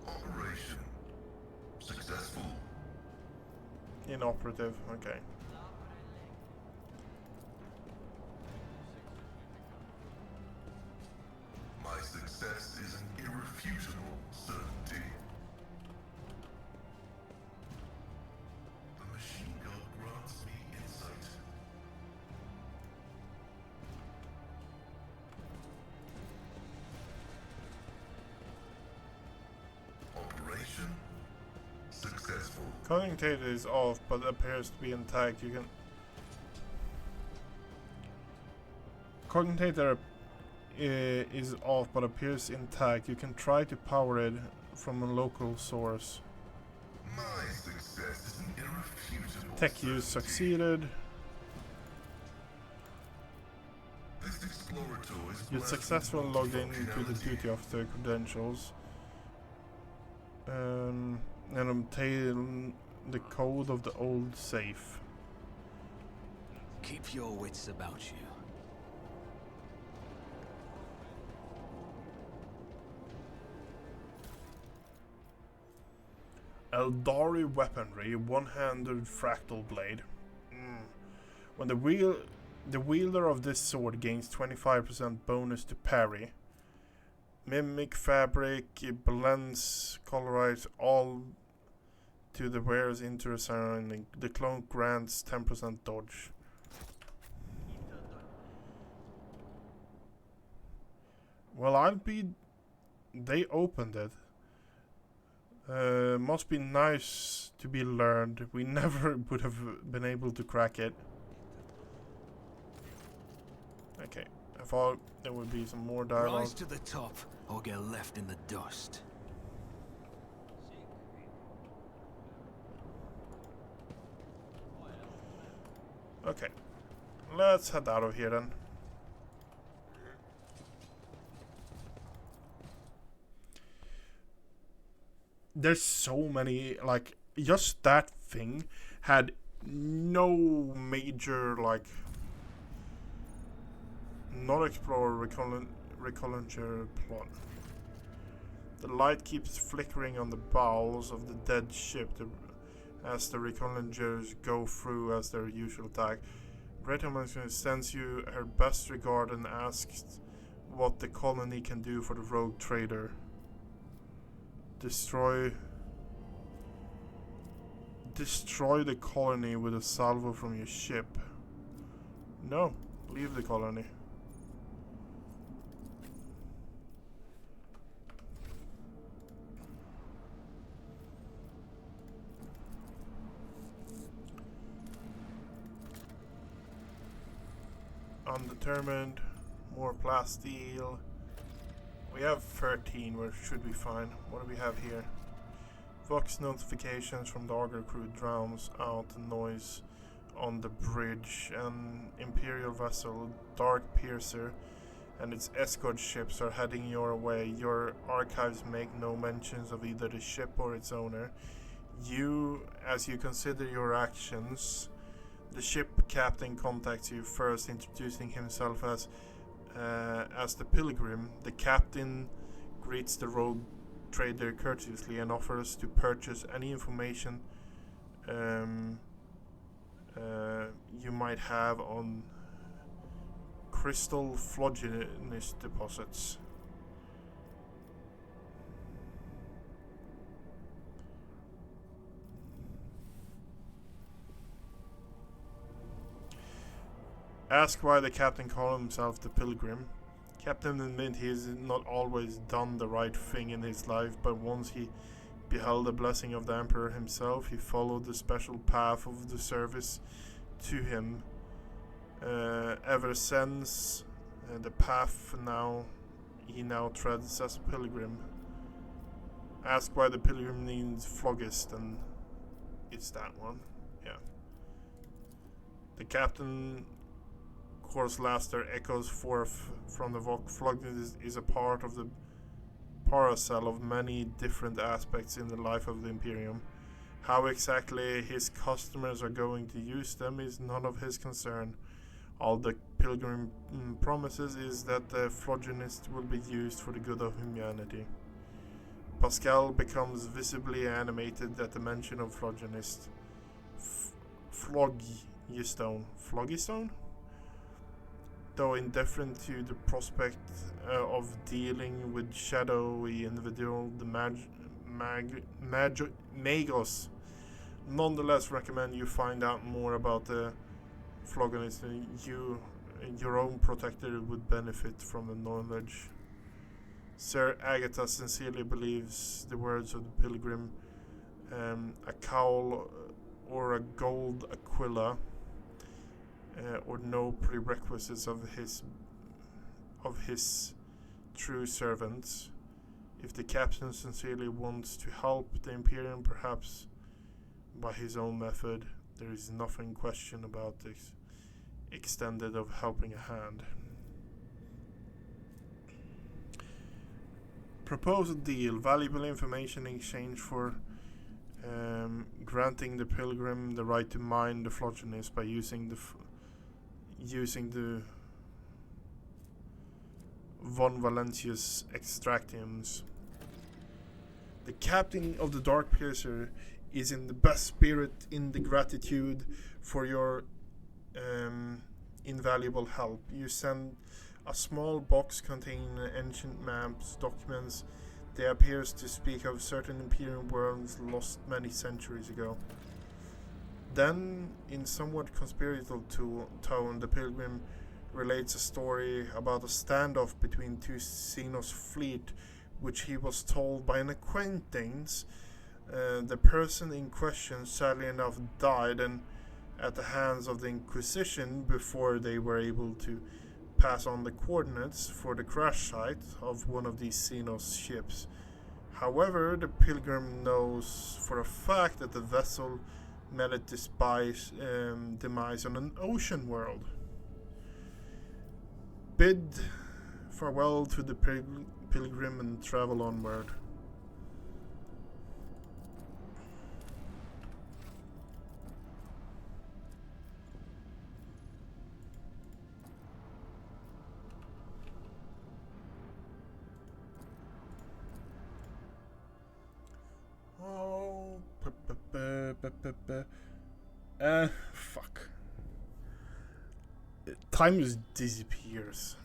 Operation successful. Inoperative, okay. My success is an irrefutable certainty. The machine gun grants me insight. Commentator is off, but appears to be intact. You can. Commentator is off, but appears intact. You can try to power it from a local source. My success is an irrefutable. Tech use succeeded. This explorator is You blessed successfully with logged into the multifunctionality. duty officer credentials. And obtain the code of the old safe. Keep your wits about you. Eldari weaponry, one-handed fractal blade. When the wielder of this sword gains 25% bonus to parry. Mimic fabric, it blends, colorize all to the wearer's interior surrounding. The cloak grants 10% dodge. Well, they opened it. Must be nice to be learned. We never would have been able to crack it. Okay, I thought there would be some more dialogue. Rise to the top or get left in the dust. Okay, let's head out of here then. There's so many, like, just that thing had no major, like, non-explorer recollinger plot. The light keeps flickering on the bowels of the dead ship as the recollingers go through as their usual attack. Redham sends you her best regard and asks what the colony can do for the rogue trader. Destroy the colony with a salvo from your ship. No, leave the colony. Undetermined, more plasteel. We have 13, where should be fine. What do we have here? Vox notifications from the Auger crew drowns out the noise on the bridge. An Imperial vessel, Dark Piercer, and its escort ships are heading your way. Your archives make no mentions of either the ship or its owner. As you consider your actions, the ship captain contacts you first, introducing himself as the Pilgrim. The captain greets the rogue trader courteously and offers to purchase any information you might have on crystal phloginus deposits. Ask why the captain called himself the Pilgrim. Captain admit he has not always done the right thing in his life, but once he beheld the blessing of the Emperor himself, he followed the special path of the service to him. Ever since, the path he now treads as a pilgrim. Ask why the pilgrim needs phlogiston, and it's that one. Yeah. The captain course Laster echoes forth from the Phlogiston is a part of the paracel of many different aspects in the life of the Imperium. How exactly his customers are going to use them is none of his concern. All the Pilgrim promises is that the Phloginist will be used for the good of humanity. Pascal becomes visibly animated at the mention of Phloginist. Phlogiston? Though indifferent to the prospect of dealing with shadowy individual, the Magos nonetheless recommend you find out more about the Phloginist. Your own protector would benefit from the knowledge. Sir Agatha sincerely believes the words of the pilgrim a cowl or a gold aquila, or no prerequisites of his true servants. If the captain sincerely wants to help the Imperium, perhaps by his own method, there is nothing question about this extended of helping a hand. Proposed deal: valuable information in exchange for granting the pilgrim the right to mine the Phloginis by using the von Valentius extractiums. The captain of the Dark Piercer is in the best spirit in the gratitude for your invaluable help. You send a small box containing ancient maps, documents. They appears to speak of certain Imperial worlds lost many centuries ago. Then, in somewhat conspiratorial tone, the pilgrim relates a story about a standoff between two Xenos fleet, which he was told by an acquaintance. The person in question, sadly enough, died and at the hands of the Inquisition before they were able to pass on the coordinates for the crash site of one of these Xenos ships. However, the pilgrim knows for a fact that the vessel met its demise on an ocean world. Bid farewell to the pilgrim and travel onward. Oh, fuck. Time just disappears.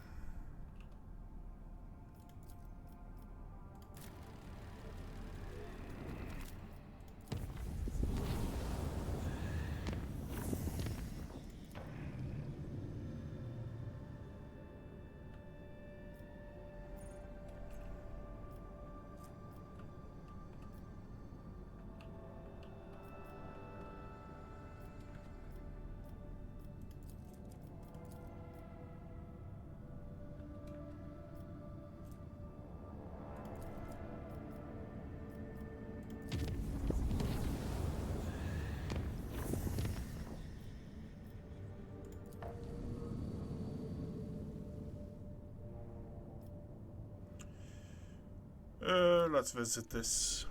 Let's visit this.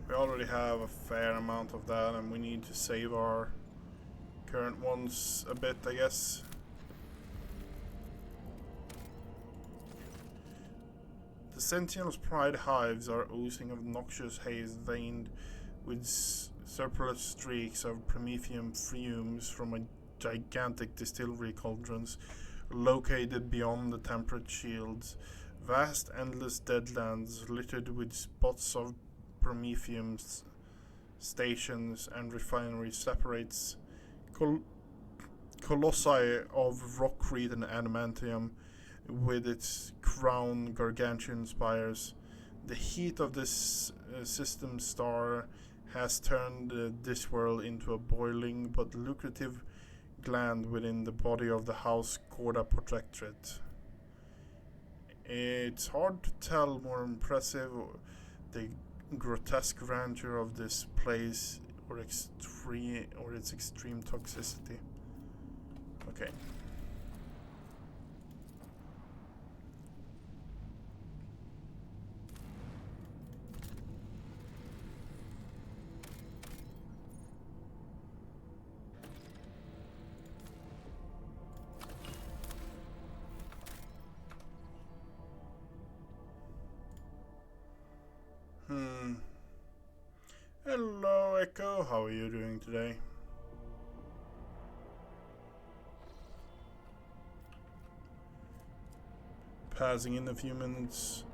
We already have a fair amount of that, and we need to save our current ones a bit, I guess. The Sentinel's pride hives are oozing of noxious haze veined with surplus streaks of promethium fumes from a gigantic distillery cauldrons located beyond the temperate shields. Vast, endless deadlands littered with spots of promethium stations and refineries separates colossi of rockcrete and adamantium with its crown gargantuan spires. The heat of this system star has turned this world into a boiling but lucrative gland within the body of the House Corda Protectorate. It's hard to tell more impressive the grotesque grandeur of this place or its extreme toxicity. Okay. Hello, Echo. How are you doing today? Passing in a few minutes,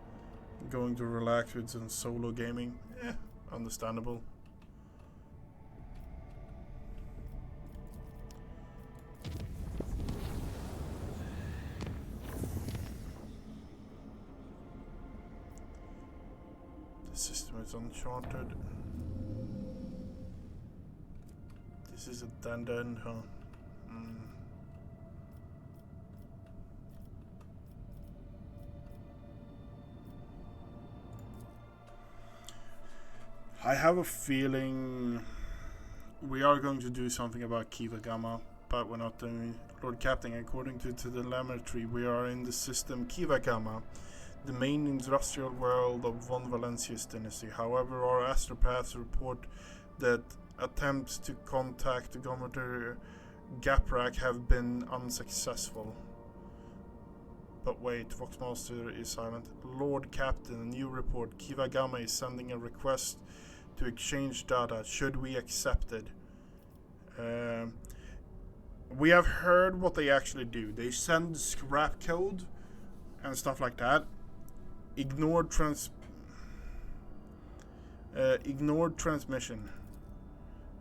going to relax with some solo gaming. Understandable. System is uncharted. This is a dead end, huh? I have a feeling we are going to do something about Kiva Gamma, but we're not doing. Lord Captain, according to the telemetry, we are in the system Kiva Gamma, the main industrial world of Von Valencia's dynasty. However, our astropaths report that attempts to contact the Governor Gaprak have been unsuccessful. But wait, Voxmaster is silent. Lord Captain, a new report. Kiva Gamma is sending a request to exchange data. Should we accept it? We have heard what they actually do. They send scrap code and stuff like that. Ignored transmission.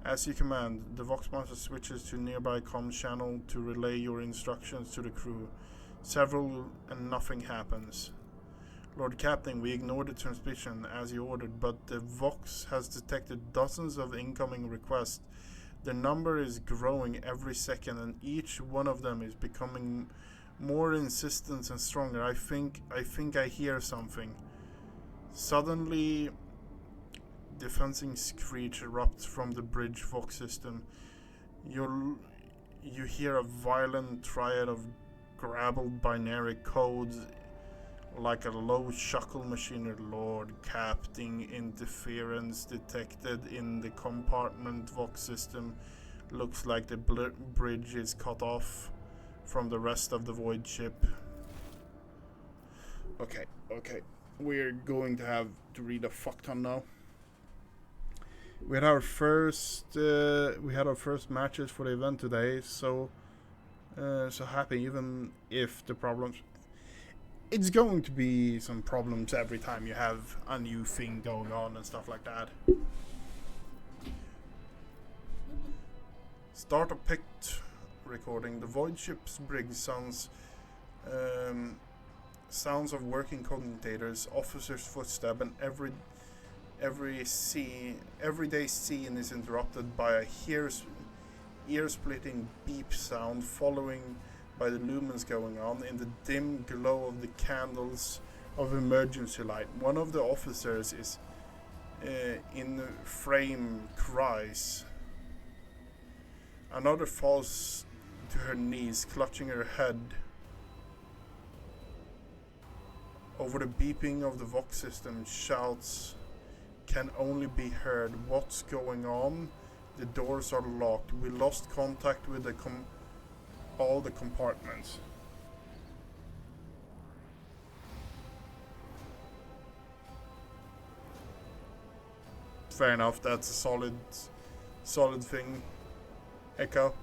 As you command, the Voxmaster switches to nearby comm channel to relay your instructions to the crew. Several and nothing happens. Lord Captain, we ignored the transmission as you ordered, but the Vox has detected dozens of incoming requests. The number is growing every second, and each one of them is becoming more insistent and stronger. I think I hear something. Suddenly, the fencing screech erupts from the bridge Vox system. You hear a violent triad of garbled binary codes, like a low shuckle machinery. Lord Captain, interference detected in the compartment Vox system. Looks like the bridge is cut off from the rest of the void ship. Okay. We're going to have to read a fuck ton now. We had our first matches for the event today, so happy, even if the problems. It's going to be some problems every time you have a new thing going on and stuff like that. Start a picked recording. The void ship's brig sounds of working commentators, officers' footstep, and everyday scene is interrupted by a ear-splitting beep sound, following by the lumens going on in the dim glow of the candles of emergency light. One of the officers is in frame, cries. Another falls to her knees, clutching her head. Over the beeping of the Vox system, shouts can only be heard. What's going on? The doors are locked. We lost contact with all the compartments. Fair enough, that's a solid thing. Echo.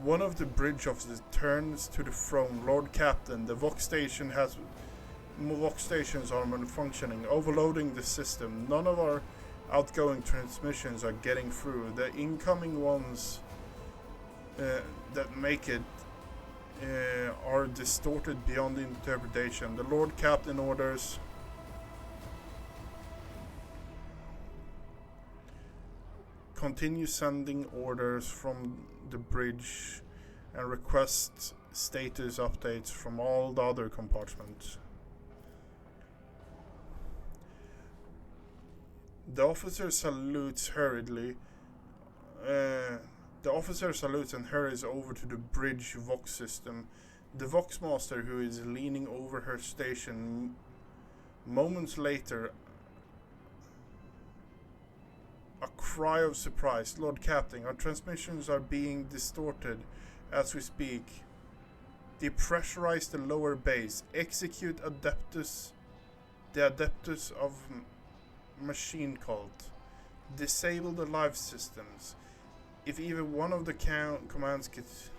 One of the bridge officers turns to the throne. Lord Captain, the Vox stations are malfunctioning, overloading the system. None of our outgoing transmissions are getting through. The incoming ones that make it are distorted beyond interpretation. The Lord Captain orders continue sending orders from the bridge and request status updates from all the other compartments. The officer salutes hurriedly. The officer salutes and hurries over to the bridge Vox system. The Voxmaster, who is leaning over her station, moments later, a cry of surprise. Lord Captain, our transmissions are being distorted as we speak. Depressurize the lower base. Execute the Adeptus of Machine Cult. Disable the life systems. If even one of the commands gets...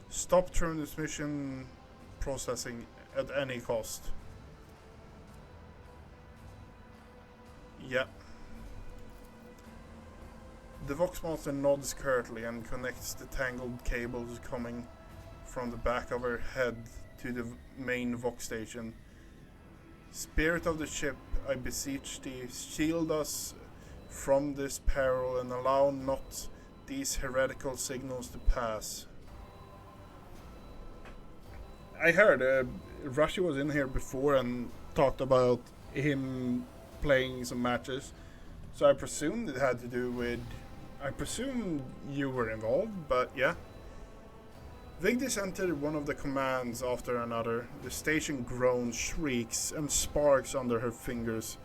Stop transmission processing at any cost. Yep. The Voxmaster nods curtly and connects the tangled cables coming from the back of her head to the main Vox station. Spirit of the ship, I beseech thee, shield us from this peril and allow not these heretical signals to pass. I heard Russia was in here before and talked about him playing some matches, so I presumed it had to do with... I presume you were involved, but yeah. Vigdis entered one of the commands after another. The station groans, shrieks, and sparks under her fingers,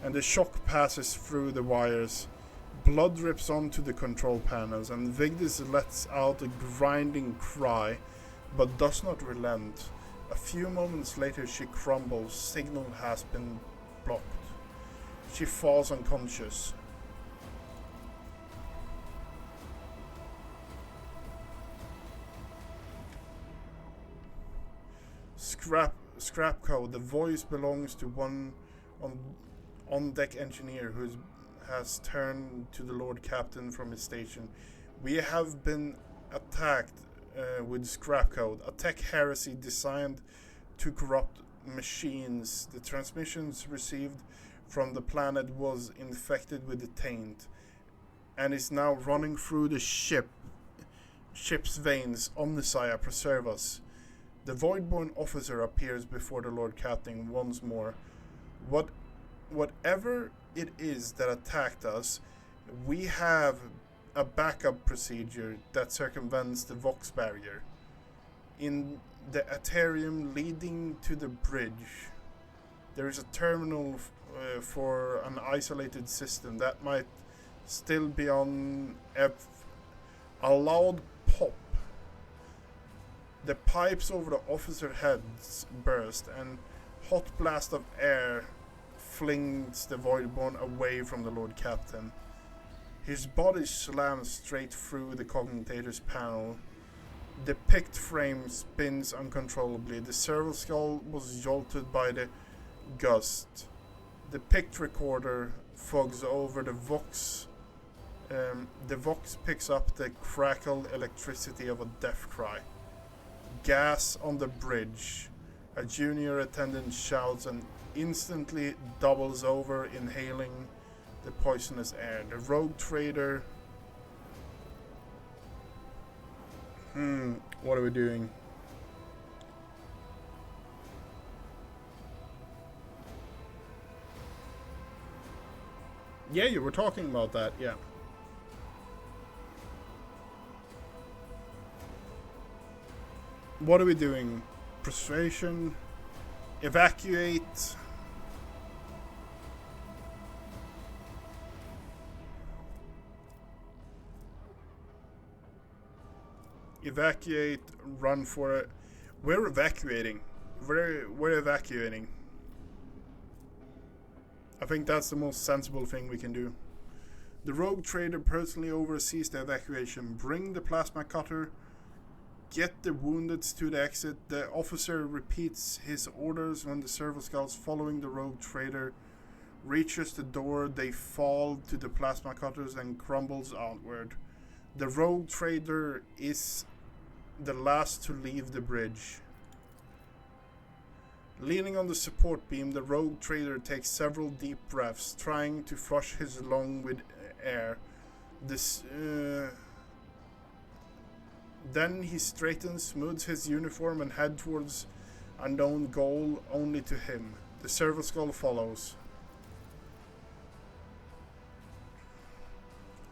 and the shock passes through the wires. Blood drips onto the control panels, and Vigdis lets out a grinding cry, but does not relent. A few moments later she crumbles. Signal has been blocked. She falls unconscious. Scrap code. The voice belongs to one on-deck engineer who has turned to the Lord Captain from his station. We have been attacked with scrap code, a tech heresy designed to corrupt machines. The transmissions received from the planet was infected with the taint and is now running through the ship's veins. Omnissiah, preserve us. The Voidborn officer appears before the Lord Captain once more. Whatever it is that attacked us, we have a backup procedure that circumvents the Vox barrier. In the atrium leading to the bridge, there is a terminal for an isolated system that might still be on. A loud pop. The pipes over the officer heads burst, and hot blast of air flings the Voidborn away from the Lord Captain. His body slams straight through the cognitator's panel. The picked frame spins uncontrollably. The servo skull was jolted by the gust. The picked recorder fogs over the Vox. The Vox picks up the crackled electricity of a death cry. Gas on the bridge. A junior attendant shouts and instantly doubles over, inhaling the poisonous air. The rogue trader... what are we doing? Yeah, you were talking about that, yeah. What are we doing? Persuasion. Evacuate. Evacuate. Run for it. We're evacuating. We're evacuating. I think that's the most sensible thing we can do. The rogue trader personally oversees the evacuation. Bring the plasma cutter. Get the wounded to the exit. The officer repeats his orders when the servo skulls following the rogue trader reaches the door. They fall to the plasma cutters and crumbles outward. The rogue trader is the last to leave the bridge. Leaning on the support beam, the rogue trader takes several deep breaths, trying to flush his lung with air. Then he straightens, smooths his uniform, and heads towards a known goal only to him. The servo skull follows.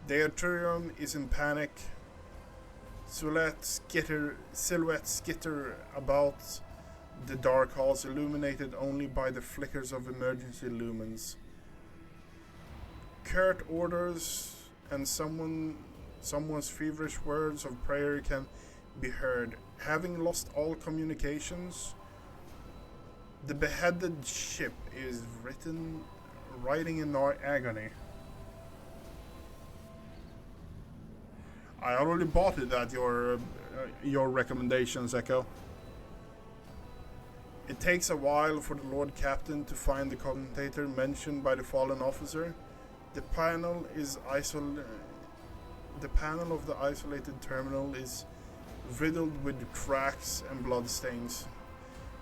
The atrium is in panic. Silhouettes skitter about the dark halls, illuminated only by the flickers of emergency lumens. Curt orders and someone's feverish words of prayer can be heard. Having lost all communications, the beheaded ship is writing in agony. I already bought it at your recommendations, Echo. It takes a while for the Lord Captain to find the cognitator mentioned by the fallen officer. The panel of the isolated terminal is riddled with cracks and bloodstains.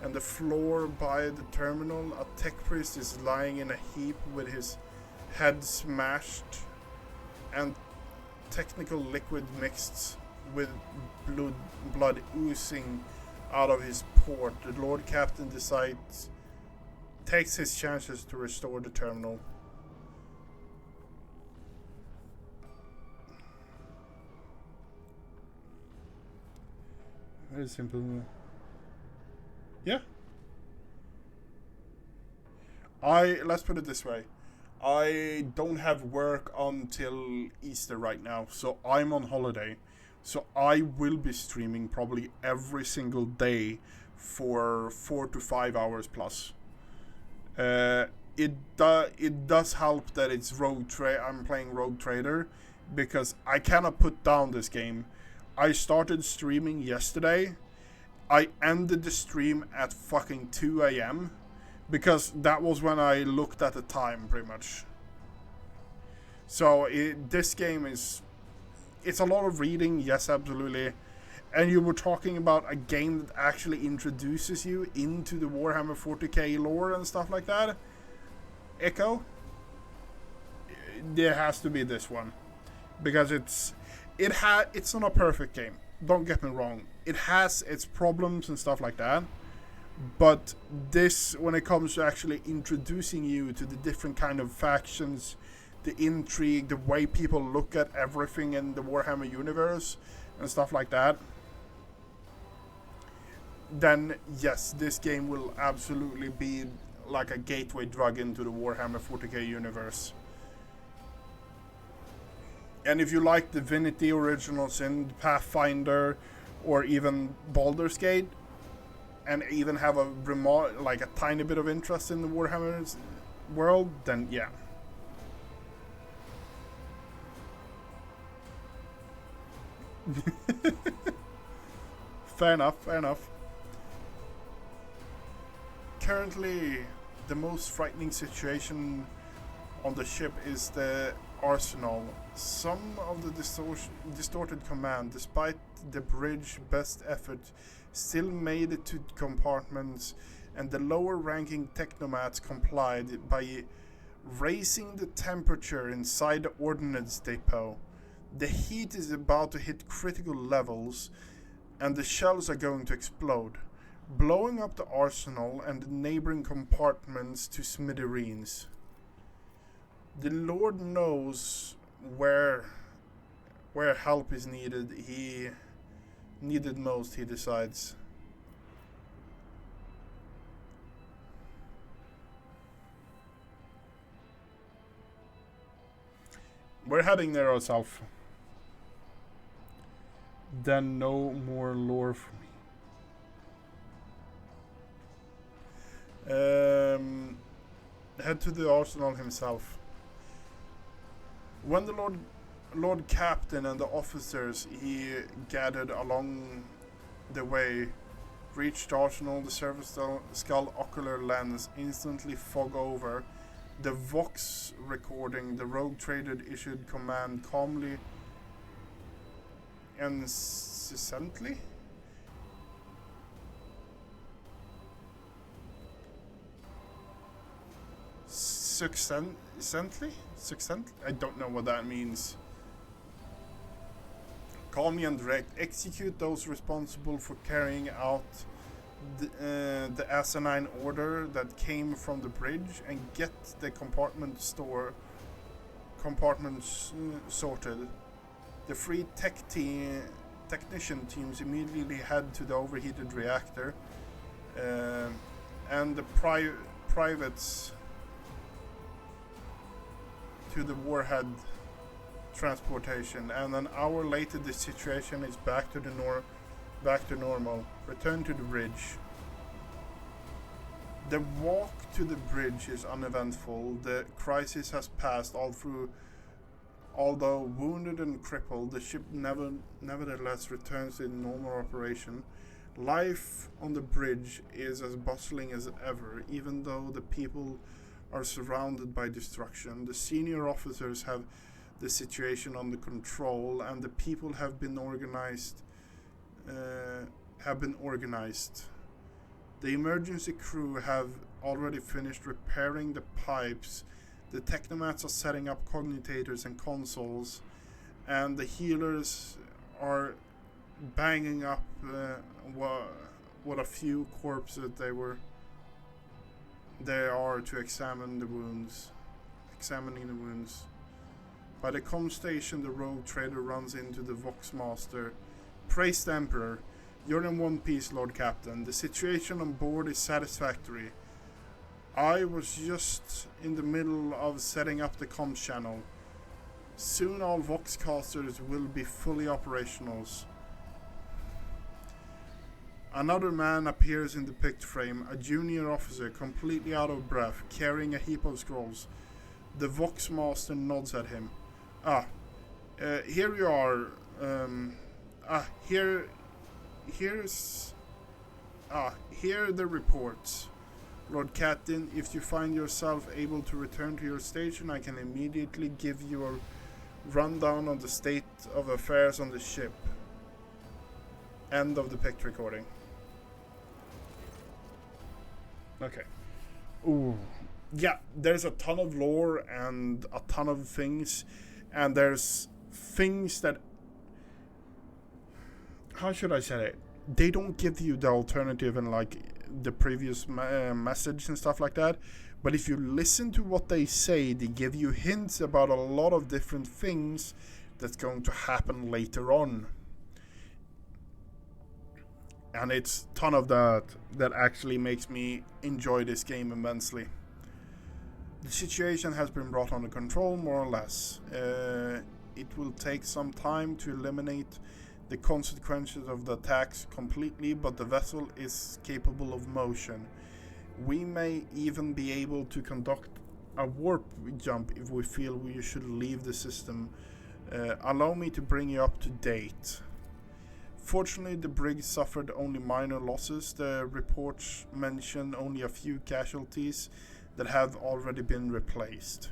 and the floor by the terminal, a tech priest is lying in a heap with his head smashed and technical liquid mixed with blood oozing out of his port. The Lord Captain takes his chances to restore the terminal. Very simple. Yeah. Let's put it this way. I don't have work until Easter right now, so I'm on holiday. So I will be streaming probably every single day for 4 to 5 hours plus. It does help that it's I'm playing Rogue Trader, because I cannot put down this game. I started streaming yesterday. I ended the stream at fucking 2 a.m. because that was when I looked at the time, pretty much. So this game it's a lot of reading, yes, absolutely. And you were talking about a game that actually introduces you into the Warhammer 40k lore and stuff like that. Echo? There has to be this one, because it's not a perfect game. Don't get me wrong. It has its problems and stuff like that. But this, when it comes to actually introducing you to the different kind of factions, the intrigue, the way people look at everything in the Warhammer universe and stuff like that, then yes, this game will absolutely be like a gateway drug into the Warhammer 40k universe. And if you like Divinity, Original Sin, Pathfinder, or even Baldur's Gate, and even have a tiny bit of interest in the Warhammer world, then yeah. Fair enough, fair enough. Currently, the most frightening situation on the ship is the arsenal. Some of the distorted command, despite the bridge's best effort, still made it to compartments, and the lower ranking technomats complied by raising the temperature inside the ordnance depot. The heat is about to hit critical levels, and the shells are going to explode, blowing up the arsenal and the neighboring compartments to smithereens. The Lord knows where help is needed. He needed most, he decides. We're heading there ourselves. Then no more lore for me. Head to the arsenal himself. When the Lord Captain and the officers he gathered along the way reached Arsenal, the surface skull ocular lens instantly fog over. The Vox recording the Rogue Trader issued command calmly and incessantly. Successantly? I don't know what that means. Calmly and direct. Execute those responsible for carrying out the asinine order that came from the bridge, and get the compartments sorted. The three technician teams immediately head to the overheated reactor, and the privates to the warhead transportation. And an hour later, the situation is back to normal. Return to the bridge. The walk to the bridge is uneventful. The crisis has passed although wounded and crippled, the ship nevertheless returns to normal operation. Life on the bridge is as bustling as ever, even though the people are surrounded by destruction. The senior officers have the situation under control, and the people have been organized. The emergency crew have already finished repairing the pipes. The technomats are setting up cognitators and consoles, and the healers are banging up what a few corpses they are to examining the wounds. By the comm station, the rogue trader runs into the Voxmaster. Praise the Emperor. You're in one piece, Lord Captain. The situation on board is satisfactory. I was just in the middle of setting up the comms channel. Soon all Voxcasters will be fully operational. Another man appears in the picture frame, a junior officer, completely out of breath, carrying a heap of scrolls. The Voxmaster nods at him. Here you are. Here are the reports. Lord Captain, if you find yourself able to return to your station, I can immediately give you a rundown of the state of affairs on the ship. End of the picture recording. Okay. Ooh. Yeah, there's a ton of lore and a ton of things, and there's things that, how should I say it? They don't give you the alternative in like the previous message and stuff like that, but if you listen to what they say, they give you hints about a lot of different things that's going to happen later on. And it's a ton of that actually makes me enjoy this game immensely. The situation has been brought under control, more or less. It will take some time to eliminate the consequences of the attacks completely, but the vessel is capable of motion. We may even be able to conduct a warp jump if we feel we should leave the system. Allow me to bring you up to date. Fortunately, the brig suffered only minor losses. The reports mention only a few casualties that have already been replaced.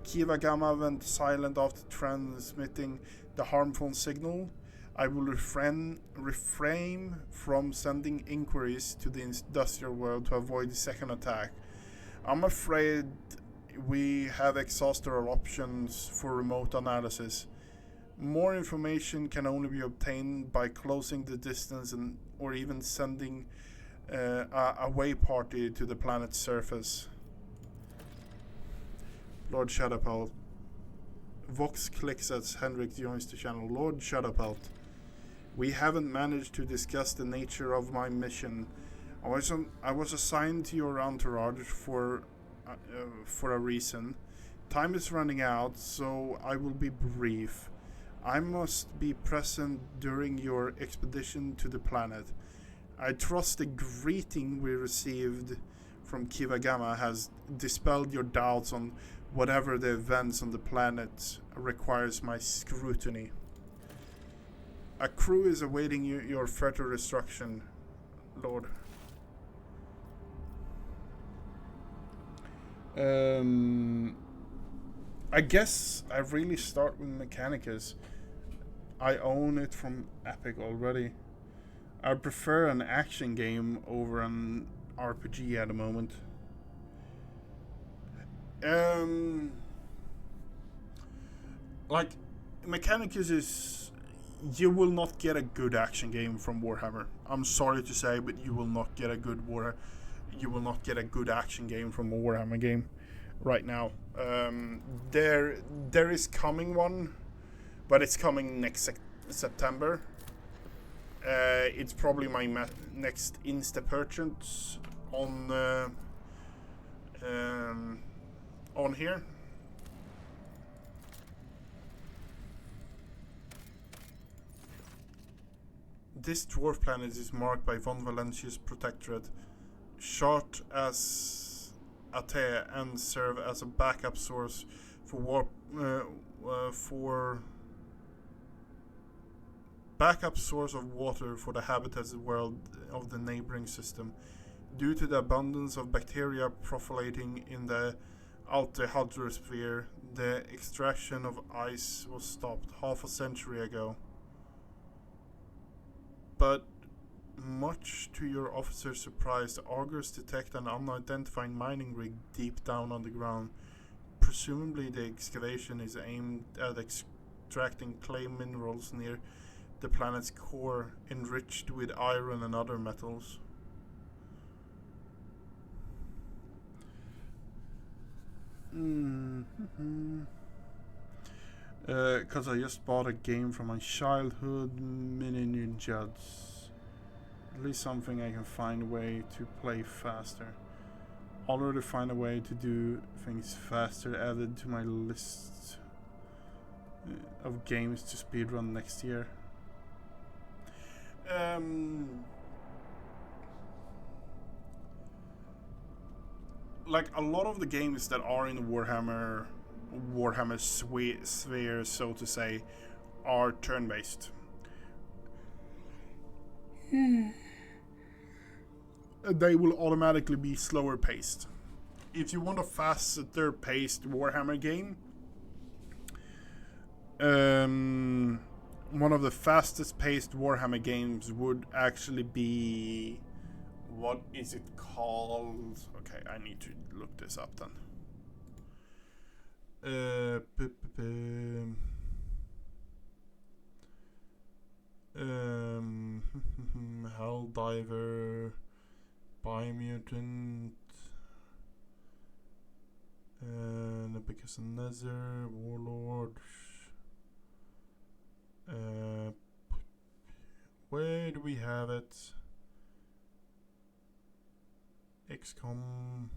Kiva Gamma went silent after transmitting the harmful signal. I will refrain from sending inquiries to the industrial world to avoid the second attack. I'm afraid we have exhausted our options for remote analysis. More information can only be obtained by closing the distance or even sending a way party to the planet's surface. Lord Shadowpelt. Vox clicks as Henrik joins the channel. Lord Shadowpelt. We haven't managed to discuss the nature of my mission. I was assigned to your entourage for a reason. Time is running out, so I will be brief. I must be present during your expedition to the planet. I trust the greeting we received from Kiva Gamma has dispelled your doubts on whatever the events on the planet requires my scrutiny. A crew is awaiting your further instruction, Lord. I guess I really start with Mechanicus. I own it from Epic already. I prefer an action game over an RPG at the moment. Like, Mechanicus is... You will not get a good action game from Warhammer. I'm sorry to say, but you will not get a good action game from a Warhammer game right now. There is coming one, but it's coming next September. It's probably my next Insta purchase on here. This dwarf planet is marked by Von Valentius Protectorate, short as Ate, and serve as a backup source for backup source of water for the habitats world of the neighboring system. Due to the abundance of bacteria proliferating in the outer hydrosphere, the extraction of ice was stopped half a century ago. But Much to your officer's surprise, the augurs detect an unidentified mining rig deep down on the ground. Presumably the excavation is aimed at extracting clay minerals near the planet's core, enriched with iron and other metals. Because I just bought a game from my childhood, Mini Ninjas. At least something I can find a way to play faster. Already find a way to do things faster added to my list of games to speedrun next year. Like a lot of the games that are in Warhammer sphere, so to say, are turn-based. They will automatically be slower paced. If you want a faster paced Warhammer game, one of the fastest paced Warhammer games would actually be, what is it called? Okay, I need to look this up then. Helldiver, Biomutant, Nebuchadnezzar, Warlord. Where do we have it? XCOM.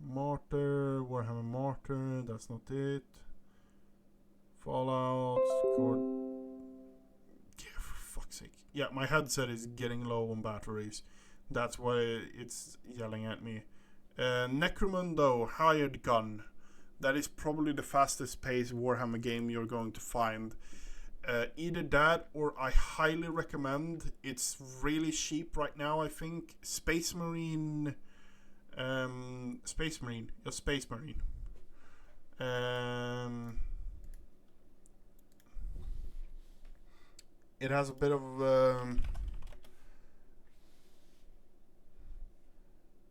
Martyr, Warhammer Martyr, that's not it. Fallout, yeah, for fuck's sake. Yeah, my headset is getting low on batteries. That's why it's yelling at me. Necromundo, Hired Gun. That is probably the fastest paced Warhammer game you're going to find. Either that or I highly recommend, it's really cheap right now, I think, Space Marine. Space Marine. It has a bit of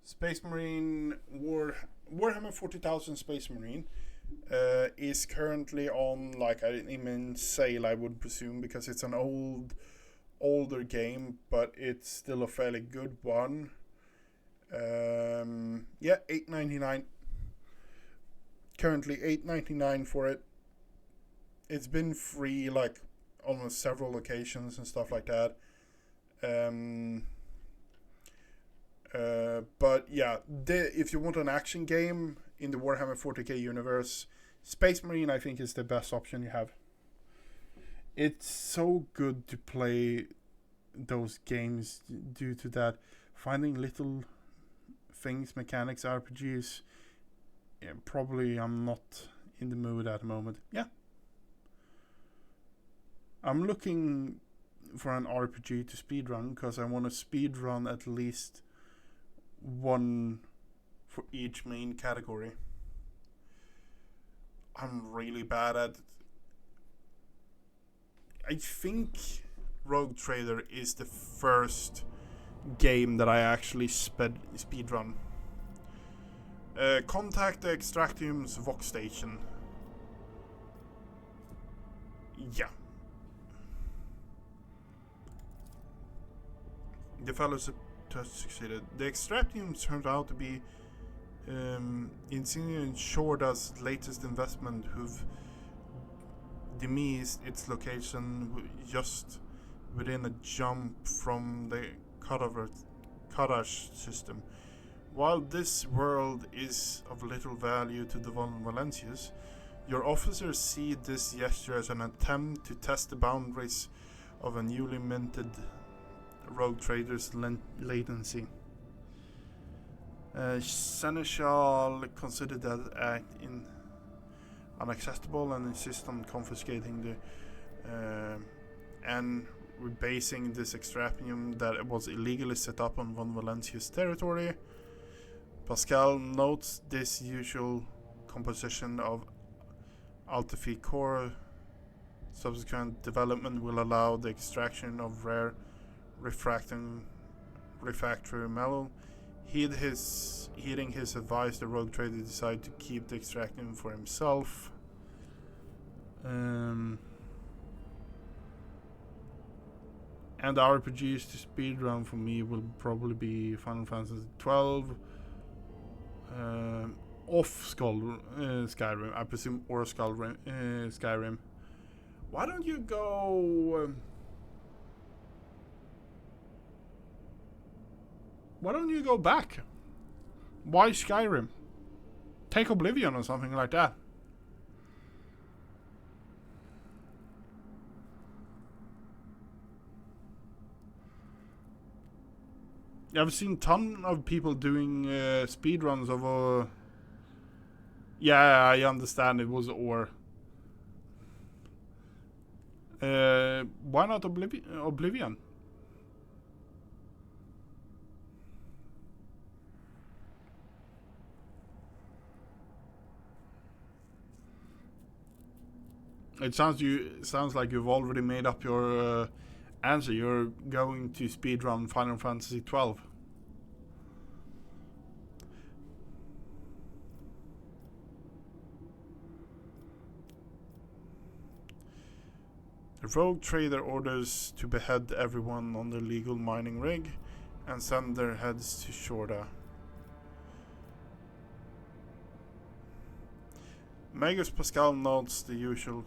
Space Marine Warhammer 40,000 Space Marine is currently on like in sale, I would presume, because it's an older game, but it's still a fairly good one. Yeah, $8.99. Currently $8.99 for it. It's been free like on several occasions and stuff like that. But yeah, if you want an action game in the Warhammer 40k universe, Space Marine I think is the best option you have. It's so good to play those games due to that, finding little things, mechanics, RPGs. Yeah, probably I'm not in the mood at the moment. Yeah. I'm looking for an RPG to speedrun because I want to speedrun at least one for each main category. I'm really bad at... I think Rogue Trader is the first game that I actually speedrun. Contact the Extractium's Vox Station. Yeah. The fellows have succeeded. The Extractium turned out to be Insignian Shorda's latest investment, who've demised its location just within a jump from the Kadash system. While this world is of little value to the Von Valencius, your officers see this gesture as an attempt to test the boundaries of a newly minted Rogue Trader's latency. Seneschal considered that act unacceptable and insist on confiscating and rebasing this extrapium that was illegally set up on Von Valencia's territory. Pascal notes this usual composition of Altify core. Subsequent development will allow the extraction of rare refractory metal. Heeding his advice, the rogue trader decided to keep the extraction for himself. And the RPGs to speedrun for me will probably be Final Fantasy 12, Skyrim, I presume, or Skyrim. Why don't you go? Why don't you go back? Why Skyrim? Take Oblivion or something like that. I've seen ton of people doing speedruns of. Yeah, I understand it was or. Why not Oblivion? It sounds like you've already made up your answer. You're going to speedrun Final Fantasy 12. The rogue trader orders to behead everyone on the legal mining rig and send their heads to Shorda. Magus Pascal notes the usual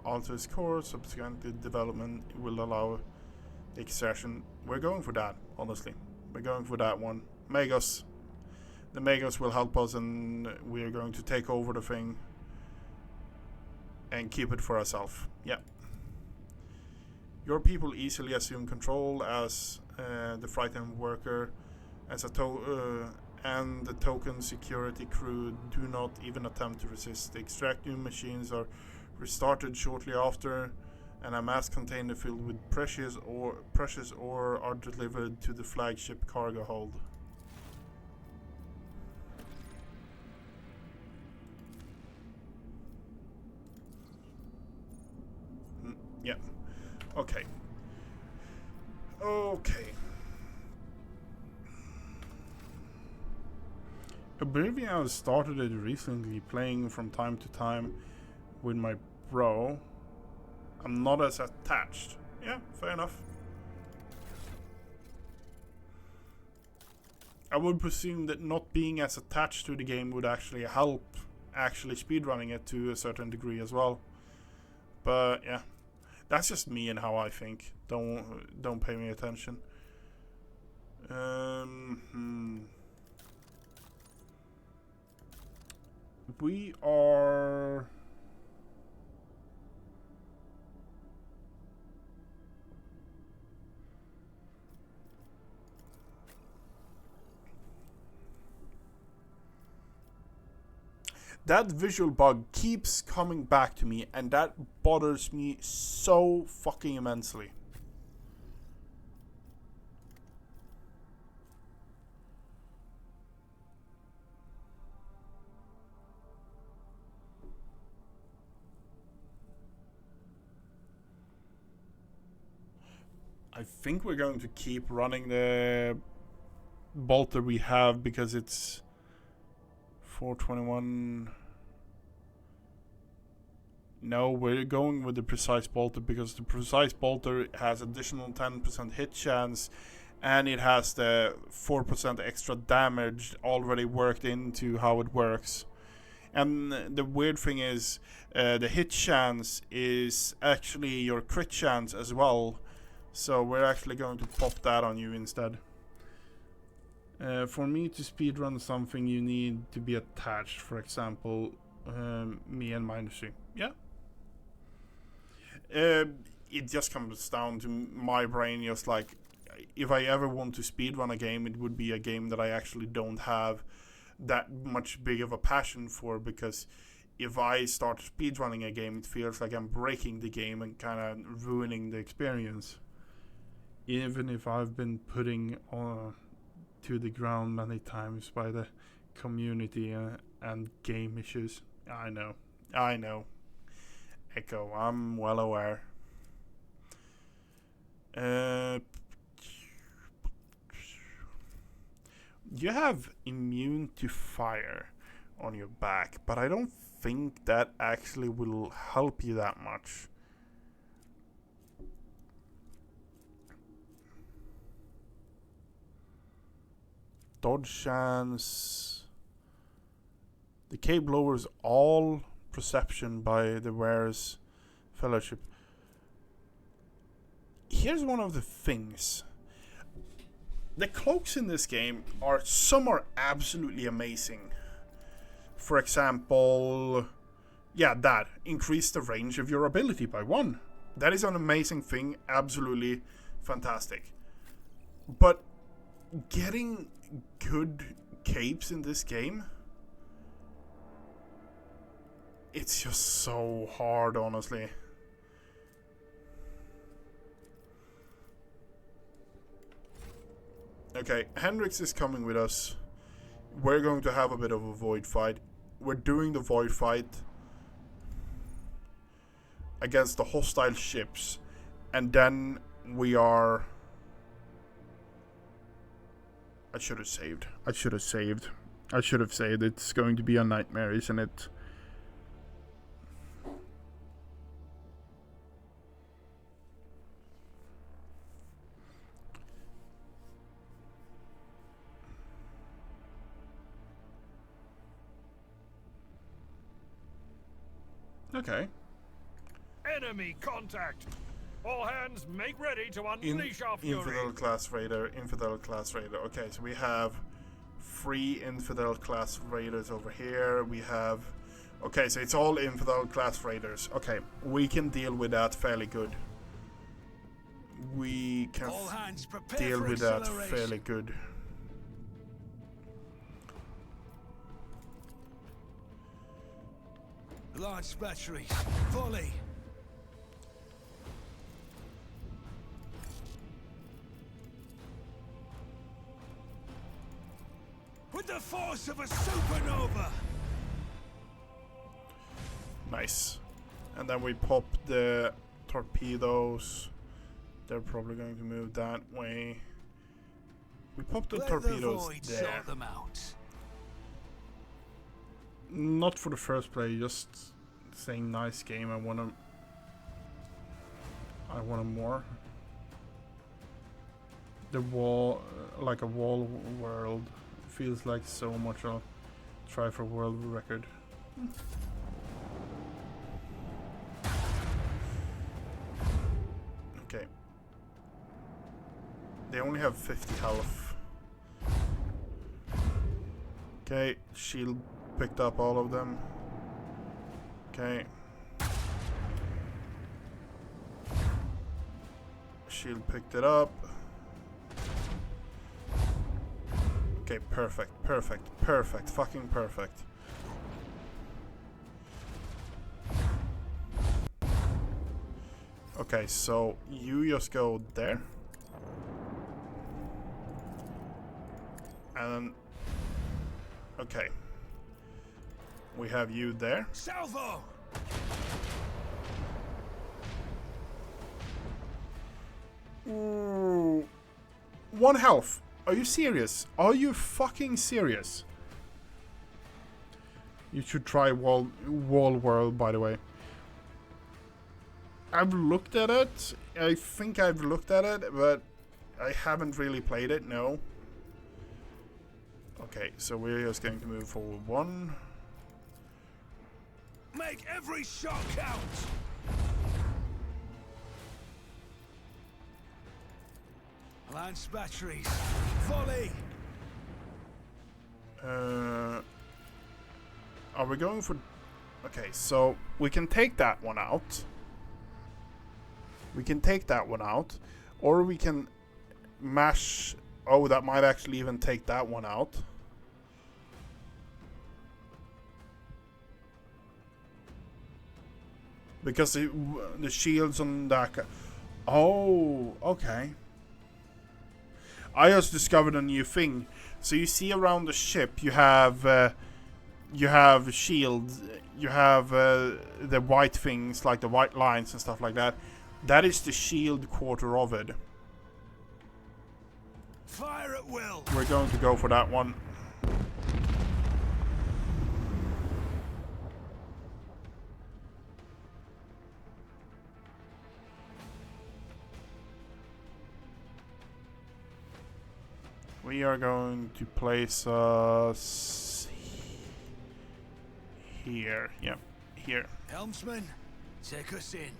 alters core. Subsequently, development will allow the extraction. We're going for that, honestly. We're going for that one. Magus. The Magus will help us, and we're going to take over the thing and keep it for ourselves. Yeah. Your people easily assume control as the frightened worker, as and the token security crew do not even attempt to resist. The extracting machines are restarted shortly after, and a mass container filled with precious ore are delivered to the flagship cargo hold. Yeah. Okay. Oblivion, I started it recently, playing from time to time with my bro. I'm not as attached. Yeah, fair enough. I would presume that not being as attached to the game would actually help actually speedrunning it to a certain degree as well. But yeah, that's just me and how I think. Don't pay me attention. We are. That visual bug keeps coming back to me, and that bothers me so fucking immensely. I think we're going to keep running the bolter we have because it's 421. No, we're going with the precise bolter because the precise bolter has additional 10% hit chance, and it has the 4% extra damage already worked into how it works. And the weird thing is, the hit chance is actually your crit chance as well. So we're actually going to pop that on you instead. For me to speedrun something, you need to be attached. For example, me and my industry. Yeah. It just comes down to my brain. Just like, if I ever want to speedrun a game, it would be a game that I actually don't have that much big of a passion for. Because if I start speedrunning a game, it feels like I'm breaking the game and kind of ruining the experience. Even if I've been putting to the ground many times by the community and game issues. I know. Echo, I'm well aware. You have immune to fire on your back, but I don't think that actually will help you that much. Dodge chance. The cape lowers all perception by the wearer's fellowship. Here's one of the things. The cloaks in this game some are absolutely amazing. For example, that increase the range of your ability by 1. That is an amazing thing, absolutely fantastic. But getting good capes in this game, it's just so hard, honestly. Okay, Hendrix is coming with us. We're going to have a bit of a void fight. We're doing the void fight against the hostile ships. And then we are... I should have saved. It's going to be a nightmare, isn't it? Okay. Enemy contact! All hands, make ready to unleash our fury! Infidel class raider. Okay, so we have 3 infidel class raiders over here. We have... Okay, so it's all infidel class raiders. Okay, we can deal with that fairly good. We can deal with that fairly good. Large batteries. Volley. With the force of a supernova. Nice. And then we pop the torpedoes. They're probably going to move that way. We pop the torpedoes there. Sort them out. Not for the first play, just saying nice game. I want more. The wall, like a wall world, feels like so much. I'll try for world record. Okay. They only have 50 health. Okay, shield picked up all of them. Okay. Shield picked it up. Okay, perfect. Fucking perfect. Okay, so you just go there. And then... Okay. We have you there. Salvo! Ooh. 1 health. Are you serious? Are you fucking serious? You should try Wall World, by the way. I've looked at it. I think I've looked at it, but I haven't really played it, no. Okay, so we're just going to move forward 1. Make every shot count! Lance batteries. Volley! Are we going for... Okay, so we can take that one out. Or we can mash... Oh, that might actually even take that one out. Because the shields on that... Oh, okay. I just discovered a new thing. So you see around the ship, you have shields, you have the white things, like the white lines and stuff like that. That is the shield quarter of it. Fire at will. We're going to go for that one. We are going to place us here. Yep, here. Helmsman, take us in.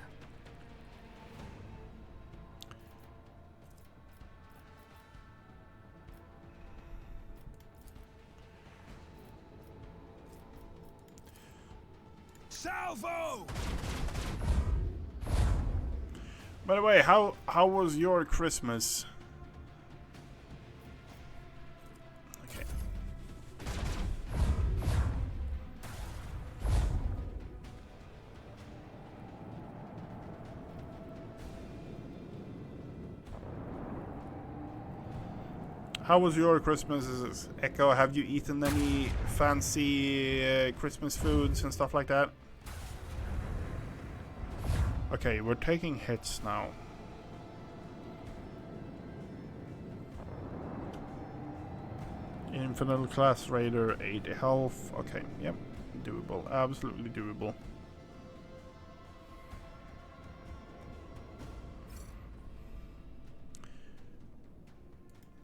Salvo! By the way, how was your Christmas? Okay. How was your Christmas, Echo? Have you eaten any fancy Christmas foods and stuff like that? Okay, we're taking hits now. Infinite class raider, 80 health. Okay, yep, doable, absolutely doable.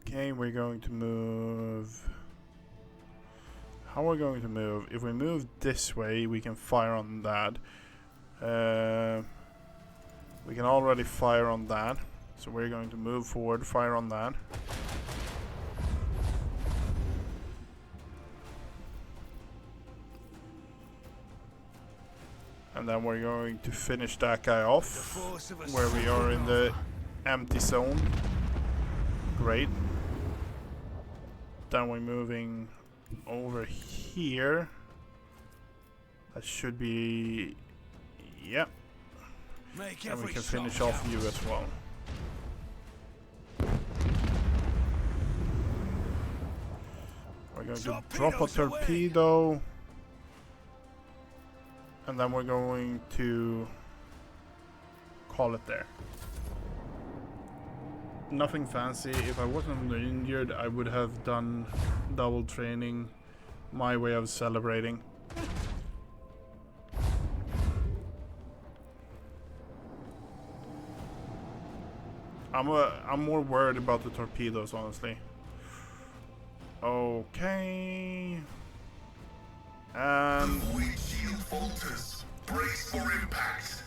Okay, we're going to move. How are we going to move? If we move this way, we can fire on that. We can already fire on that. So we're going to move forward, fire on that. And then we're going to finish that guy off where we are in the empty zone. Great. Then we're moving over here. That should be... Yep. And we can finish off you as well. We're going to drop a torpedo. And then we're going to call it there. Nothing fancy. If I wasn't injured, I would have done double training. My way of celebrating. I'm more worried about the torpedoes, honestly. Okay. And the weak shield falters. Brace for impact.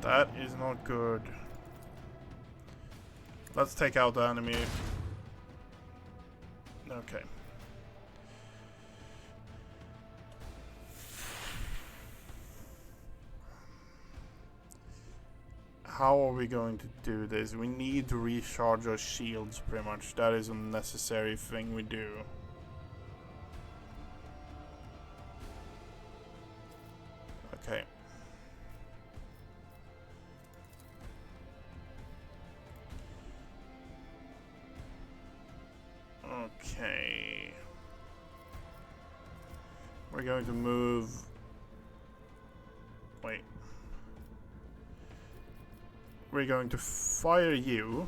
that is not good. Let's take out the enemy. Okay. How are we going to do this? We need to recharge our shields, pretty much. That is a necessary thing we do. Okay. Okay. We're going to move... Wait. We're going to fire you.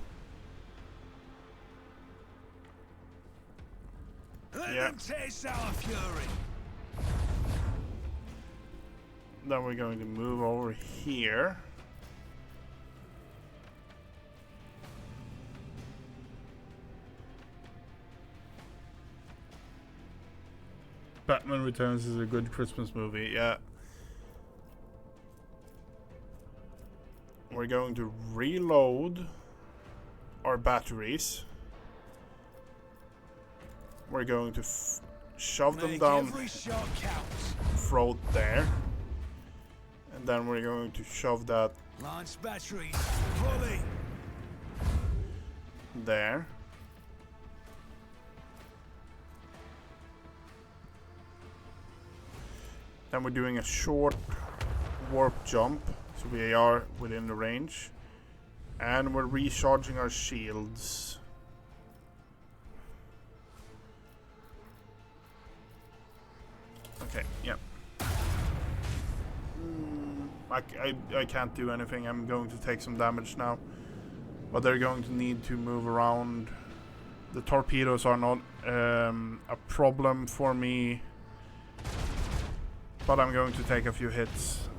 Let them taste our fury. Then we're going to move over here. Batman Returns is a good Christmas movie, yeah. We're going to reload our batteries. We're going to shove them down throat there. And then we're going to shove that Launch batteries fully. there. Then we're doing a short warp jump, so we are within the range. And we're recharging our shields. Okay, yeah. I can't do anything. I'm going to take some damage now. But they're going to need to move around. The torpedoes are not a problem for me. But I'm going to take a few hits.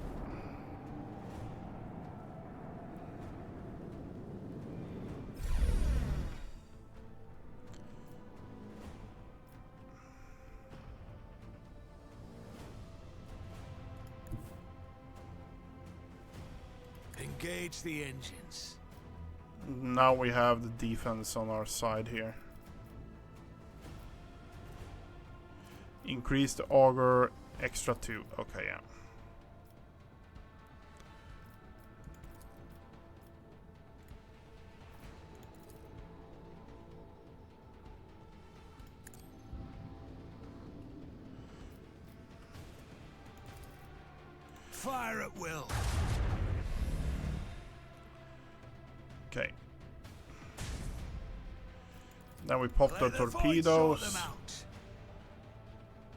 Engage the engines. Now we have the defense on our side here. Increase the auger extra 2. Okay, yeah. Fire at will. Okay. Then we pop the torpedoes.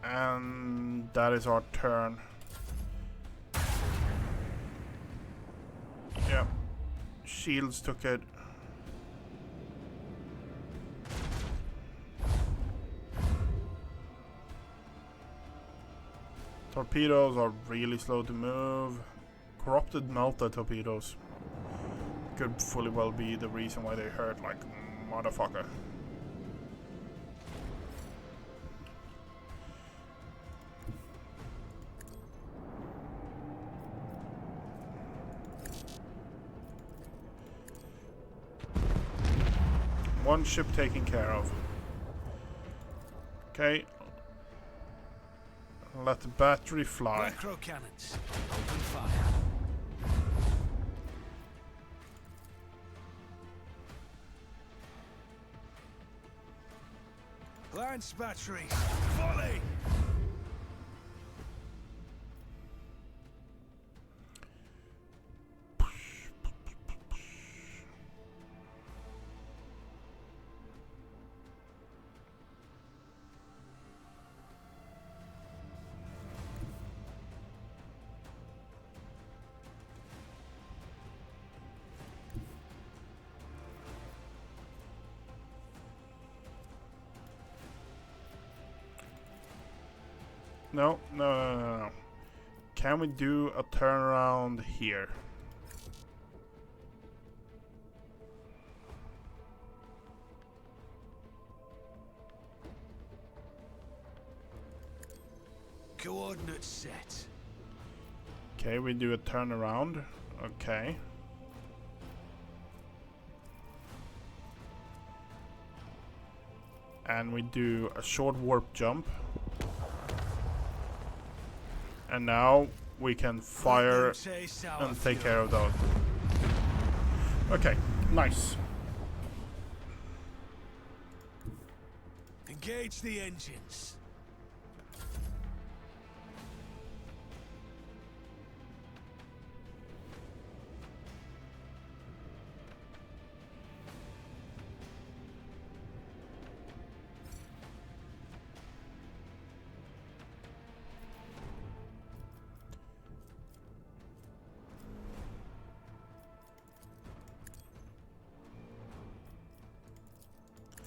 And that is our turn. Yeah. Shields took it. Torpedoes are really slow to move. Corrupted melta torpedoes could fully well be the reason why they hurt like motherfucker. One ship taken care of. Okay. Let the battery fly. Micro cannons. Open fire. Lance batteries. Volley. No. Can we do a turnaround here? Coordinates set. Okay, we do a turnaround. Okay. And we do a short warp jump. And now we can fire and take care of those. Okay, nice. Engage the engines.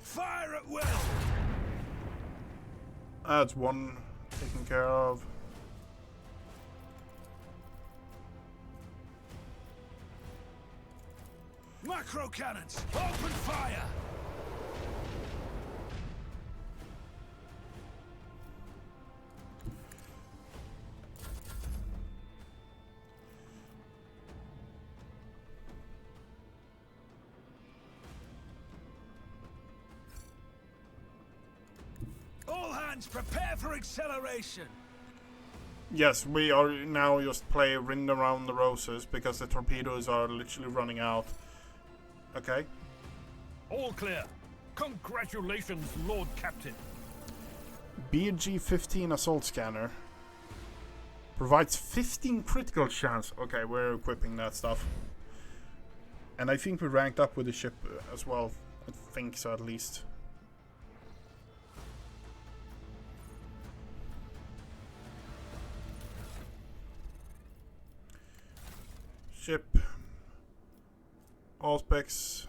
Fire at will. That's one taken care of. Macro cannons. Open fire. All hands prepare for acceleration. Yes, we are now just play Ring Around the Roses because the torpedoes are literally running out. Okay. All clear. Congratulations, Lord Captain. BG-15 assault scanner. Provides 15 critical chance. Okay, we're equipping that stuff. And I think we ranked up with the ship as well. I think so, at least. Ship. All specs.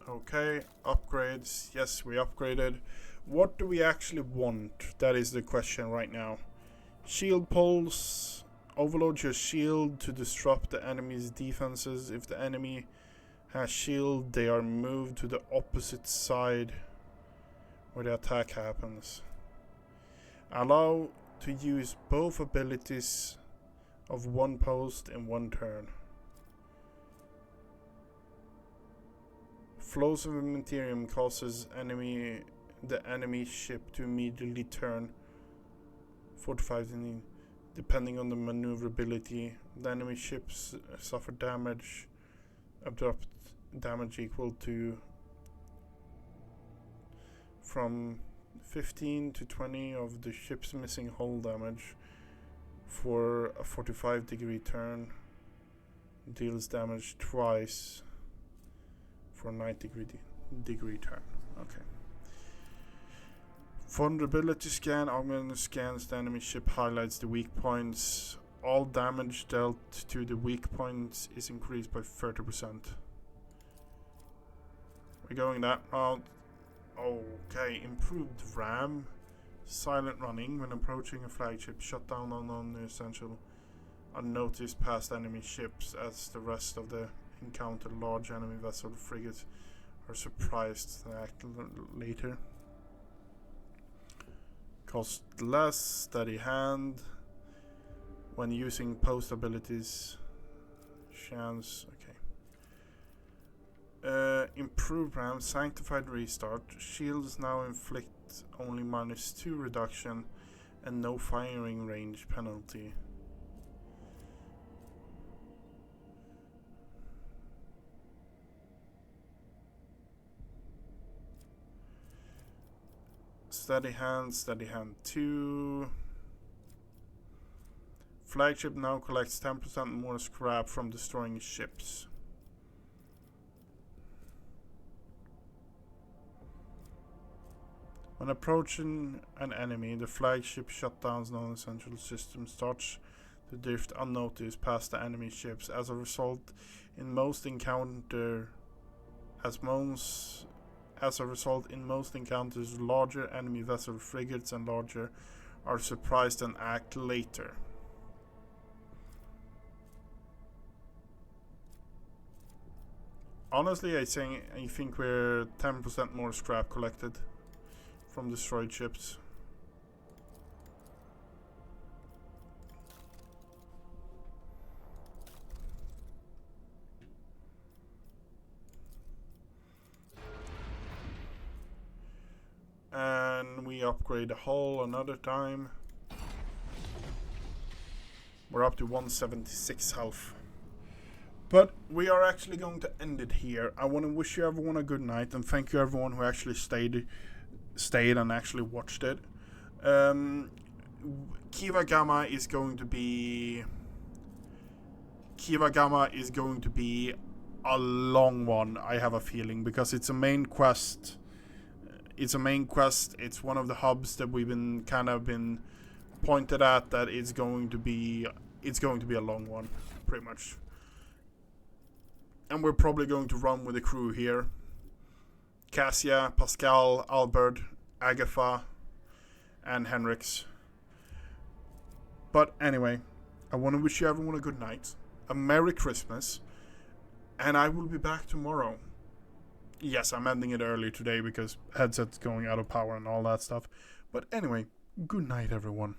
Okay, upgrades. Yes, we upgraded. What do we actually want? That is the question right now. Shield pulse. Overload your shield to disrupt the enemy's defenses. If the enemy has shield, they are moved to the opposite side where the attack happens. Allow to use both abilities of one post in one turn. Flows of materium causes the enemy ship to immediately turn 45 depending on the maneuverability. The enemy ships suffer damage, abrupt damage equal to from 15 to 20 of the ship's missing hull damage for a 45-degree turn. Deals damage twice for a 90-degree turn. Okay. Vulnerability scan. Augmented scans the enemy ship, highlights the weak points. All damage dealt to the weak points is increased by 30%. We're going that route. Okay, improved RAM. Silent running when approaching a flagship. Shut down on non-essential unnoticed past enemy ships as the rest of the encounter large enemy vessel frigates are surprised and act later. Cost less, steady hand. When using post abilities. Chance, okay. Improved RAM, sanctified restart. Shields now inflict only -2 reduction and no firing range penalty. Steady hand 2. Flagship now collects 10% more scrap from destroying ships. When approaching an enemy, the flagship shutdowns non-essential system starts to drift unnoticed past the enemy ships. As a result, in most encounters, larger enemy vessel frigates and larger are surprised and act later. Honestly, I think we're 10% more scrap collected from destroyed ships. And we upgrade the hull another time. We're up to 176 health. But we are actually going to end it here. I want to wish you everyone a good night and thank you everyone who actually stayed and actually watched it. Kiva Gamma is going to be a long one, I have a feeling, because it's a main quest. It's one of the hubs that we've been pointed at that it's going to be a long one, pretty much. And we're probably going to run with the crew here. Cassia, Pascal, Albert, Agatha, and Henrix. But anyway, I want to wish you everyone a good night, a Merry Christmas, and I will be back tomorrow. Yes, I'm ending it early today because headset's going out of power and all that stuff. But anyway, good night everyone.